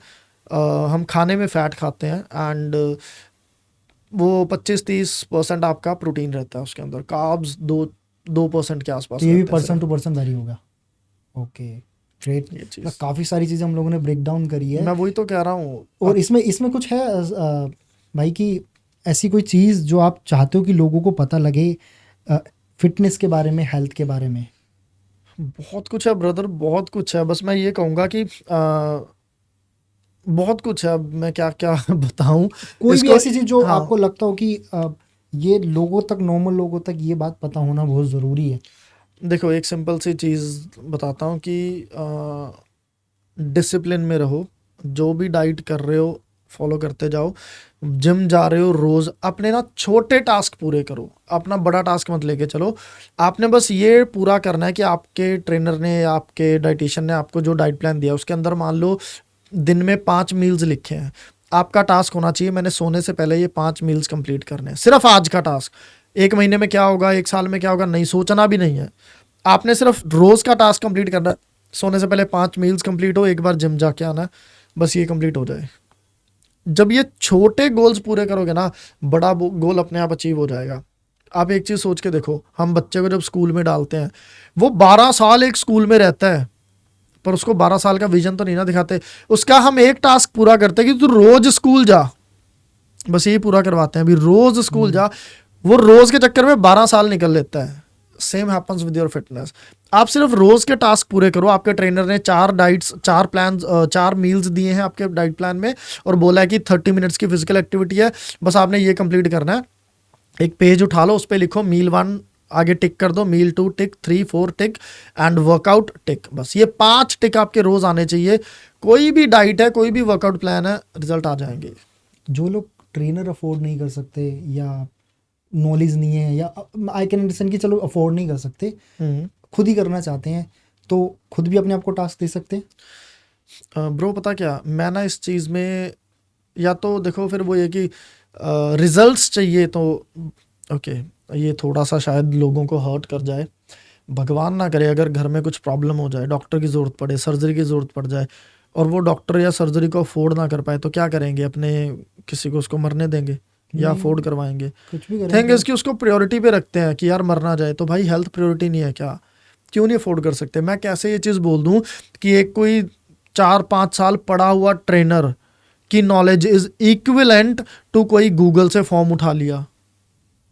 हम खाने में फैट खाते हैं, एंड वो 25-30% आपका प्रोटीन रहता है उसके अंदर। कार्ब्स 2% के आसपास तो ये भी रहते हैं पर्सन सिर्फ। टू पर्सन वेरी होगा। Okay great. ये चीज़ काफ़ी सारी चीज़ें हम लोगों ने ब्रेक डाउन करी है। मैं वही तो कह रहा हूँ। और इसमें इसमें कुछ है भाई कि ऐसी कोई चीज़ जो आप चाहते हो कि लोगों को पता लगे फिटनेस के बारे में, हेल्थ के बारे में? बहुत कुछ है ब्रदर, बहुत कुछ है। बस मैं ये कहूँगा कि बहुत कुछ है, अब मैं क्या-क्या बताऊँ कोई भी इसको। ऐसी चीज़ जो हाँ, आपको लगता हो कि ये लोगों तक, नॉर्मल लोगों तक ये बात पता होना बहुत ज़रूरी है? देखो एक सिंपल सी चीज़ बताता हूँ कि डिसिप्लिन में रहो, जो भी डाइट कर रहे हो फॉलो करते जाओ, जिम जा रहे हो रोज अपने ना छोटे टास्क पूरे करो, अपना बड़ा टास्क मत लेके चलो। आपने बस ये पूरा करना है कि आपके ट्रेनर ने, आपके डाइटिशियन ने आपको जो डाइट प्लान दिया उसके अंदर मान लो दिन में 5 मील्स लिखे हैं, आपका टास्क होना चाहिए मैंने सोने से पहले ये 5 मील्स कंप्लीट करने हैं, सिर्फ आज का टास्क। 1 महीने में क्या होगा, 1 साल में क्या होगा, नहीं सोचना भी नहीं है। आपने सिर्फ रोज का टास्क कंप्लीट करना है, सोने से पहले 5 मील्स कंप्लीट हो, एक बार जिम जाके आना है, बस ये कंप्लीट हो जाए। जब ये छोटे गोल्स पूरे करोगे ना, बड़ा गोल अपने आप अचीव हो जाएगा। आप एक चीज़ सोच के देखो, हम बच्चे को जब स्कूल में डालते हैं, वो 12 साल एक स्कूल में रहता है, पर उसको 12 साल का विजन तो नहीं ना दिखाते। उसका हम एक टास्क पूरा करते हैं कि तू रोज स्कूल जा, बस यही पूरा करवाते हैं, अभी रोज स्कूल जा। वो रोज के चक्कर में 12 साल निकल लेता है। Same happens with your fitness. आप सिर्फ रोज के टास्क पूरे करो। आपके ट्रेनर ने 4 डाइट्स, 4 प्लान, 4 मील्स दिए हैं आपके डाइट प्लान में, और बोला है कि 30 मिनट्स की फिजिकल एक्टिविटी है, बस आपने ये कंप्लीट करना है। एक पेज उठा लो, उस पर लिखो मील 1 आगे टिक कर दो, मील 2 टिक, 3 4 टिक, एंड वर्कआउट टिक। बस ये 5 टिक आपके रोज आने चाहिए। कोई भी डाइट है, कोई भी वर्कआउट प्लान है, रिजल्ट आ जाएंगे। जो लोग ट्रेनर अफोर्ड नहीं कर सकते, या नॉलेज नहीं है, या आई कैन अंडरस्टैंड कि चलो अफोर्ड नहीं कर सकते, खुद ही करना चाहते हैं, तो खुद भी अपने आप को टास्क दे सकते हैं? ब्रो पता क्या, मैं ना इस चीज़ में, या तो देखो फिर वो ये कि रिजल्ट्स चाहिए तो ओके, ये थोड़ा सा शायद लोगों को हर्ट कर जाए। भगवान ना करे अगर घर में कुछ प्रॉब्लम हो जाए, डॉक्टर की ज़रूरत पड़े, सर्जरी की ज़रूरत पड़ जाए, और वो डॉक्टर या सर्जरी को अफोर्ड ना कर पाए, तो क्या करेंगे? अपने किसी को उसको मरने देंगे या नहीं, अफोर्ड करवाएंगे? कुछ भी थिंग करेंगे। इज़ कि उसको प्रायोरिटी पे रखते हैं कि यार मरना जाए, तो भाई हेल्थ प्रायोरिटी नहीं है क्या? क्यों नहीं अफोर्ड कर सकते? मैं कैसे ये चीज़ बोल दूँ कि एक कोई 4-5 साल पढ़ा हुआ ट्रेनर की नॉलेज इज इक्विवेलेंट टू कोई गूगल से फॉर्म उठा लिया,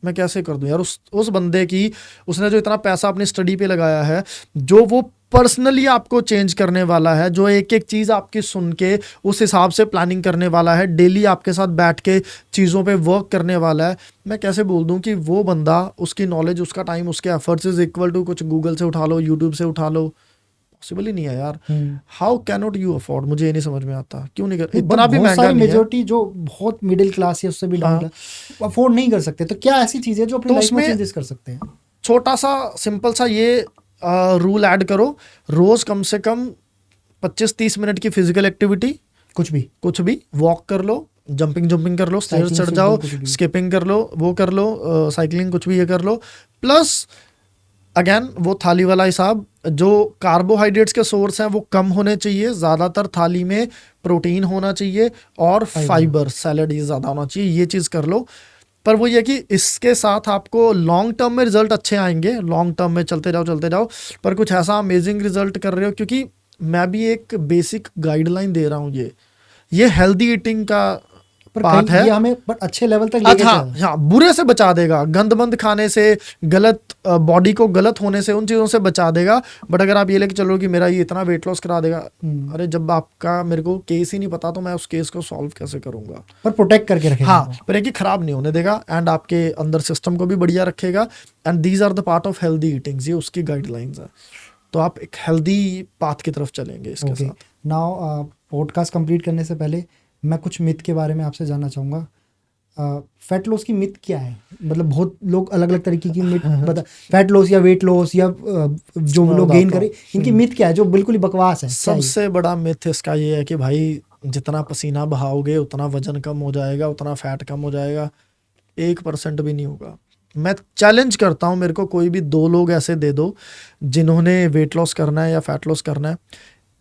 मैं कैसे कर दूं यार? उस बंदे की, उसने जो इतना पैसा अपनी स्टडी पे लगाया है, जो वो पर्सनली आपको चेंज करने वाला है, जो एक एक चीज़ आपकी सुन के उस हिसाब से प्लानिंग करने वाला है, डेली आपके साथ बैठ के चीज़ों पे वर्क करने वाला है, मैं कैसे बोल दूं कि वो बंदा, उसकी नॉलेज, उसका टाइम, उसके एफर्ट्स इज इक्वल टू कुछ गूगल से उठा लो, यूट्यूब से उठा लो? पॉसिबल ही नहीं है यार। How can not you afford? मुझे ये नहीं समझ में आता, क्यों नहीं कर, इतना भी बहुत महंगा सारी नहीं है। मेजोरिटी जो बहुत मिडिल क्लास या उससे भी डाउन हाँ, क्लास अफोर्ड नहीं कर सकते, तो क्या ऐसी चीज़ है जो अपनी तो लाइफ में उसमें चेंजेस कर सकते हैं? छोटा सा सिंपल सा ये रूल ऐड करो, रोज कम से कम 25-30 मिनट की फिजिकल एक्टिविटी, कुछ भी वॉक कर लो, जंपिंग जंपिंग कर लो, स्टेयर्स साइकिलिंग, चढ़ जाओ, कुछ भी। स्किपिंग कर लो, वो कर लो, साइकिलिंग, कुछ भी ये कर लो। प्लस अगेन वो थाली वाला हिसाब, जो कार्बोहाइड्रेट्स के सोर्स हैं वो कम होने चाहिए, ज़्यादातर थाली में प्रोटीन होना चाहिए, और फाइबर, सैलड ये ज़्यादा होना चाहिए, ये चीज़ कर लो। पर वो ये कि इसके साथ आपको लॉन्ग टर्म में रिजल्ट अच्छे आएंगे, लॉन्ग टर्म में चलते जाओ, पर कुछ ऐसा अमेजिंग रिजल्ट कर रहे हो, क्योंकि मैं भी एक बेसिक गाइडलाइन दे रहा हूँ। ये हेल्दी ईटिंग का पर पार्ट कहीं है। ये हमें पर अच्छे लेवल तक लेके हाँ चल। हाँ, बुरे से बचा देगा, गंद मंद खाने से, गलत बॉडी को गलत होने से, उन चीज़ों से बचा देगा। बट अगर आप ये लेके चलो कि मेरा ये इतना वेट लॉस करा देगा, अरे जब आपका मेरे को केस ही नहीं पता, तो मैं उस केस को सॉल्व कैसे करूंगा? पर प्रोटेक्ट करके रखेगा। हाँ, पर एक खराब नहीं होने देगा, एंड आपके अंदर सिस्टम को भी बढ़िया रखेगा। And these are the part of healthy eatings, ये उसकी गाइडलाइंस है। तो आप एक हेल्दी पाथ की तरफ चलेंगे इसके साथ। नाउ पॉडकास्ट कंप्लीट करने से पहले मैं कुछ मिथ के बारे में आपसे जानना चाहूँगा। फैट लॉस की मिथ क्या है? मतलब बहुत लोग अलग अलग तरीके की मिथ बता, फैट लॉस या वेट लॉस या जो लोग गेन करें, इनकी मिथ क्या है जो बिल्कुल ही बकवास है? सबसे बड़ा मिथ इसका ये है कि भाई जितना पसीना बहाओगे उतना वजन कम हो जाएगा, उतना फैट कम हो जाएगा। 1% भी नहीं होगा। मैं चैलेंज करता हूँ, मेरे को कोई भी 2 लोग ऐसे दे दो जिन्होंने वेट लॉस करना है या फैट लॉस करना है,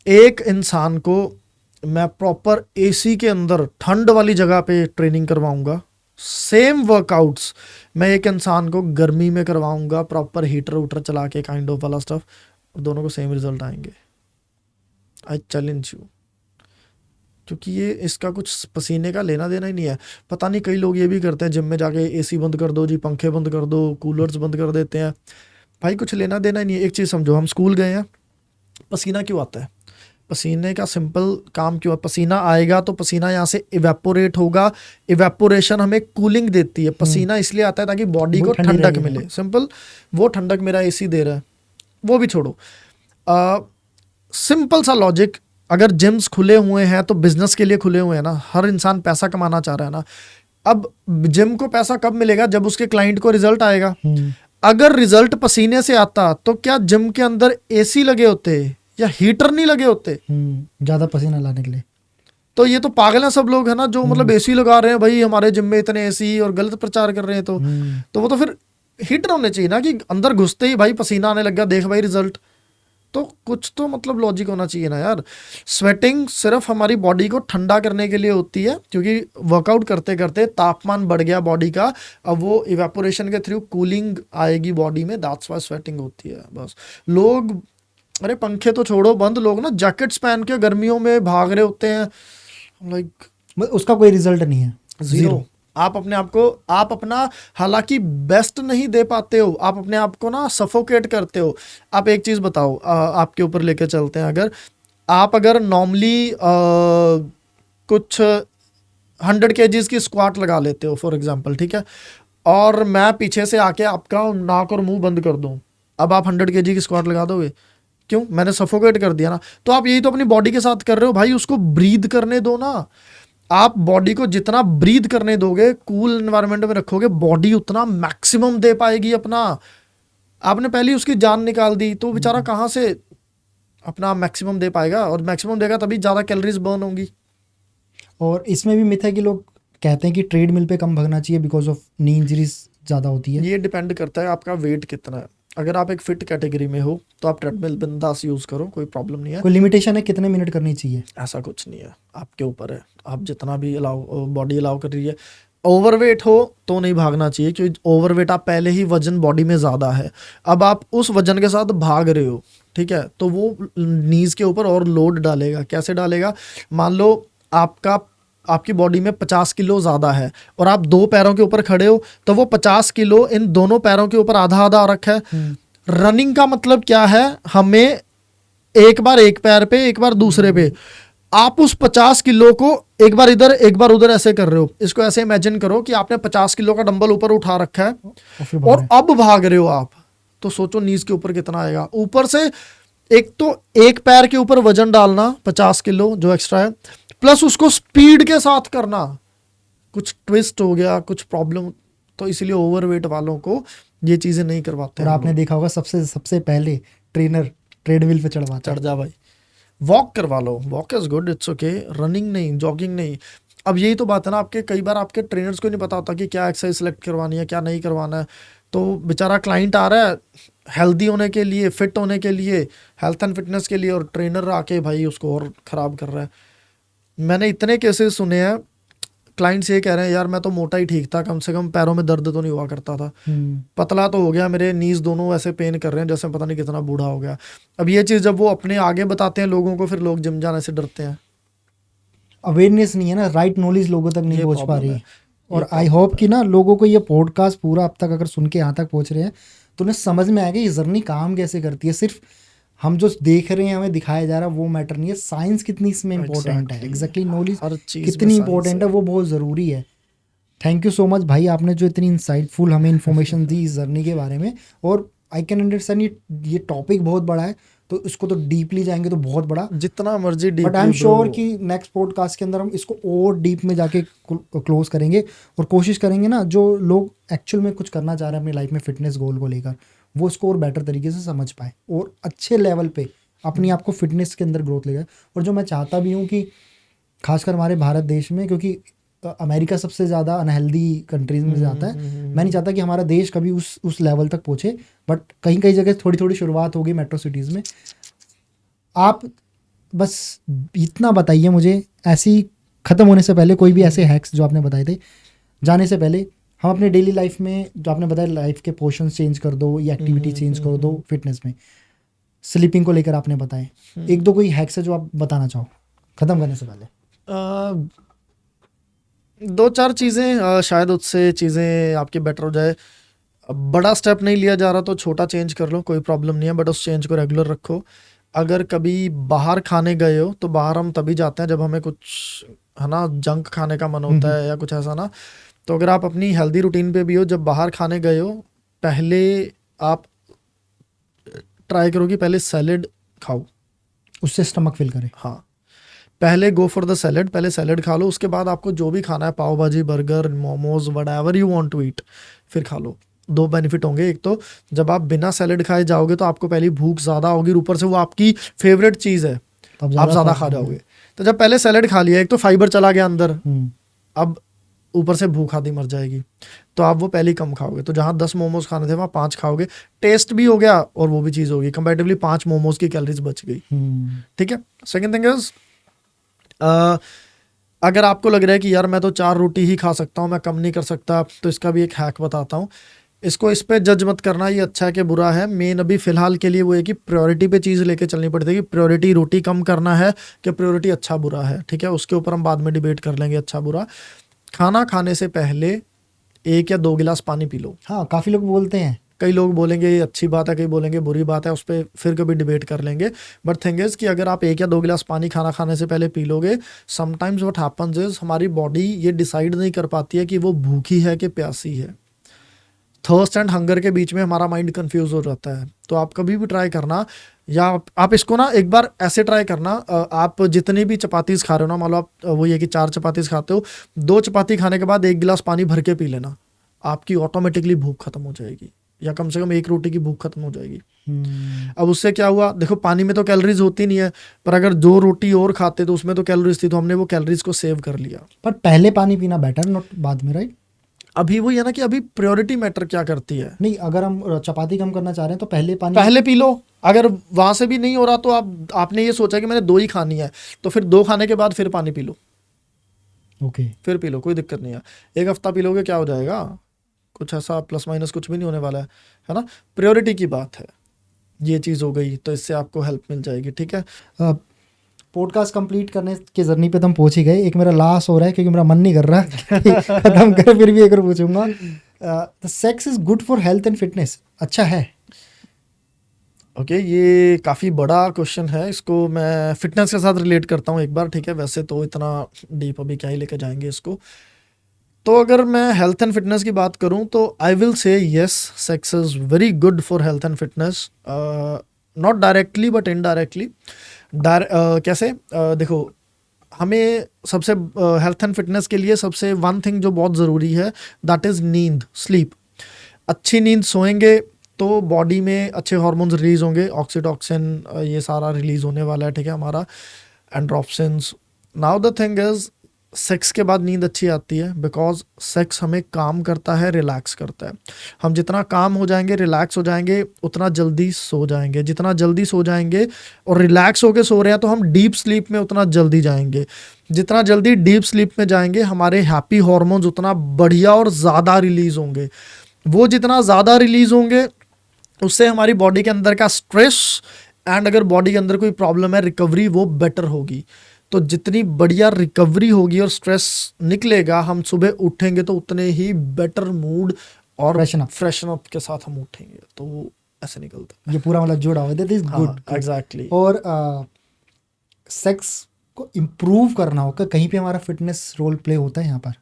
एक इंसान को मैं प्रॉपर एसी के अंदर ठंड वाली जगह पे ट्रेनिंग करवाऊंगा, सेम वर्कआउट्स मैं एक इंसान को गर्मी में करवाऊंगा, प्रॉपर हीटर वूटर चला के, काइंड ऑफ वाला स्टफ, और दोनों को सेम रिजल्ट आएंगे। I challenge you. क्योंकि ये इसका कुछ पसीने का लेना देना ही नहीं है। पता नहीं कई लोग ये भी करते हैं जिम में जाके एसी बंद कर दो जी, पंखे बंद कर दो, कूलर्स बंद कर देते हैं। भाई कुछ लेना देना ही नहीं है। एक चीज़ समझो, हम स्कूल गए हैं, पसीना क्यों आता है? पसीने का सिंपल काम क्यों है? पसीना आएगा तो पसीना यहाँ से इवेपोरेट होगा, इवेपोरेशन हमें कूलिंग देती है। पसीना इसलिए आता है ताकि बॉडी वो को ठंडी ठंडक रहेगी। मिले, सिंपल। वो ठंडक मेरा एसी दे रहा है, वो भी छोड़ो। सिंपल सा लॉजिक, अगर जिम्स खुले हुए हैं तो बिजनेस के लिए खुले हुए हैं ना, हर इंसान पैसा कमाना चाह रहा है ना। अब जिम को पैसा कब मिलेगा? जब उसके क्लाइंट को रिजल्ट आएगा। अगर रिजल्ट पसीने से आता तो क्या जिम के अंदर एसी लगे होते या हीटर नहीं लगे होते? ज्यादा पसीना लाने के लिए। तो ये तो पागल हैं सब लोग, है ना, जो मतलब एसी लगा रहे हैं भाई हमारे जिम में इतने एसी, और गलत प्रचार कर रहे हैं। तो वो तो फिर हीटर होने चाहिए ना, कि अंदर घुसते ही भाई पसीना आने लग गया, देख भाई रिजल्ट। तो कुछ तो मतलब लॉजिक होना चाहिए ना यार। स्वेटिंग सिर्फ हमारी बॉडी को ठंडा करने के लिए होती है, क्योंकि वर्कआउट करते करते तापमान बढ़ गया बॉडी का, अब वो इवेपोरेशन के थ्रू कूलिंग आएगी बॉडी में, दैट्स व्हाई स्वेटिंग होती है बस। लोग, अरे पंखे तो छोड़ो बंद, लोग ना जैकेट्स पहन के गर्मियों में भाग रहे होते हैं, लाइक उसका कोई रिजल्ट नहीं है, जीरो। आप अपने आप को, आप अपना हालांकि बेस्ट नहीं दे पाते हो, आप अपने आप को ना सफोकेट करते हो। आप एक चीज बताओ, आपके ऊपर लेके चलते हैं। अगर नॉर्मली कुछ 100 kgs की स्क्वाट लगा लेते हो फॉर एग्जांपल, ठीक है, और मैं पीछे से आके आपका नाक और मुंह बंद कर दूं, अब आप 100 kg की स्क्वाट लगा दोगे? क्यों? मैंने सफोकेट कर दिया ना। तो आप यही तो अपनी बॉडी के साथ कर रहे हो भाई, उसको ब्रीद करने दो ना। आप बॉडी को जितना ब्रीद करने दोगे, कूल एनवायरनमेंट में रखोगे, बॉडी उतना मैक्सिमम दे पाएगी अपना। आपने पहले ही उसकी जान निकाल दी तो बेचारा कहाँ से अपना मैक्सिमम दे पाएगा? और मैक्सिमम देगा तभी ज़्यादा कैलोरीज बर्न होंगी। और इसमें भी मिथ है कि लोग कहते हैं कि ट्रेडमिल पे कम भागना चाहिए बिकॉज ऑफ नी इंजरीज ज़्यादा होती है। ये डिपेंड करता है आपका वेट कितना है। अगर आप एक फिट कैटेगरी में हो तो आप ट्रेडमिल बिंदास यूज़ करो, कोई प्रॉब्लम नहीं है। कोई लिमिटेशन है कितने मिनट करनी चाहिए? ऐसा कुछ नहीं है, आपके ऊपर है, आप जितना भी बॉडी अलाउ कर रही है। ओवरवेट हो तो नहीं भागना चाहिए, क्योंकि ओवरवेट आप पहले ही वजन बॉडी में ज़्यादा है, अब आप उस वजन के साथ भाग रहे हो, ठीक है, तो वो नीज के ऊपर और लोड डालेगा। कैसे डालेगा? मान लो आपकी बॉडी में 50 किलो ज़्यादा है और आप 2 पैरों के ऊपर खड़े हो, तो वो 50 किलो इन दोनों पैरों के ऊपर आधा आधा रखा है। रनिंग का मतलब क्या है? हमें एक बार एक पैर पे, एक बार दूसरे पे, आप उस 50 किलो को एक बार इधर एक बार उधर ऐसे कर रहे हो। इसको ऐसे इमेजिन करो कि आपने 50 किलो का डंबल ऊपर उठा रखा है और अब भाग रहे हो आप, तो सोचो नीज के ऊपर कितना आएगा। ऊपर से एक तो एक पैर के ऊपर वजन डालना 50 किलो जो एक्स्ट्रा है, प्लस उसको स्पीड के साथ करना, कुछ ट्विस्ट हो गया, कुछ प्रॉब्लम, तो इसलिए ओवरवेट वालों को ये चीजें नहीं करवाते। और आपने देखा होगा सबसे पहले ट्रेनर ट्रेडमिल पे चढ़ जा भाई, वॉक करवा लो, walk is good, it's okay, running नहीं, जॉगिंग नहीं। अब यही तो बात है ना, आपके कई बार आपके ट्रेनर्स को नहीं पता होता कि क्या एक्सरसाइज सेलेक्ट करवानी है, क्या नहीं करवाना है। तो बेचारा क्लाइंट आ रहा है हेल्दी होने के लिए, फिट होने के लिए, हेल्थ एंड फिटनेस के लिए, और ट्रेनर आके भाई उसको और ख़राब कर रहा है। मैंने इतने केसेस सुने हैं, क्लाइंट्स ये कह रहे हैं यार मैं तो मोटा ही ठीक था, कम से कम पैरों में दर्द तो नहीं हुआ करता था, पतला तो हो गया, मेरे नीज दोनों ऐसे पेन कर रहे हैं जैसे पता नहीं कितना बूढ़ा हो गया। अब ये चीज़ जब वो अपने आगे बताते हैं लोगों को, फिर लोग जिम जाने से डरते हैं। अवेयरनेस नहीं है ना, राइट नॉलेज लोगों तक नहीं पहुंच पा रही। और आई होप कि ना लोगों को ये पॉडकास्ट पूरा अब तक अगर सुन के यहाँ तक पहुंच रहे हैं तो उन्हें समझ में आएगा ये जर्नी काम कैसे करती है। सिर्फ हम जो देख रहे हैं, हमें दिखाया जा रहा है, वो मैटर नहीं है, साइंस कितनी इसमें इंपॉर्टेंट है, एग्जैक्टली नॉलेज कितनी इंपॉर्टेंट है, वो बहुत ज़रूरी है। थैंक यू सो मच भाई, आपने जो इतनी इंसाइटफुल हमें इन्फॉर्मेशन दी इस जर्नी के बारे में। और आई कैन अंडरस्टैंड ये टॉपिक बहुत बड़ा है, तो इसको तो डीपली जाएंगे तो बहुत बड़ा, जितना मर्जी deep, but I am sure कि नेक्स्ट पॉडकास्ट के अंदर हम इसको और डीप में जाके क्लोज करेंगे और कोशिश करेंगे ना जो लोग एक्चुअल में कुछ करना चाह रहे हैं अपनी लाइफ में फिटनेस गोल को लेकर, वो इसको और बेटर तरीके से समझ पाए और अच्छे लेवल पे अपनी आप को फिटनेस के अंदर ग्रोथ लेगा। और जो मैं चाहता भी हूँ कि खासकर हमारे भारत देश में, क्योंकि अमेरिका सबसे ज़्यादा अनहेल्दी कंट्रीज में से आता है, मैं नहीं चाहता कि हमारा देश कभी उस लेवल तक पहुँचे, बट कहीं कहीं जगह थोड़ी थोड़ी शुरुआत होगी मेट्रो सिटीज़ में। आप बस इतना बताइए मुझे, ऐसी ख़त्म होने से पहले कोई भी ऐसे हैक्स जो आपने बताए थे जाने से पहले, हम अपने डेली लाइफ में जो आपने बताया लाइफ के पोर्शन चेंज कर दो या एक्टिविटी चेंज कर दो, फिटनेस में स्लीपिंग को लेकर आपने बताए, एक दो कोई हैक्स है जो आप बताना चाहो ख़त्म करने से पहले? दो चार चीज़ें शायद उससे चीज़ें आपकी बेटर हो जाए। अब बड़ा स्टेप नहीं लिया जा रहा तो छोटा चेंज कर लो, कोई प्रॉब्लम नहीं है, बट उस चेंज को रेगुलर रखो। अगर कभी बाहर खाने गए हो तो बाहर हम तभी जाते हैं जब हमें कुछ है ना जंक खाने का मन होता है या कुछ ऐसा ना। तो अगर आप अपनी हेल्दी रूटीन पे भी हो, जब बाहर खाने गए हो पहले आप ट्राई करो कि पहले सैलेड खाओ। उससे स्टमक फिल करे। हाँ, पहले गो फॉर द सैलेड, पहले सैलेड खा लो, उसके बाद आपको जो भी खाना है, pav bhaji, burger, momos, whatever you want to eat, फिर खा लो। दो बेनिफिट होंगे, एक तो जब आप बिना सैलेड खाए जाओगे तो आपको पहली भूख ज़्यादा होगी, ऊपर से वो आपकी फेवरेट चीज़ है, तो आप ज़्यादा खा जाओगे। तो जब पहले सैलेड खा लिया, एक तो फाइबर चला गया अंदर, अब ऊपर से भूख आधी मर जाएगी, तो आप वो पहले ही कम खाओगे। तो जहाँ 10 मोमोज खाने थे वहाँ 5 खाओगे, टेस्ट भी हो गया और वो भी चीज़ होगी, कंपैरेटिवली 5 मोमोज की कैलोरीज बच गई। ठीक है। सेकेंड थिंग इज, अगर आपको लग रहा है कि यार मैं तो 4 रोटी ही खा सकता हूँ, मैं कम नहीं कर सकता, तो इसका भी एक हैक बताता हूँ। इसको इस पे जज मत करना ये अच्छा है कि बुरा है। मेन अभी फिलहाल के लिए वो है कि प्रायोरिटी पे चीज़ लेके चलनी पड़ती है कि प्रायोरिटी रोटी कम करना है कि प्रायोरिटी अच्छा बुरा है। ठीक है, उसके ऊपर हम बाद में डिबेट कर लेंगे अच्छा बुरा। खाना खाने से पहले 1 या 2 गिलास पानी पी लो। हाँ, काफ़ी लोग बोलते हैं। कई लोग बोलेंगे ये अच्छी बात है, कई बोलेंगे बुरी बात है, उस पर फिर कभी डिबेट कर लेंगे। बट थिंग इज़ कि अगर आप 1 या 2 गिलास पानी खाना खाने से पहले पी लोगे, समटाइम्स व्हाट हैपन्स इज हमारी बॉडी ये डिसाइड नहीं कर पाती है कि वो भूखी है कि प्यासी है। थर्स्ट एंड हंगर के बीच में हमारा माइंड कंफ्यूज हो जाता है। तो आप कभी भी ट्राई करना, या आप इसको ना एक बार ऐसे ट्राई करना, आप जितनी भी चपातीस खा रहे हो ना, मान लो आप वो ये कि 4 चपातीस खाते हो, 2 चपाती खाने के बाद 1 गिलास पानी भर के पी लेना, आपकी ऑटोमेटिकली भूख खत्म हो जाएगी, या कम से कम 1 रोटी की भूख खत्म हो जाएगी। अब उससे क्या हुआ, देखो पानी में तो कैलोरीज होती नहीं है, पर अगर 2 रोटी और खाते तो उसमें तो कैलोरीज थी, तो हमने वो कैलोरीज को सेव कर लिया। पर पहले पानी पीना बेटर, नॉट बाद में, राइट? अभी वही है ना कि अभी प्रायोरिटी मैटर क्या करती है। नहीं, अगर हम चपाती कम करना चाह रहे हैं तो पहले पानी पहले पी लो। अगर वहां से भी नहीं हो रहा तो आपने ये सोचा कि मैंने 2 ही खानी है, तो फिर 2 खाने के बाद फिर पानी पी लो। ओके। फिर पी लो, कोई दिक्कत नहीं है। 1 हफ्ता पी लोगे क्या हो जाएगा, कुछ ऐसा प्लस माइनस कुछ भी नहीं होने वाला है ना। प्रायोरिटी की बात है, ये चीज़ हो गई तो इससे आपको हेल्प मिल जाएगी। ठीक है, पॉडकास्ट कंप्लीट करने के जर्नी पे तो हम पहुंच ही गए। एक मेरा लास्ट हो रहा है क्योंकि मेरा मन नहीं कर रहा है खत्म कर, फिर भी एक और पूछूंगा। The sex is good for health and fitness, अच्छा है? ओके, ये काफ़ी बड़ा क्वेश्चन है, इसको मैं फिटनेस के साथ रिलेट करता हूँ एक बार। ठीक है, वैसे तो इतना डीप अभी क्या ही लेके जाएंगे इसको। तो अगर मैं हेल्थ एंड फिटनेस की बात करूं तो आई विल से yes, sex is very good for health and fitness, not directly but indirectly. कैसे, देखो हमें सबसे हेल्थ एंड फिटनेस के लिए सबसे वन थिंग जो बहुत ज़रूरी है, दैट इज़ नींद, स्लीप। अच्छी नींद सोएंगे तो बॉडी में अच्छे हार्मोन्स रिलीज होंगे, ऑक्सीटॉक्सिन ये सारा रिलीज होने वाला है। ठीक है, हमारा endorphins. Now the thing is, sex के बाद नींद अच्छी आती है बिकॉज सेक्स हमें काम करता है, रिलैक्स करता है। हम जितना काम हो जाएंगे, रिलैक्स हो जाएंगे, उतना जल्दी सो जाएंगे। जितना जल्दी सो जाएंगे और रिलैक्स होके सो रहे हैं तो हम डीप स्लीप में उतना जल्दी जाएंगे। जितना जल्दी डीप स्लीप में जाएंगे, हमारे हैप्पी हार्मोन्स उतना बढ़िया और ज़्यादा रिलीज होंगे। वो जितना ज़्यादा रिलीज होंगे उससे हमारी बॉडी के अंदर का स्ट्रेस एंड अगर बॉडी के अंदर कोई प्रॉब्लम है, रिकवरी वो बेटर होगी। तो जितनी बढ़िया रिकवरी होगी और स्ट्रेस निकलेगा, हम सुबह उठेंगे तो उतने ही बेटर मूड और फ्रेशन अप के साथ हम उठेंगे। तो वो ऐसे निकलता है, ये पूरा मतलब जुड़ा हुआ है, दैट इज गुड। एग्जैक्टली। और सेक्स को इम्प्रूव करना हो, कहीं पे हमारा फिटनेस रोल प्ले होता है यहाँ पर?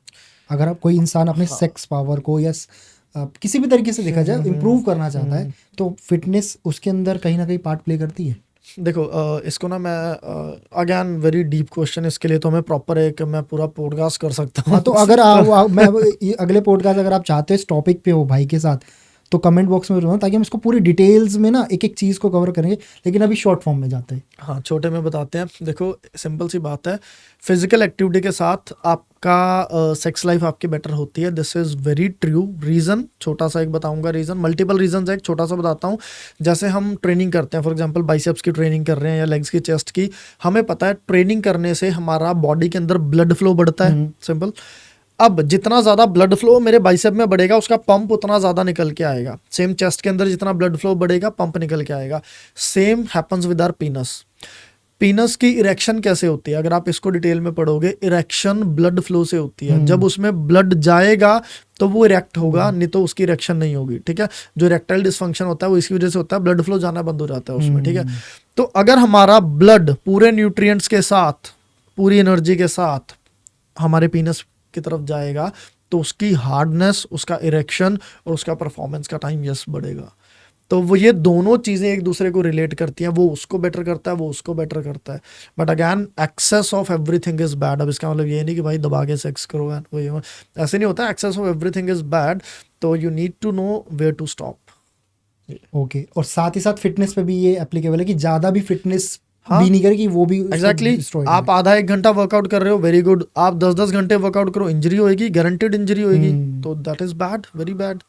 अगर आप कोई इंसान अपने सेक्स पावर को या किसी भी तरीके से देखा जाए इम्प्रूव करना चाहता है, तो फिटनेस उसके अंदर कहीं ना कहीं पार्ट प्ले करती है। देखो इसको ना मैं अगेन वेरी डीप क्वेश्चन, इसके लिए तो मैं प्रॉपर एक मैं पूरा पॉडकास्ट कर सकता हूँ। तो अगर मैं अगले पॉडकास्ट अगर आप चाहते हो इस टॉपिक पे हो भाई के साथ, तो कमेंट बॉक्स में बताना, ताकि हम इसको पूरी डिटेल्स में ना एक एक चीज़ को कवर करेंगे। लेकिन अभी शॉर्ट फॉर्म में जाते हैं। हाँ, छोटे में बताते हैं। देखो सिंपल सी बात है, फिजिकल एक्टिविटी के साथ आपका सेक्स लाइफ आपकी बेटर होती है। This is very true. Reason छोटा सा एक बताऊंगा, रीज़न मल्टीपल रीजन है, एक छोटा सा बताता हूँ। जैसे हम ट्रेनिंग करते हैं, फॉर एग्जांपल बाइसेप्स की ट्रेनिंग कर रहे हैं या लेग्स की, चेस्ट की, हमें पता है ट्रेनिंग करने से हमारा बॉडी के अंदर ब्लड फ्लो बढ़ता है, सिंपल। अब जितना ज़्यादा ब्लड फ्लो मेरे बाइसेप में बढ़ेगा, उसका पंप उतना ज़्यादा निकल के आएगा। सेम चेस्ट के अंदर जितना ब्लड फ्लो बढ़ेगा, पंप निकल के आएगा। Same happens with our penis. Penis की इरेक्शन कैसे होती है, अगर आप इसको डिटेल में पढ़ोगे, इरेक्शन ब्लड फ्लो से होती है। जब उसमें ब्लड जाएगा तो वो इरेक्ट होगा, नहीं तो उसकी इरेक्शन नहीं होगी, ठीक है। जो इरेक्टाइल डिसफंक्शन होता है वो इसकी वजह से होता है, ब्लड फ्लो जाना बंद हो जाता है उसमें, ठीक है। तो अगर हमारा ब्लड पूरे न्यूट्रिएंट्स के साथ, पूरी एनर्जी के साथ हमारे पीनस की तरफ जाएगा तो उसकी हार्डनेस, उसका इरेक्शन और उसका परफॉर्मेंस का टाइम यस बढ़ेगा। तो वो ये दोनों चीज़ें एक दूसरे को रिलेट करती हैं, वो उसको बेटर करता है, वो उसको बेटर करता है। But again excess of everything is bad. अब इसका मतलब ये नहीं कि भाई दबा के सेक्स करो, वो ये ऐसे नहीं होता। Excess of everything is bad, तो you need to know where to stop. Okay, और साथ ही साथ फिटनेस पे भी ये एप्लीकेबल है कि ज़्यादा भी फिटनेस भी नहीं करे कि वो भी एग्जैक्टली आप आधा 1 घंटा वर्कआउट कर रहे हो, वेरी गुड। आप 10-10 घंटे वर्कआउट करो, इंजरी होएगी, गारंटेड इंजरी होएगी, तो that is bad, very bad.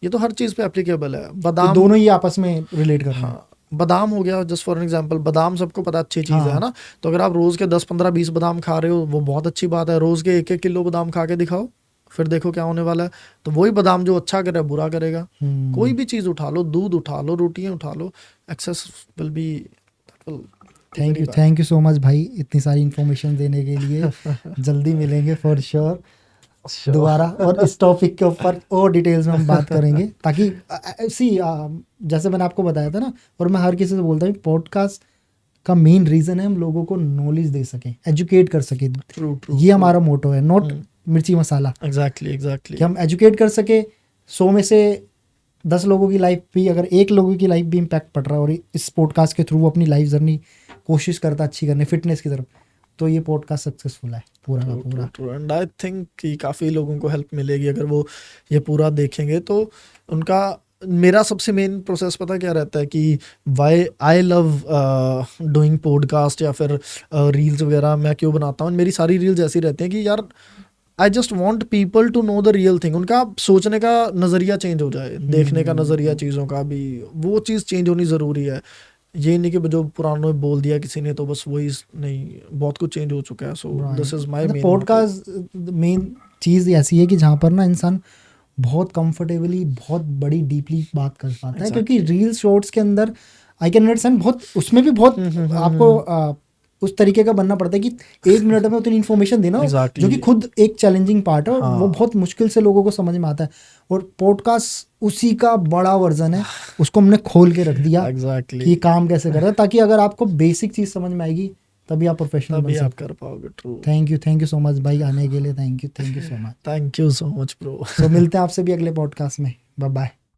ये तो हर चीज पे एप्लीकेबल है। बादाम, तो दोनों ही आपस में रिलेट कर रहे हैं। हाँ, बादाम हो गया जस्ट फॉर एन एग्जांपल, बादाम सबको पता अच्छी चीज है ना। तो अगर आप रोज के 10, 15, 20 बादाम खा रहे हो, वो बहुत अच्छी बात है। रोज के 1-1 किलो बादाम खा के दिखाओ, फिर देखो क्या होने वाला है। तो वही बादाम जो अच्छा करे बुरा करेगा। कोई भी चीज उठा लो, दूध उठा लो, रोटियां उठा लो, excess will be. Thank you so much भाई, इतनी सारी इन्फॉर्मेशन देने के लिए। जल्दी मिलेंगे फॉर श्योर दोबारा, और इस टॉपिक के ऊपर और डिटेल्स में हम बात करेंगे। ताकि जैसे मैंने आपको बताया था ना, और मैं हर किसी से बोलता हूँ, पॉडकास्ट का मेन रीज़न है हम लोगों को नॉलेज दे सकें, एजुकेट कर सकें। ये हमारा मोटो है, नॉट मिर्ची मसाला। एग्जैक्टली कि हम एजुकेट कर सके। 100 में से 10 लोगों की लाइफ भी, अगर 1 लोगों की लाइफ भी इम्पैक्ट पड़ रहा है और इस पॉडकास्ट के थ्रू वो अपनी लाइफ जर्नी कोशिश करता अच्छी करने, फिटनेस की तरफ, तो ये पॉडकास्ट सक्सेसफुल है पूरा का पूरा। एंड आई थिंक कि काफ़ी लोगों को हेल्प मिलेगी अगर वो ये पूरा देखेंगे तो उनका। मेरा सबसे मेन प्रोसेस पता क्या रहता है कि why I love doing podcast या फिर रील्स वगैरह मैं क्यों बनाता हूँ। मेरी सारी रील्स ऐसी रहती हैं कि यार I just want people to know the real thing. उनका सोचने का नज़रिया चेंज हो जाए, देखने का नज़रिया चीज़ों का भी, वो चीज़ चेंज होनी ज़रूरी है। ये नहीं कि जो पुरानों में बोल दिया किसी ने तो बस वही नहीं, बहुत कुछ चेंज हो चुका है। So this is my main podcast. Main चीज़ ऐसी है कि जहाँ पर ना इंसान बहुत कंफर्टेबली, बहुत बड़ी डीपली बात कर पाता है। क्योंकि रील शॉर्ट्स के अंदर आई कैन अंडरस्टैंड, बहुत उसमें भी बहुत आपको उस तरीके का बनना पड़ता है कि 1 मिनट में उतनी इन्फॉर्मेशन देना, जो कि खुद एक चैलेंजिंग पार्ट है, और वो बहुत मुश्किल से लोगों को समझ में आता है। और पॉडकास्ट उसी का बड़ा वर्जन है, उसको हमने खोल के रख दिया कि काम कैसे कर रहा है, ताकि अगर आपको बेसिक चीज़ समझ में आएगी तभी आप प्रोफेशनल बन आप कर पाओगे। True. Thank you so much भाई आने के लिए। Thank you so much. Thank you so much bro. तो मिलते हैं आपसे भी अगले पॉडकास्ट में। Bye bye.